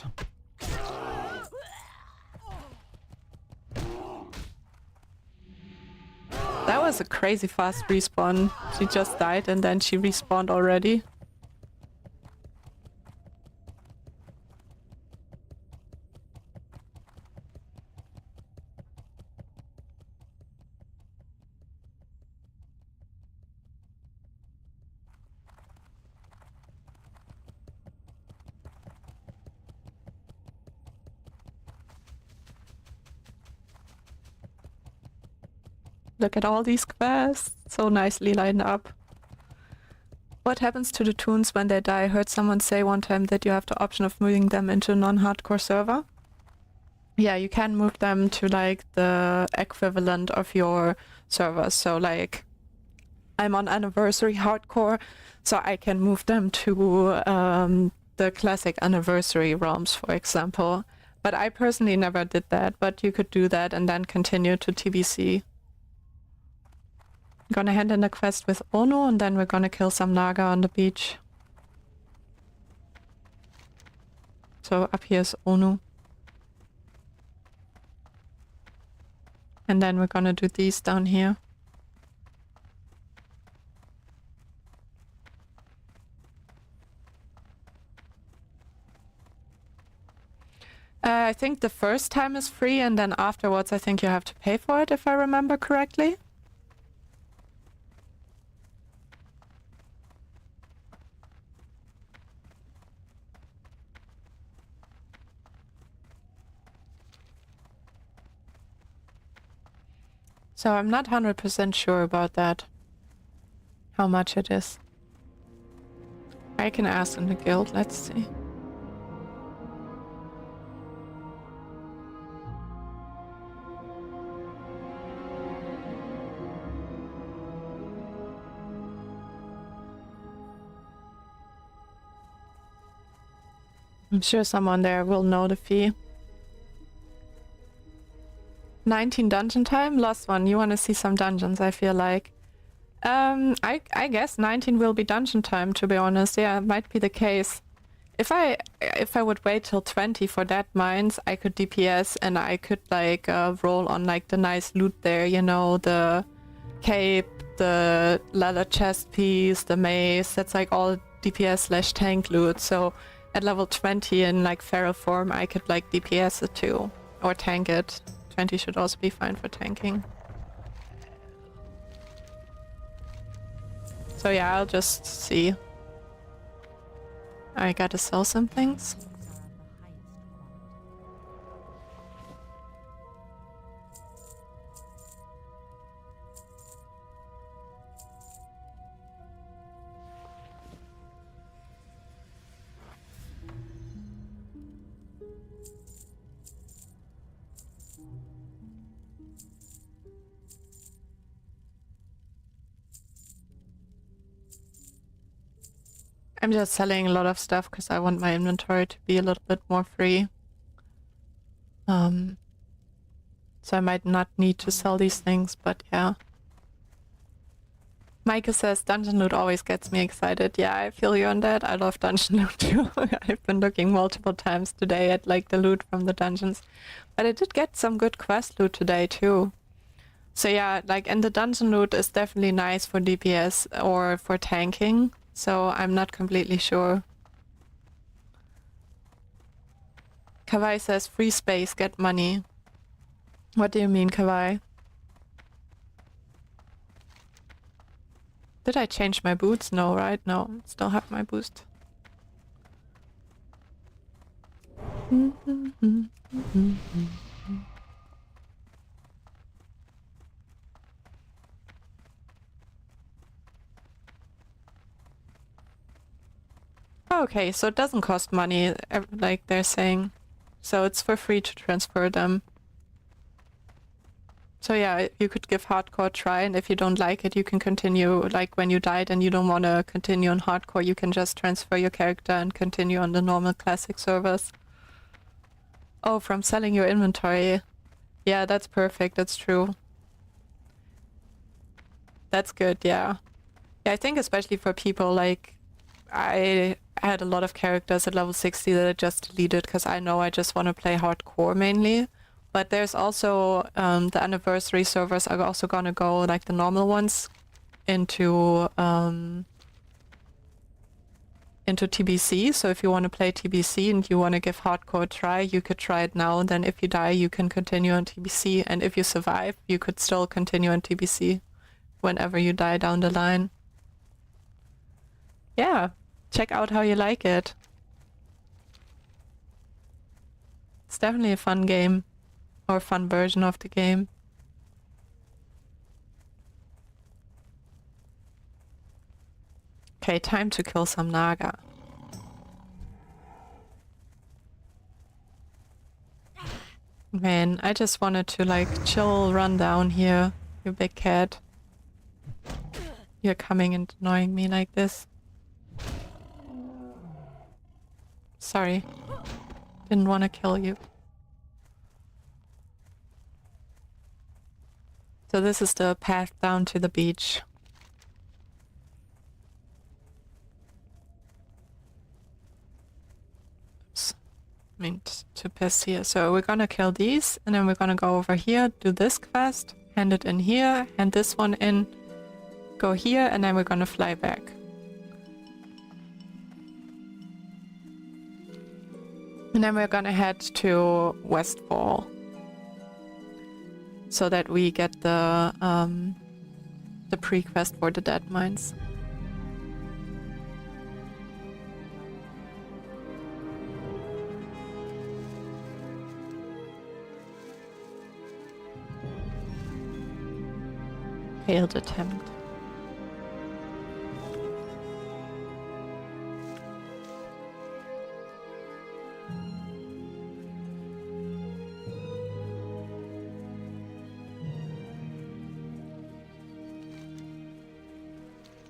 That was a crazy fast respawn. She just died and then she respawned already. Look at all these quests, so nicely lined up. What happens to the toons when they die? I heard someone say one time that you have the option of moving them into a non-hardcore server. Yeah, you can move them to like the equivalent of your server. So like, I'm on Anniversary Hardcore, so I can move them to the classic Anniversary realms, for example. But I personally never did that, but you could do that and then continue to TBC. I'm gonna hand in a quest with Ono and then we're gonna kill some Naga on the beach. So up here is Ono. And then we're gonna do these down here. I think the first time is free and then afterwards I think you have to pay for it if I remember correctly. So I'm not 100% sure about that. How much it is. I can ask in the guild, let's see. I'm sure someone there will know the fee. 19 dungeon time? Lost one. You want to see some dungeons, I feel like. I guess 19 will be dungeon time, to be honest. Yeah, it might be the case. If I would wait till 20 for that mines, I could DPS and I could like roll on like the nice loot there, you know, the cape, the leather chest piece, the mace. That's like all DPS / tank loot. So at level 20 in like feral form, I could like DPS it too, or tank it. 20 should also be fine for tanking. So yeah, I'll just see. I gotta sell some things. I'm just selling a lot of stuff because I want my inventory to be a little bit more free. So I might not need to sell these things, but yeah. Micah says dungeon loot always gets me excited. Yeah, I feel you on that. I love dungeon loot too. I've been looking multiple times today at like the loot from the dungeons. But I did get some good quest loot today too. So yeah, like, and the dungeon loot is definitely nice for DPS or for tanking. So I'm not completely sure. Kawai says free space, get money. What do you mean, Kawai? Did I change my boots? No, right? No, still have my boost. Okay, so it doesn't cost money, like they're saying. So it's for free to transfer them. So yeah, you could give hardcore a try, and if you don't like it, you can continue, like when you died and you don't want to continue on hardcore, you can just transfer your character and continue on the normal classic servers. Oh, from selling your inventory. Yeah, that's perfect, that's true. That's good, yeah. Yeah, I think especially for people like I had a lot of characters at level 60 that I just deleted because I know I just want to play hardcore mainly. But there's also the anniversary servers are also gonna go, like the normal ones, into TBC. So if you want to play TBC and you want to give hardcore a try, you could try it now. And then if you die, you can continue on TBC. And if you survive, you could still continue on TBC whenever you die down the line. Yeah, check out how you like it. It's definitely a fun game, or a fun version of the game. Okay, time to kill some Naga. Man, I just wanted to like chill, run down here, you big cat. You're coming and annoying me like this. Sorry. Didn't want to kill you. So this is the path down to the beach. Oops. I mean to piss here. So we're gonna kill these and then we're gonna go over here, do this quest, hand it in here, hand this one in, go here, and then we're gonna fly back. And then we're gonna head to Westfall so that we get the pre-quest for the dead mines. Failed attempt.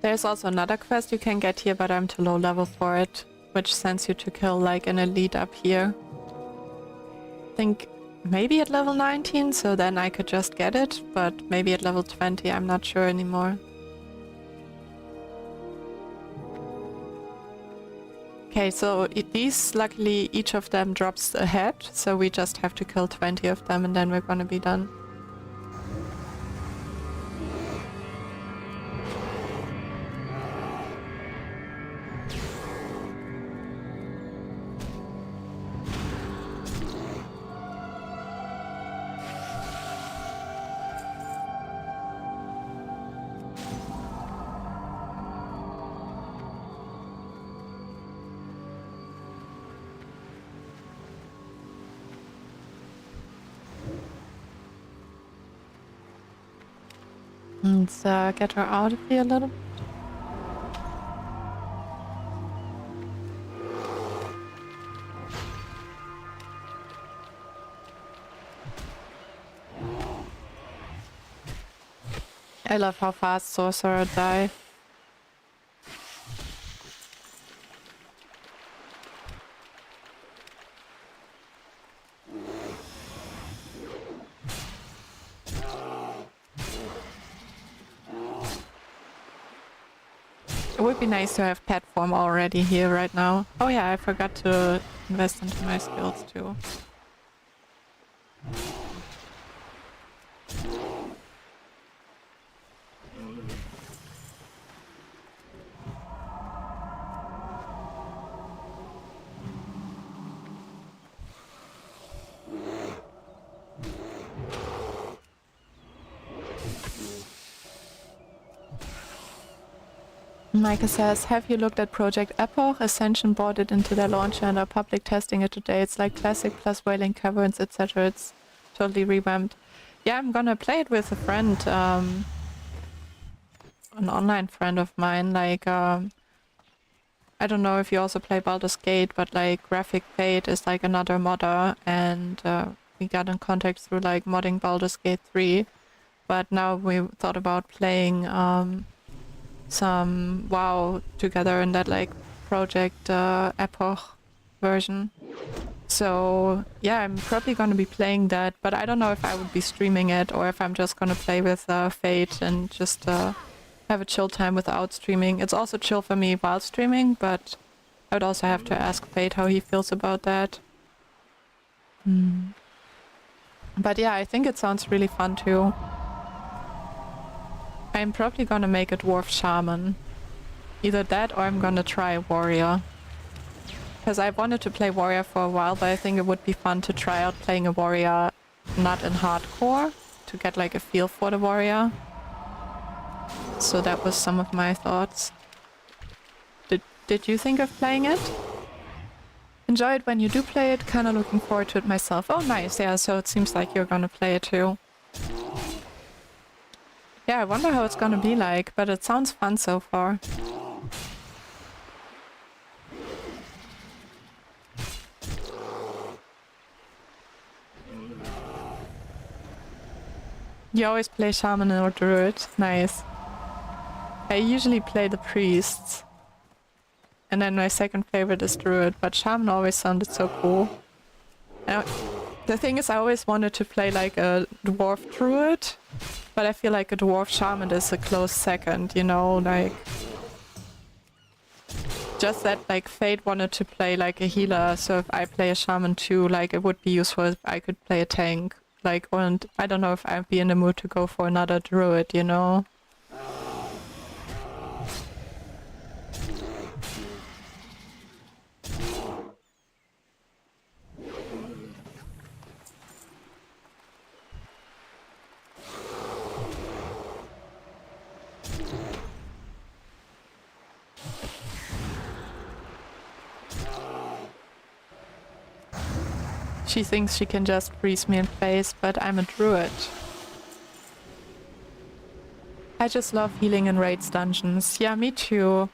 There's also another quest you can get here, but I'm too low level for it, which sends you to kill like an elite up here. I think maybe at level 19, so then I could just get it, but maybe at level 20, I'm not sure anymore. Okay, so these, luckily, each of them drops a head, so we just have to kill 20 of them and then we're gonna be done. Let's get her out of here a little bit. I love how fast Sorcerer die. It would be nice to have pet form already here right now. Oh yeah, I forgot to invest into my skills too. Micah says, have you looked at Project Epoch? Ascension bought it into their launcher and are public testing it today. It's like Classic plus Wailing Caverns, etc. It's totally revamped. Yeah, I'm gonna play it with a friend, an online friend of mine. Like, I don't know if you also play Baldur's Gate, but like Graphic Fate is like another modder, and we got in contact through like modding Baldur's Gate 3. But now we thought about playing some WoW together in that like Project Epoch version. So yeah, I'm probably gonna be playing that, but I don't know if I would be streaming it or if I'm just gonna play with Fate and just have a chill time without streaming. It's also chill for me while streaming, but I would also have to ask Fate how he feels about that. But yeah, I think it sounds really fun too. I'm probably gonna make a dwarf shaman. Either that or I'm gonna try warrior. Because I wanted to play warrior for a while, but I think it would be fun to try out playing a warrior not in hardcore, to get like a feel for the warrior. So that was some of my thoughts. Did you think of playing it? Enjoy it when you do play it, kinda looking forward to it myself. Oh nice, yeah, so it seems like you're gonna play it too. Yeah, I wonder how it's gonna be like, but it sounds fun so far. You always play shaman or druid? Nice. I usually play the priests. And then my second favorite is druid, but shaman always sounded so cool. Now, the thing is, I always wanted to play like a dwarf druid, but I feel like a dwarf shaman is a close second, you know, like... Just that like Fate wanted to play like a healer, so if I play a shaman too, like it would be useful if I could play a tank. Like, and I don't know if I'd be in the mood to go for another druid, you know? She thinks she can just freeze me in place, but I'm a druid. I just love healing in raids dungeons. Yeah, me too.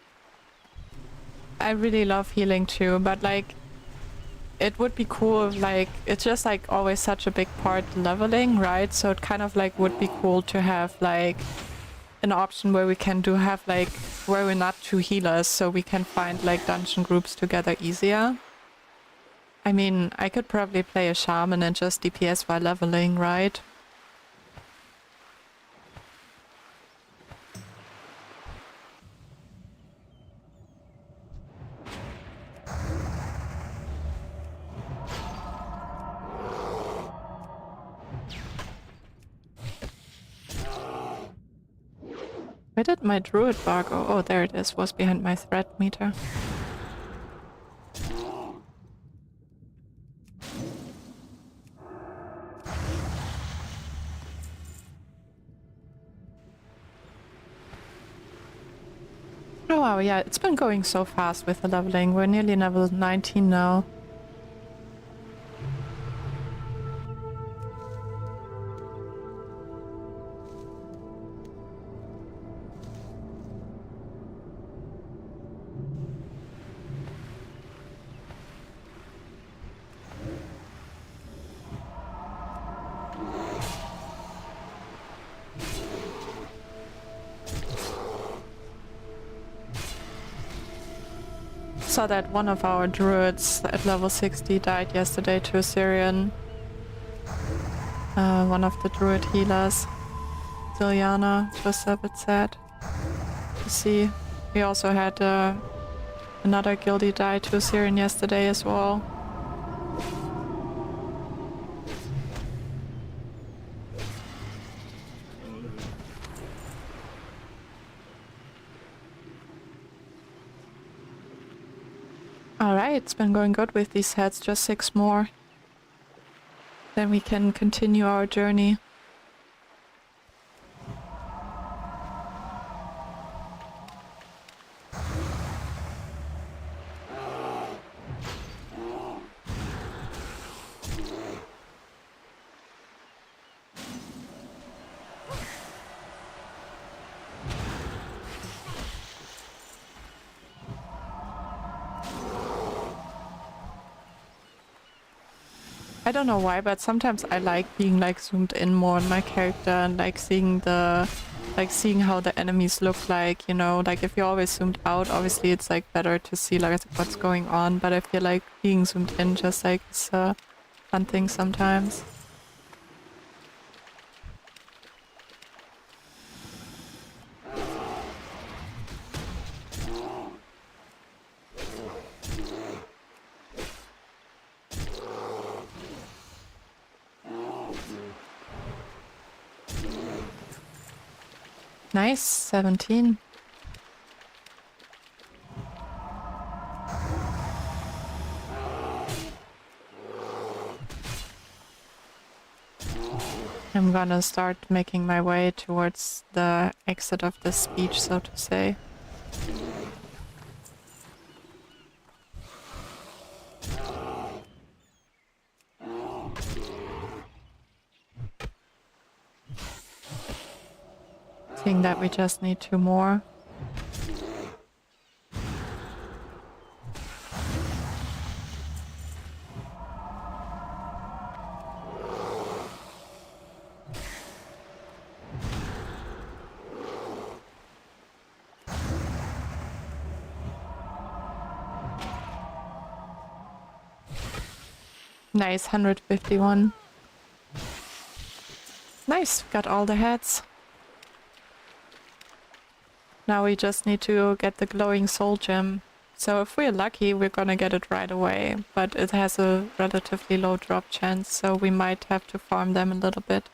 I really love healing too, but like, it would be cool, like, it's just like always such a big part leveling, right? So it kind of like would be cool to have like an option where we can have like, where we're not two healers, so we can find like dungeon groups together easier. I mean, I could probably play a shaman and just DPS while leveling, right? Where did my druid bar go? Oh, there it is. Was behind my threat meter. Oh wow, yeah, it's been going so fast with the leveling. We're nearly level 19 now. Saw that one of our druids at level 60 died yesterday to a Syrian. One of the druid healers. Ziliana, it was a bit sad to see. We also had another guildie die to a Syrian yesterday as well. Alright, it's been going good with these heads, just 6 more. Then we can continue our journey. I don't know why, but sometimes I like being like zoomed in more on my character and like seeing how the enemies look like, you know, like if you're always zoomed out, obviously it's like better to see like what's going on, but I feel like being zoomed in just like is a fun thing sometimes. Nice, 17. I'm gonna start making my way towards the exit of this speech, so to say. Seeing that we just need 2 more. Nice, 151. Nice, got all the heads. Now we just need to get the glowing soul gem. So if we're lucky, we're gonna get it right away, but it has a relatively low drop chance, so we might have to farm them a little bit.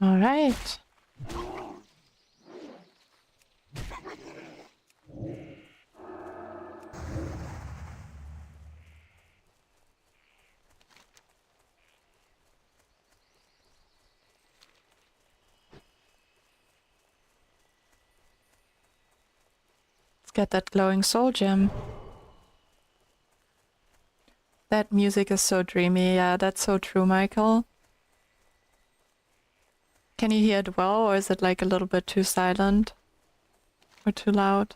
All right. Let's get that glowing soul gem. That music is so dreamy. Yeah, that's so true, Michael. Can you hear it well, or is it like a little bit too silent? Or too loud?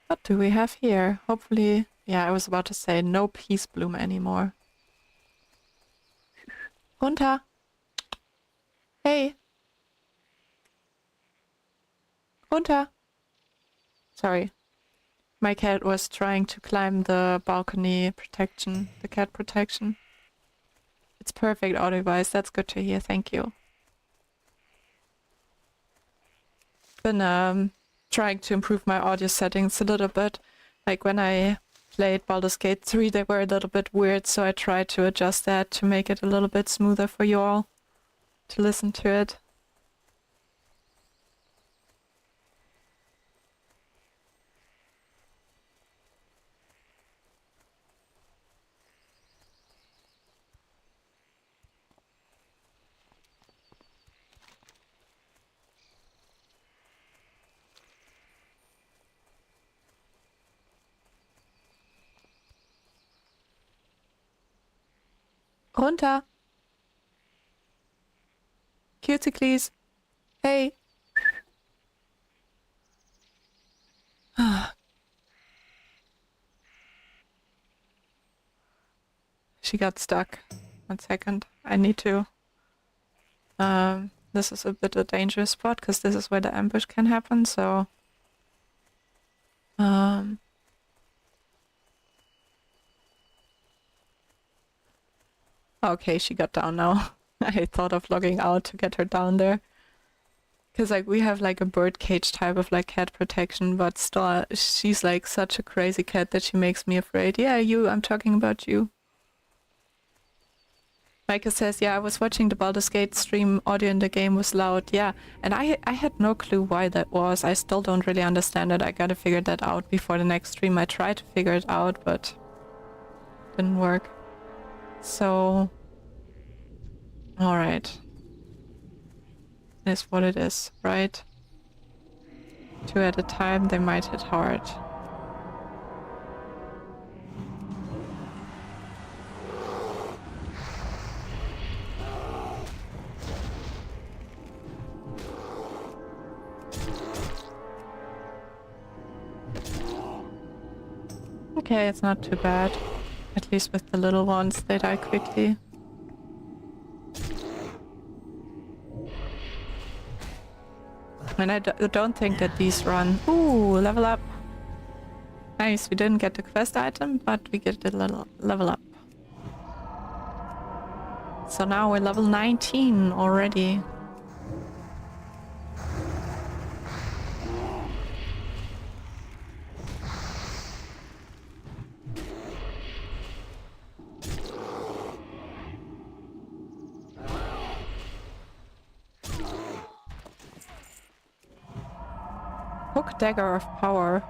What do we have here? Hopefully, yeah, I was about to say no peace bloom anymore. Runter! Hey! Runter! Sorry. My cat was trying to climb the balcony protection, the cat protection. It's perfect audio device, that's good to hear, thank you. Been trying to improve my audio settings a little bit. Like when I played Baldur's Gate 3, they were a little bit weird, so I tried to adjust that to make it a little bit smoother for you all to listen to it. Runter! Cuticles! Hey! She got stuck. 1 second. I need to... this is a bit a dangerous spot, because this is where the ambush can happen, so... Okay, she got down now. I thought of logging out to get her down there. Because like we have like a bird cage type of like cat protection, but still she's like such a crazy cat that she makes me afraid. Yeah, you, I'm talking about you. Micah says, yeah, I was watching the Baldur's Gate stream, audio in the game was loud. Yeah, and I had no clue why that was. I still don't really understand it. I gotta figure that out before the next stream. I tried to figure it out, but didn't work. So, alright. Is what it is, right? 2 at a time, they might hit hard. Okay, it's not too bad. At least with the little ones, they die quickly. And I don't think that these run... Ooh, level up. Nice, we didn't get the quest item, but we get the little level up. So now we're level 19 already. Hook Dagger of Power.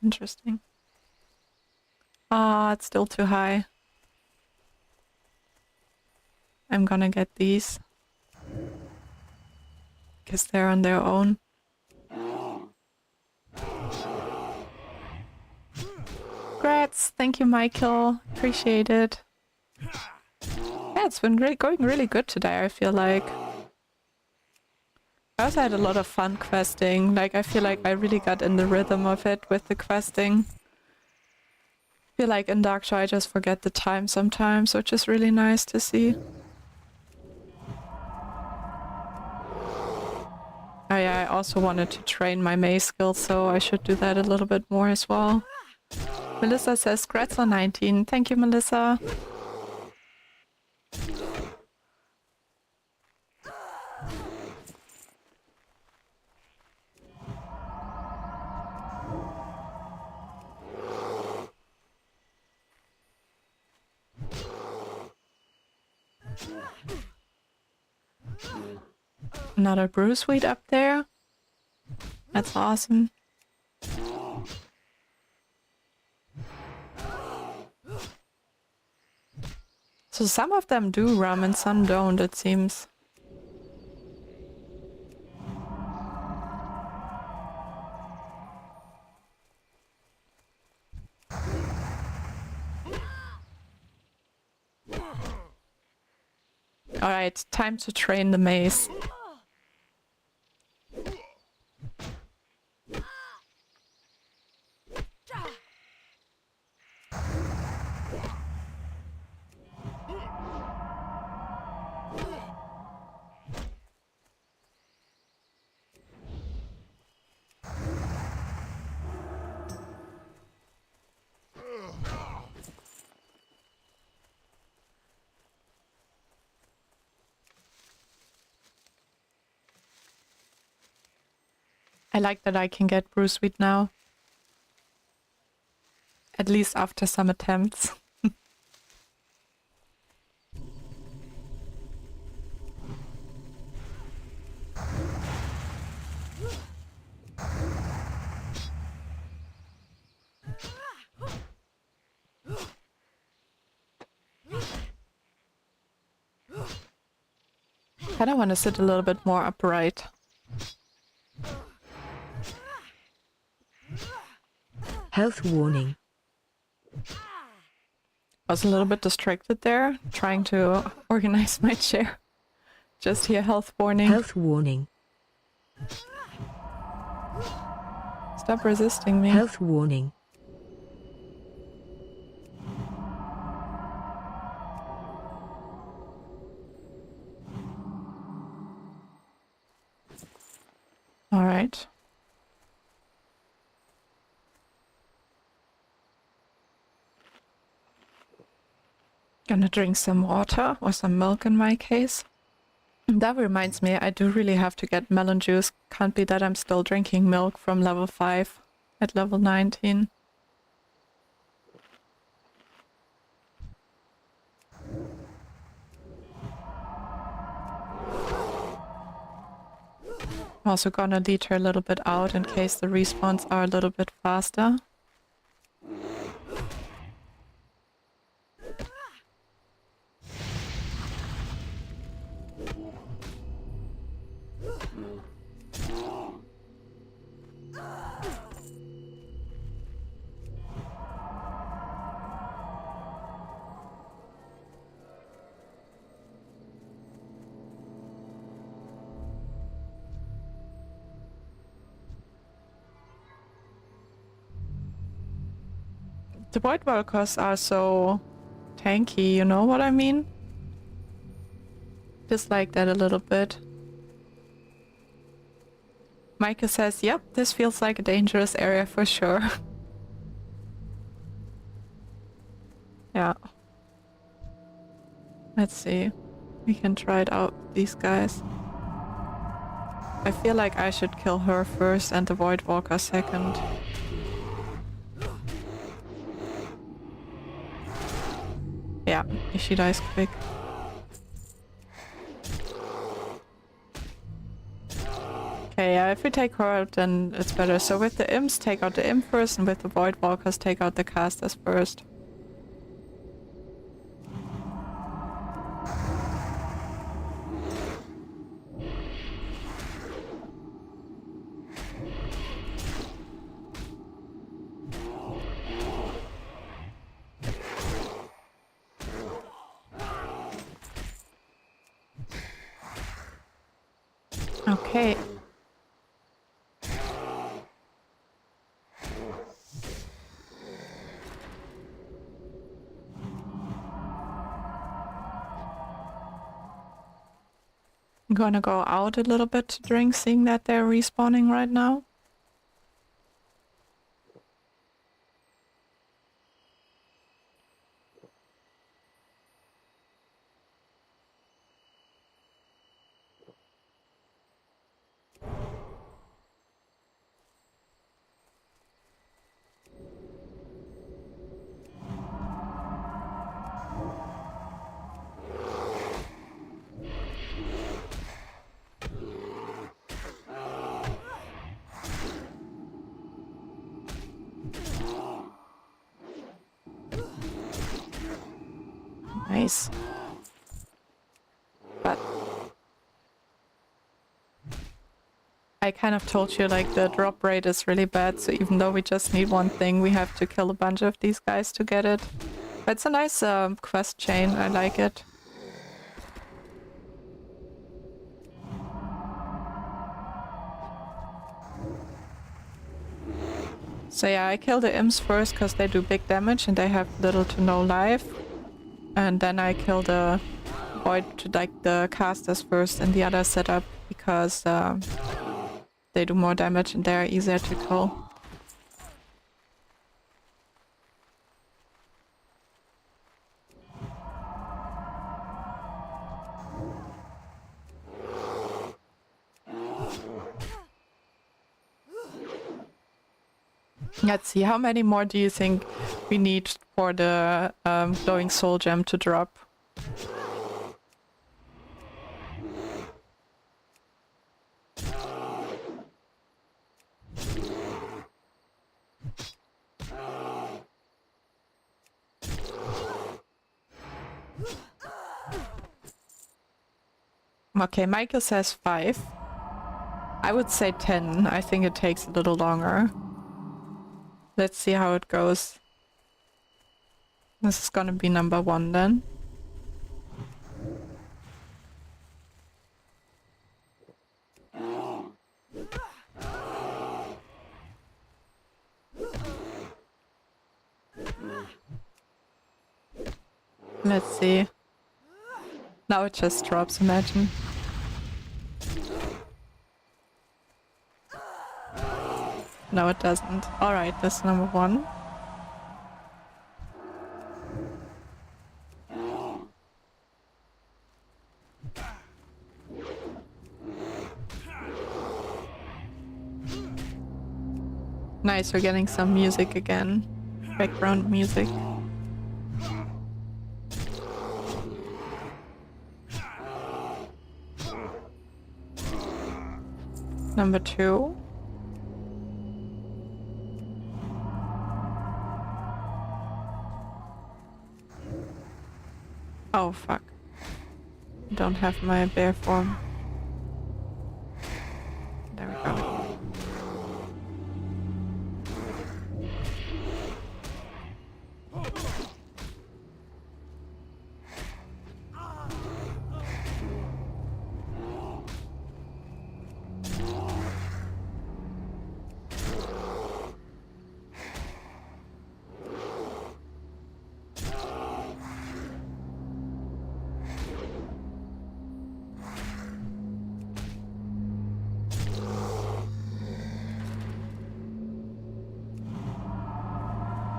Interesting. Ah, it's still too high. I'm gonna get these. Because they're on their own. Congrats! Thank you, Michael. Appreciate it. Yeah, it's been going really good today, I feel like. I also had a lot of fun questing. Like, I feel like I really got in the rhythm of it with the questing. I feel like in Darkshore I just forget the time sometimes, which is really nice to see. Oh yeah, I also wanted to train my mace skills, so I should do that a little bit more as well. Melissa says, "Congrats on 19. Thank you, Melissa. Another brew suite up there. That's awesome. So some of them do rum and some don't, it seems. Alright, time to train the mace. I like that I can get brew suite now. At least after some attempts. Kinda want to sit a little bit more upright. Health warning. I was a little bit distracted there, trying to organize my chair. Just hear health warning. Health warning. Stop resisting me. Health warning. All right. Gonna drink some water, or some milk in my case. That reminds me, I do really have to get melon juice. Can't be that I'm still drinking milk from level 5 at level 19. I'm also gonna lead her a little bit out in case the respawns are a little bit faster. The Void Walkers are so tanky, you know what I mean? Dislike that a little bit. Micah says, yep, this feels like a dangerous area for sure. Yeah. Let's see. We can try it out with these guys. I feel like I should kill her first and the Void Walker second. Yeah, she dies quick. Okay, yeah, if we take her out, then it's better. So with the imps, take out the imp first, and with the Void Walkers, take out the casters first. Okay. I'm gonna go out a little bit to drink, seeing that they're respawning right now. Nice. But I kind of told you, like, the drop rate is really bad, so even though we just need one thing, we have to kill a bunch of these guys to get it. But it's a nice quest chain, I like it. So yeah, I kill the imps first because they do big damage and they have little to no life. And then I kill the void, like the casters first in the other setup because they do more damage and they are easier to kill. Let's see, how many more do you think we need for the glowing soul gem to drop? Okay, Michael says 5. I would say 10. I think it takes a little longer. Let's see how it goes. This is gonna be number 1 then. Let's see. Now it just drops, imagine. No, it doesn't. Alright, that's number 1. Nice, we're getting some music again. Background music. Number 2. Oh fuck. I don't have my bear form. There we go.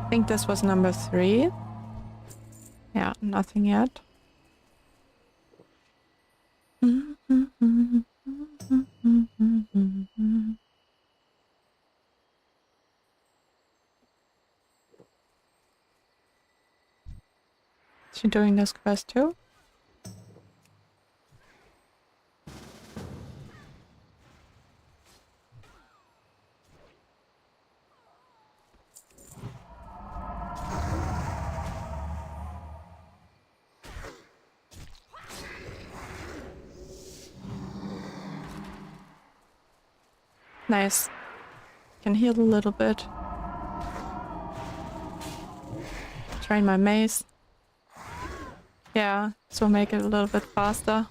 I think this was number 3. Yeah, nothing yet. Is she doing this quest too? Nice. Can heal a little bit. Train my mace. Yeah, so make it a little bit faster.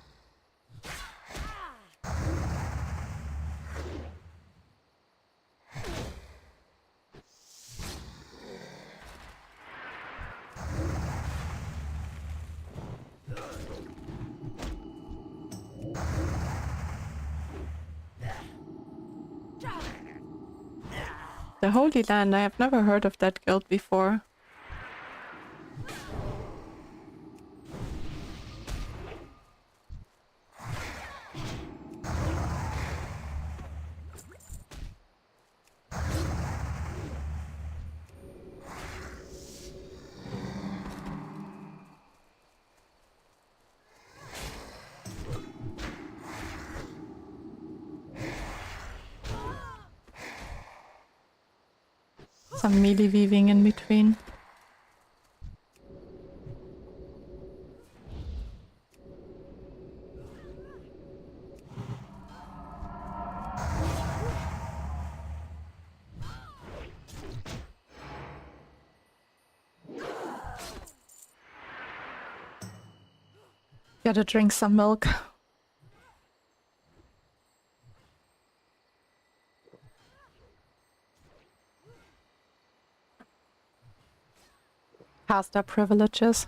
The Holy Land, I have never heard of that guild before. Some melee weaving in between. Gotta drink some milk. Caster privileges.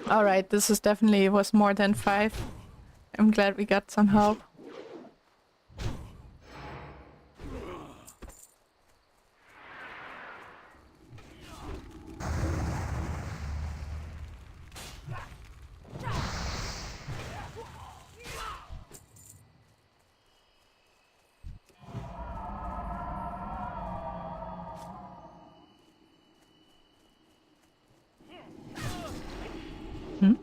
Alright, this is definitely was more than 5. I'm glad we got some help. Hmm?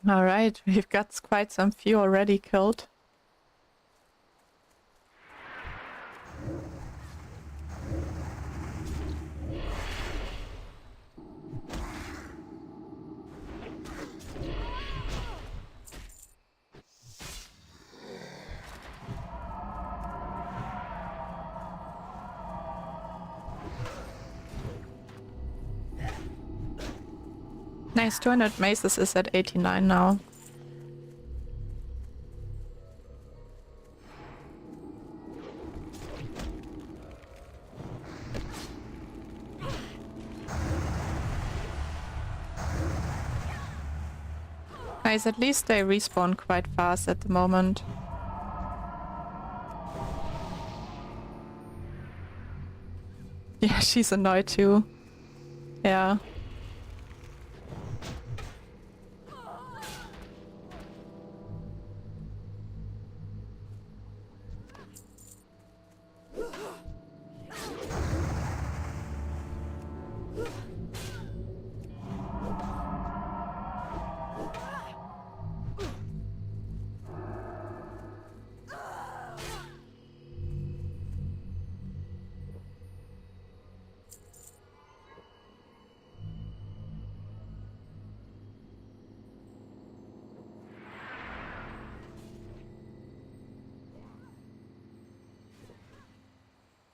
Alright, we've got quite some few already killed. Nice, 200 maces is at 89 now. Nice, at least they respawn quite fast at the moment. Yeah, she's annoyed too. Yeah.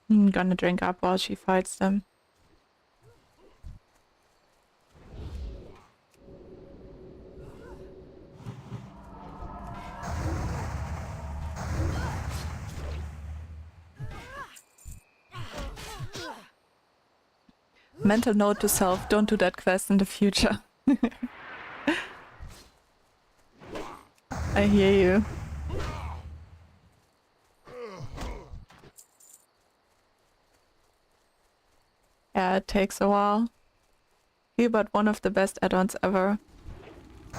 I'm gonna drink up while she fights them. Mental note to self, don't do that quest in the future. I hear you. Yeah, it takes a while. Healbot, one of the best add-ons ever.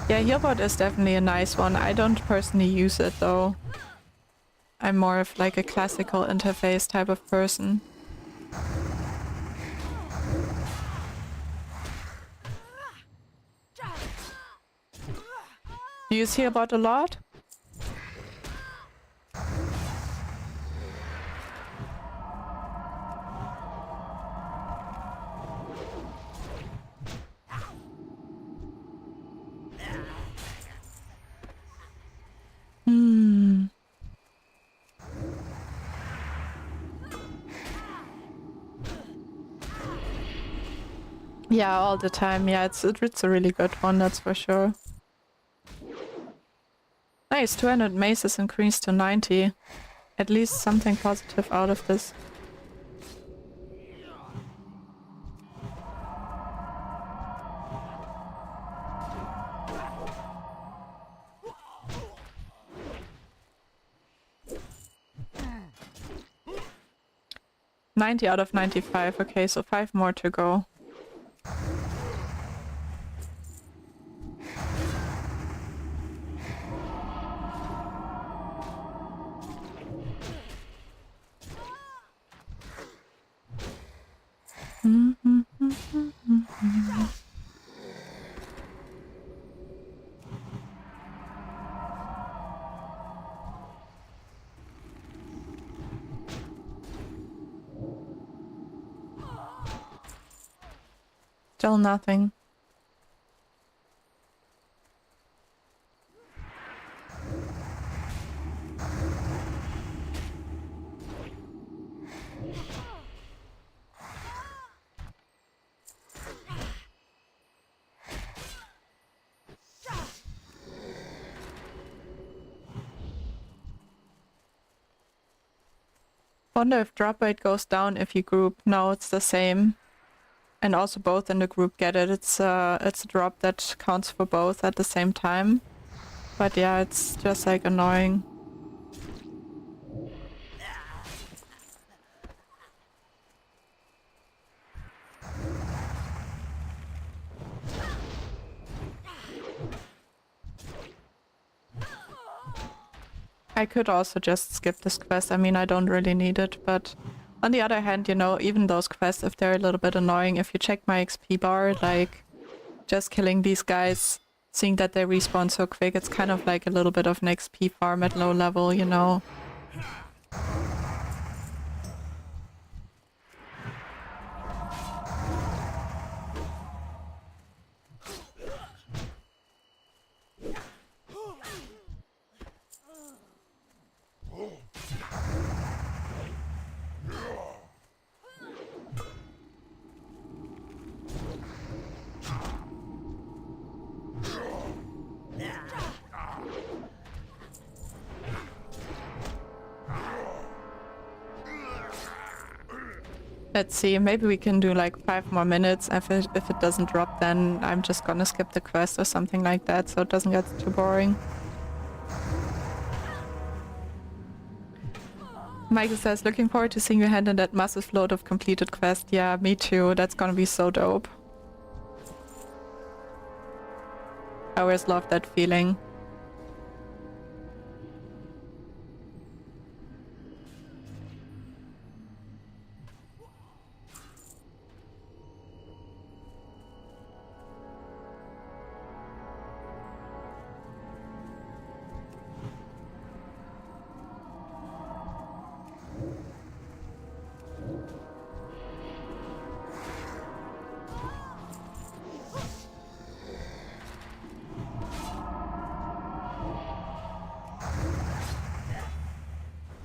Yeah, Healbot is definitely a nice one. I don't personally use it though. I'm more of like a classical interface type of person. Do you use Healbot a lot? Hmm. Yeah, all the time. Yeah, it's a really good one, that's for sure. Nice, 200 maces increased to 90. At least something positive out of this. $90 out of 95. Okay, so 5 more to go. Still nothing. Wonder if drop rate goes down if you group. No, it's the same. And also both in the group get it. It's a drop that counts for both at the same time. But yeah, it's just like annoying. I could also just skip this quest. I mean, I don't really need it, but on the other hand, you know, even those quests, if they're a little bit annoying, if you check my XP bar, like, just killing these guys, seeing that they respawn so quick, it's kind of like a little bit of an XP farm at low level, you know. Let's see, maybe we can do like 5 more minutes. If it doesn't drop, then I'm just gonna skip the quest or something like that, so it doesn't get too boring. Michael says, looking forward to seeing your hand in that massive load of completed quest. Yeah, me too. That's gonna be so dope. I always love that feeling.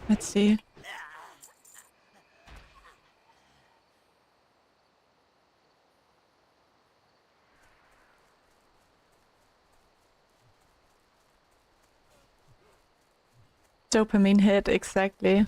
Let's see. Dopamine hit, exactly.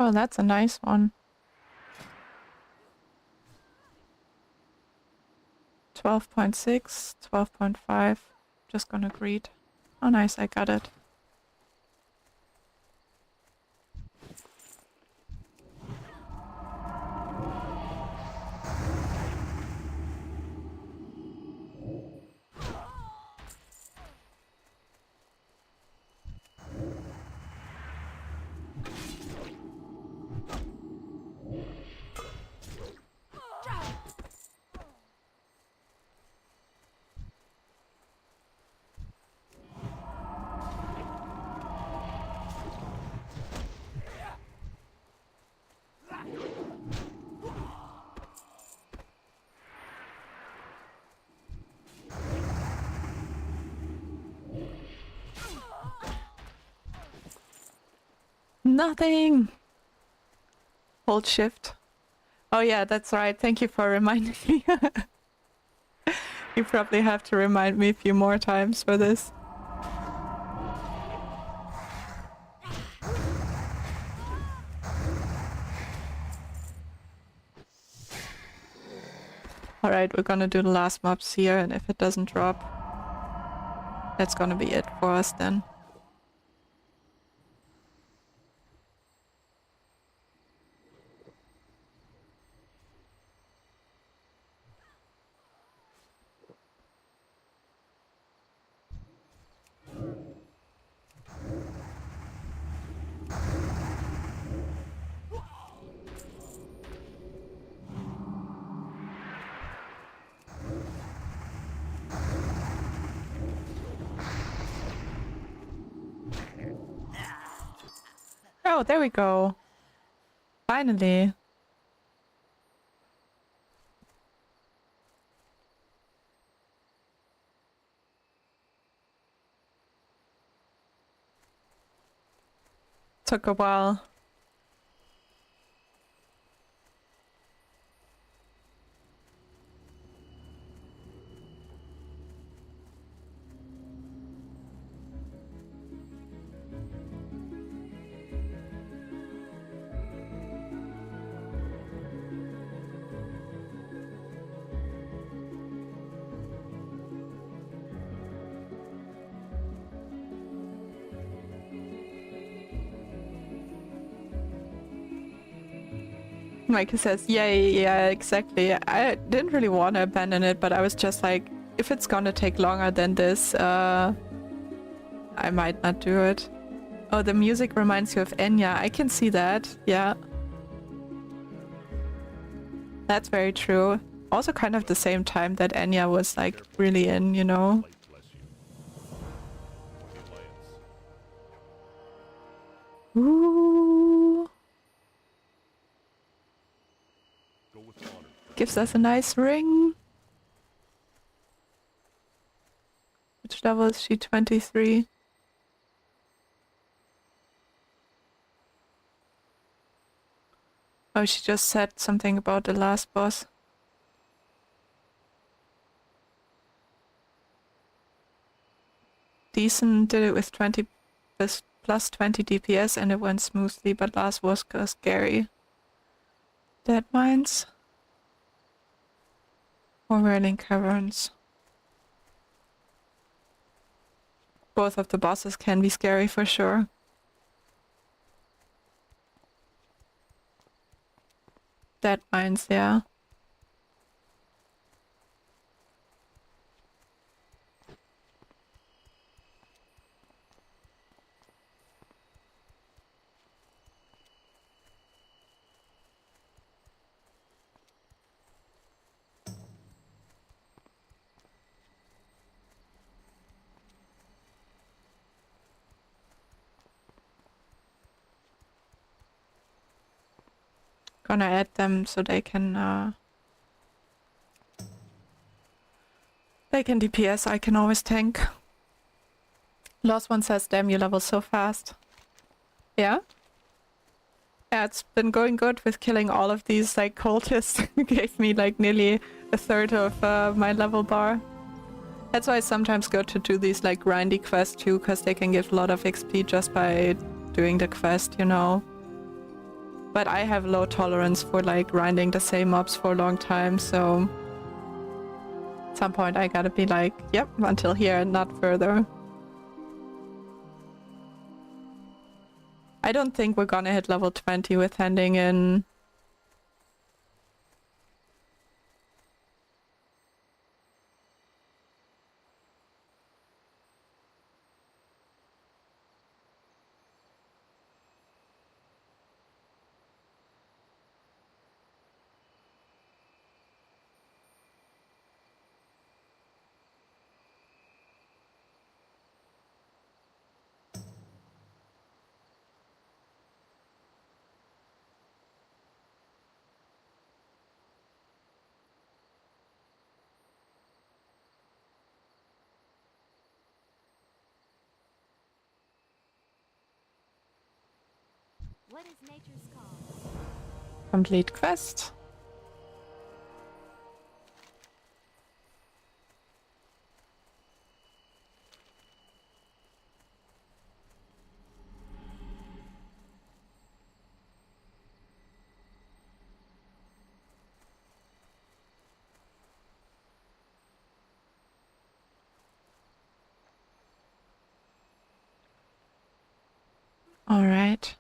Oh, that's a nice one. 12.6, 12.5. Just gonna greet. Oh, nice, I got it. Nothing! Hold shift. Oh yeah, that's right. Thank you for reminding me. You probably have to remind me a few more times for this. Alright, we're gonna do the last mobs here, and if it doesn't drop, that's gonna be it for us then. Oh, there we go. Finally. Took a while. Micah says, yeah, exactly. I didn't really want to abandon it, but I was just like, if it's gonna take longer than this, I might not do it. Oh, the music reminds you of Enya. I can see that, yeah. That's very true. Also kind of the same time that Enya was like really in, you know? Light bless you. For the Alliance. Ooh. Go with honor. Gives us a nice ring. Which level is she? 23. Oh, she just said something about the last boss. Decent did it with 20 plus 20 DPS and it went smoothly, but last was scary. Dead Mines or Whirling Caverns. Both of the bosses can be scary for sure. Dead Mines, yeah. Gonna add them so they can DPS. I can always tank. Lost one says, damn, you level so fast. Yeah? Yeah, it's been going good with killing all of these like cultists. Gave me like nearly a third of my level bar. That's why it's sometimes good to do these like grindy quests too, because they can give a lot of XP just by doing the quest, you know. But I have low tolerance for like grinding the same mobs for a long time, so at some point I gotta be like, yep, until here and not further. I don't think we're gonna hit level 20 with handing in. What is nature's call? Complete quest. All right.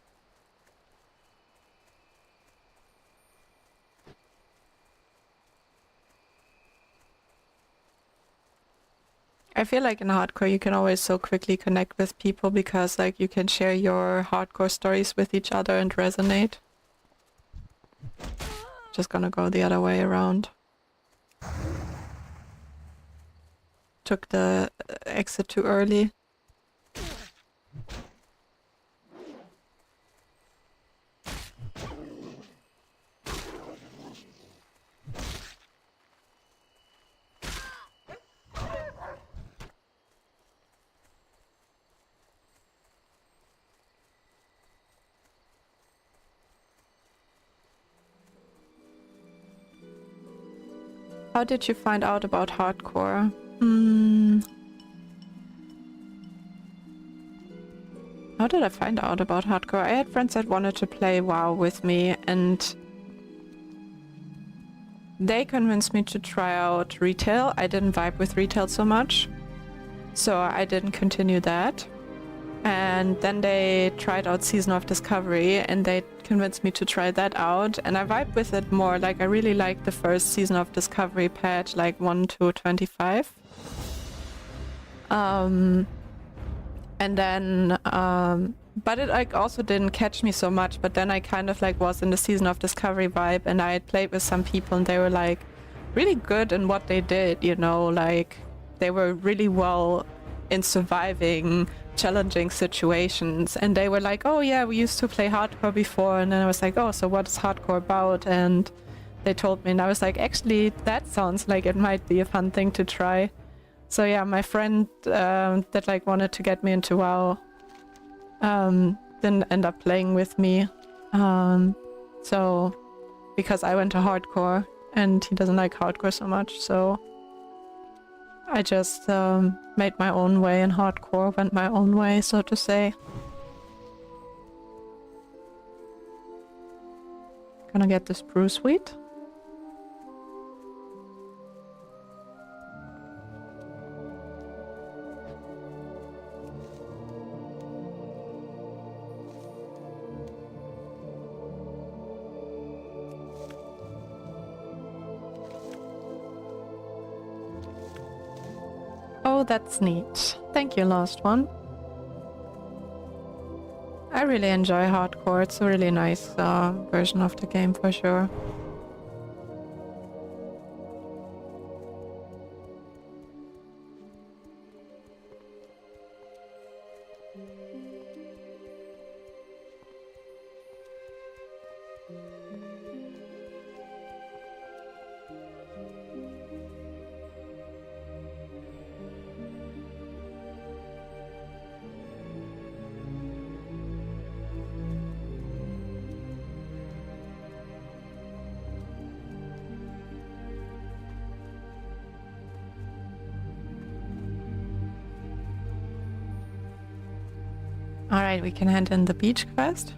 I feel like in hardcore you can always so quickly connect with people because like you can share your hardcore stories with each other and resonate. Just gonna go the other way around. Took the exit too early. How did you find out about hardcore? How did I find out about hardcore? I had friends that wanted to play WoW with me and they convinced me to try out retail. I didn't vibe with retail so much, so I didn't continue that. And then they tried out Season of Discovery and they convinced me to try that out, and I vibe with it more. Like I really liked the first Season of Discovery patch, like 1 to 25. And then but it like also didn't catch me so much, but then I kind of like was in the Season of Discovery vibe and I had played with some people and they were like really good in what they did, you know, like they were really well in surviving challenging situations, and they were like, oh yeah, we used to play hardcore before, and then I was like, oh, so what is hardcore about? And they told me and I was like, actually that sounds like it might be a fun thing to try. So yeah, my friend that like wanted to get me into WoW didn't end up playing with me, so because I went to hardcore and he doesn't like hardcore so much, so I just made my own way in hardcore, went my own way, so to say. Gonna get this brew sweet. Oh, that's neat. Thank you, Lost One. I really enjoy hardcore. It's a really nice version of the game for sure. Alright, we can hand in the beach quest.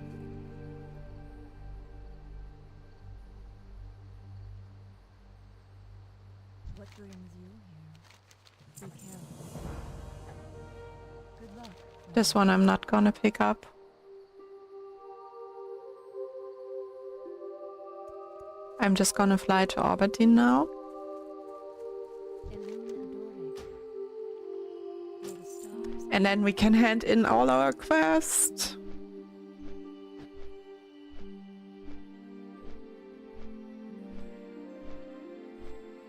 What brings you here? Be careful. Good luck. This one I'm not gonna pick up. I'm just gonna fly to Aberdeen now. And then we can hand in all our quests.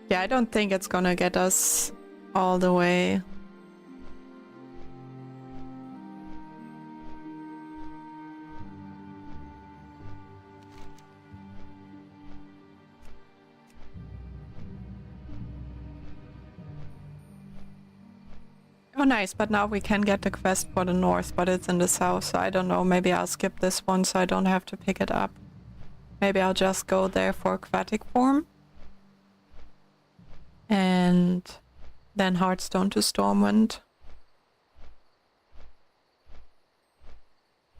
Yeah, I don't think it's gonna get us all the way. Oh nice, but now we can get the quest for the north, but it's in the south, so I don't know, maybe I'll skip this one so I don't have to pick it up. Maybe I'll just go there for aquatic form. And then Hearthstone to Stormwind.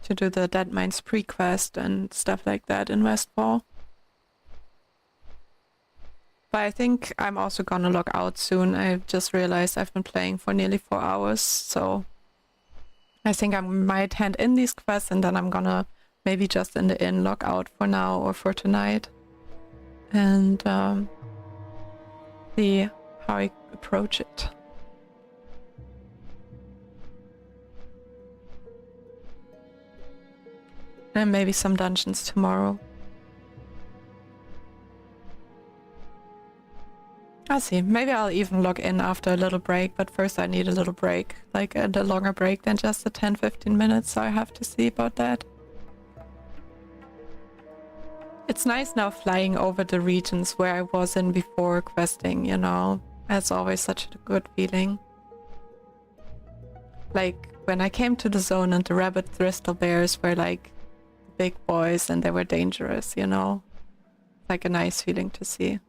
To do the Dead Mines pre-quest and stuff like that in Westfall. But I think I'm also gonna log out soon. I just realized I've been playing for nearly 4 hours, so I think I might hand in these quests and then I'm gonna maybe just in the inn log out for now or for tonight. And see how I approach it. And maybe some dungeons tomorrow. I'll see. Maybe I'll even log in after a little break, but first I need a little break. Like a longer break than just the 10-15 minutes, so I have to see about that. It's nice now flying over the regions where I was in before questing, you know. That's always such a good feeling. Like when I came to the zone and the rabbit thistle bears were like big boys and they were dangerous, you know. Like a nice feeling to see.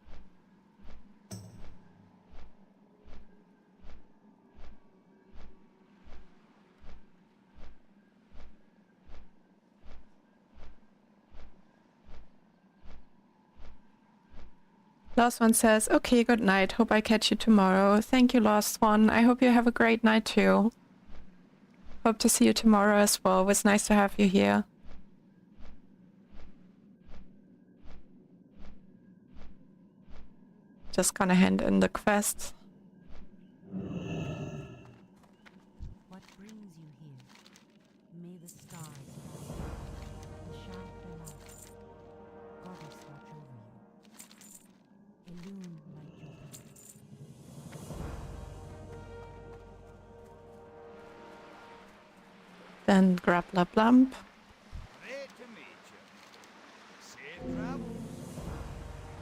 Last one says, okay, good night. Hope I catch you tomorrow. Thank you, Last One. I hope you have a great night too. Hope to see you tomorrow as well. It was nice to have you here. Just gonna hand in the quest. What brings you here? May the stars, the shaft of light, goddess watch over you. Illume my journey. Then grab la blump. Great to meet you. Safe travel.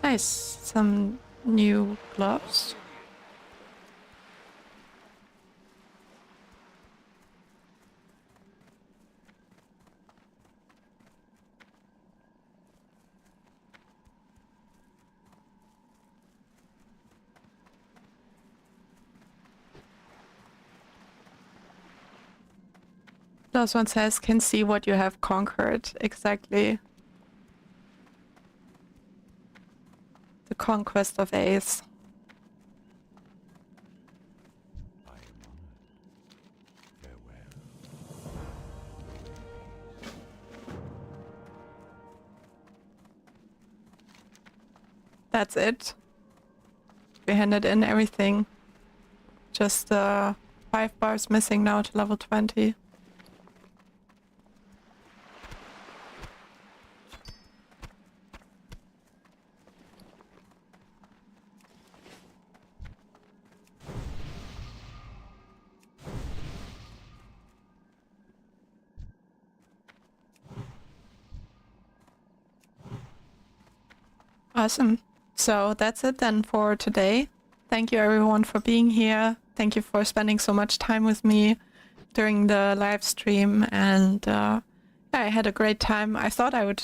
Nice. Some new gloves. Last one says, can see what you have conquered. Exactly. The conquest of ASE. I am honored. Farewell. That's it. We handed in everything. Just 5 bars missing now to level 20. Awesome. So that's it then for today. Thank you everyone for being here. Thank you for spending so much time with me during the live stream, and yeah, I had a great time. I thought I would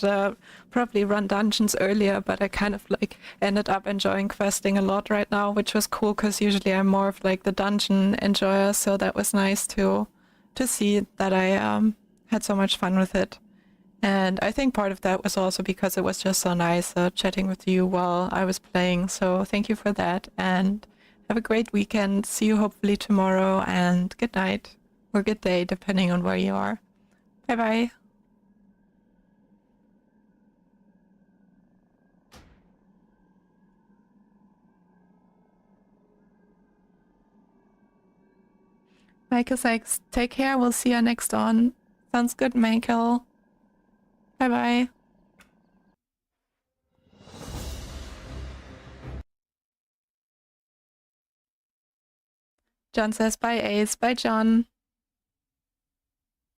probably run dungeons earlier, but I kind of like ended up enjoying questing a lot right now, which was cool because usually I'm more of like the dungeon enjoyer, so that was nice to see that I had so much fun with it. And I think part of that was also because it was just so nice chatting with you while I was playing. So thank you for that, and have a great weekend. See you hopefully tomorrow, and good night or good day depending on where you are. Bye bye. Michael Sykes, take care. We'll see you next on. Sounds good, Michael. Bye bye. John says bye, Ace. Bye, John.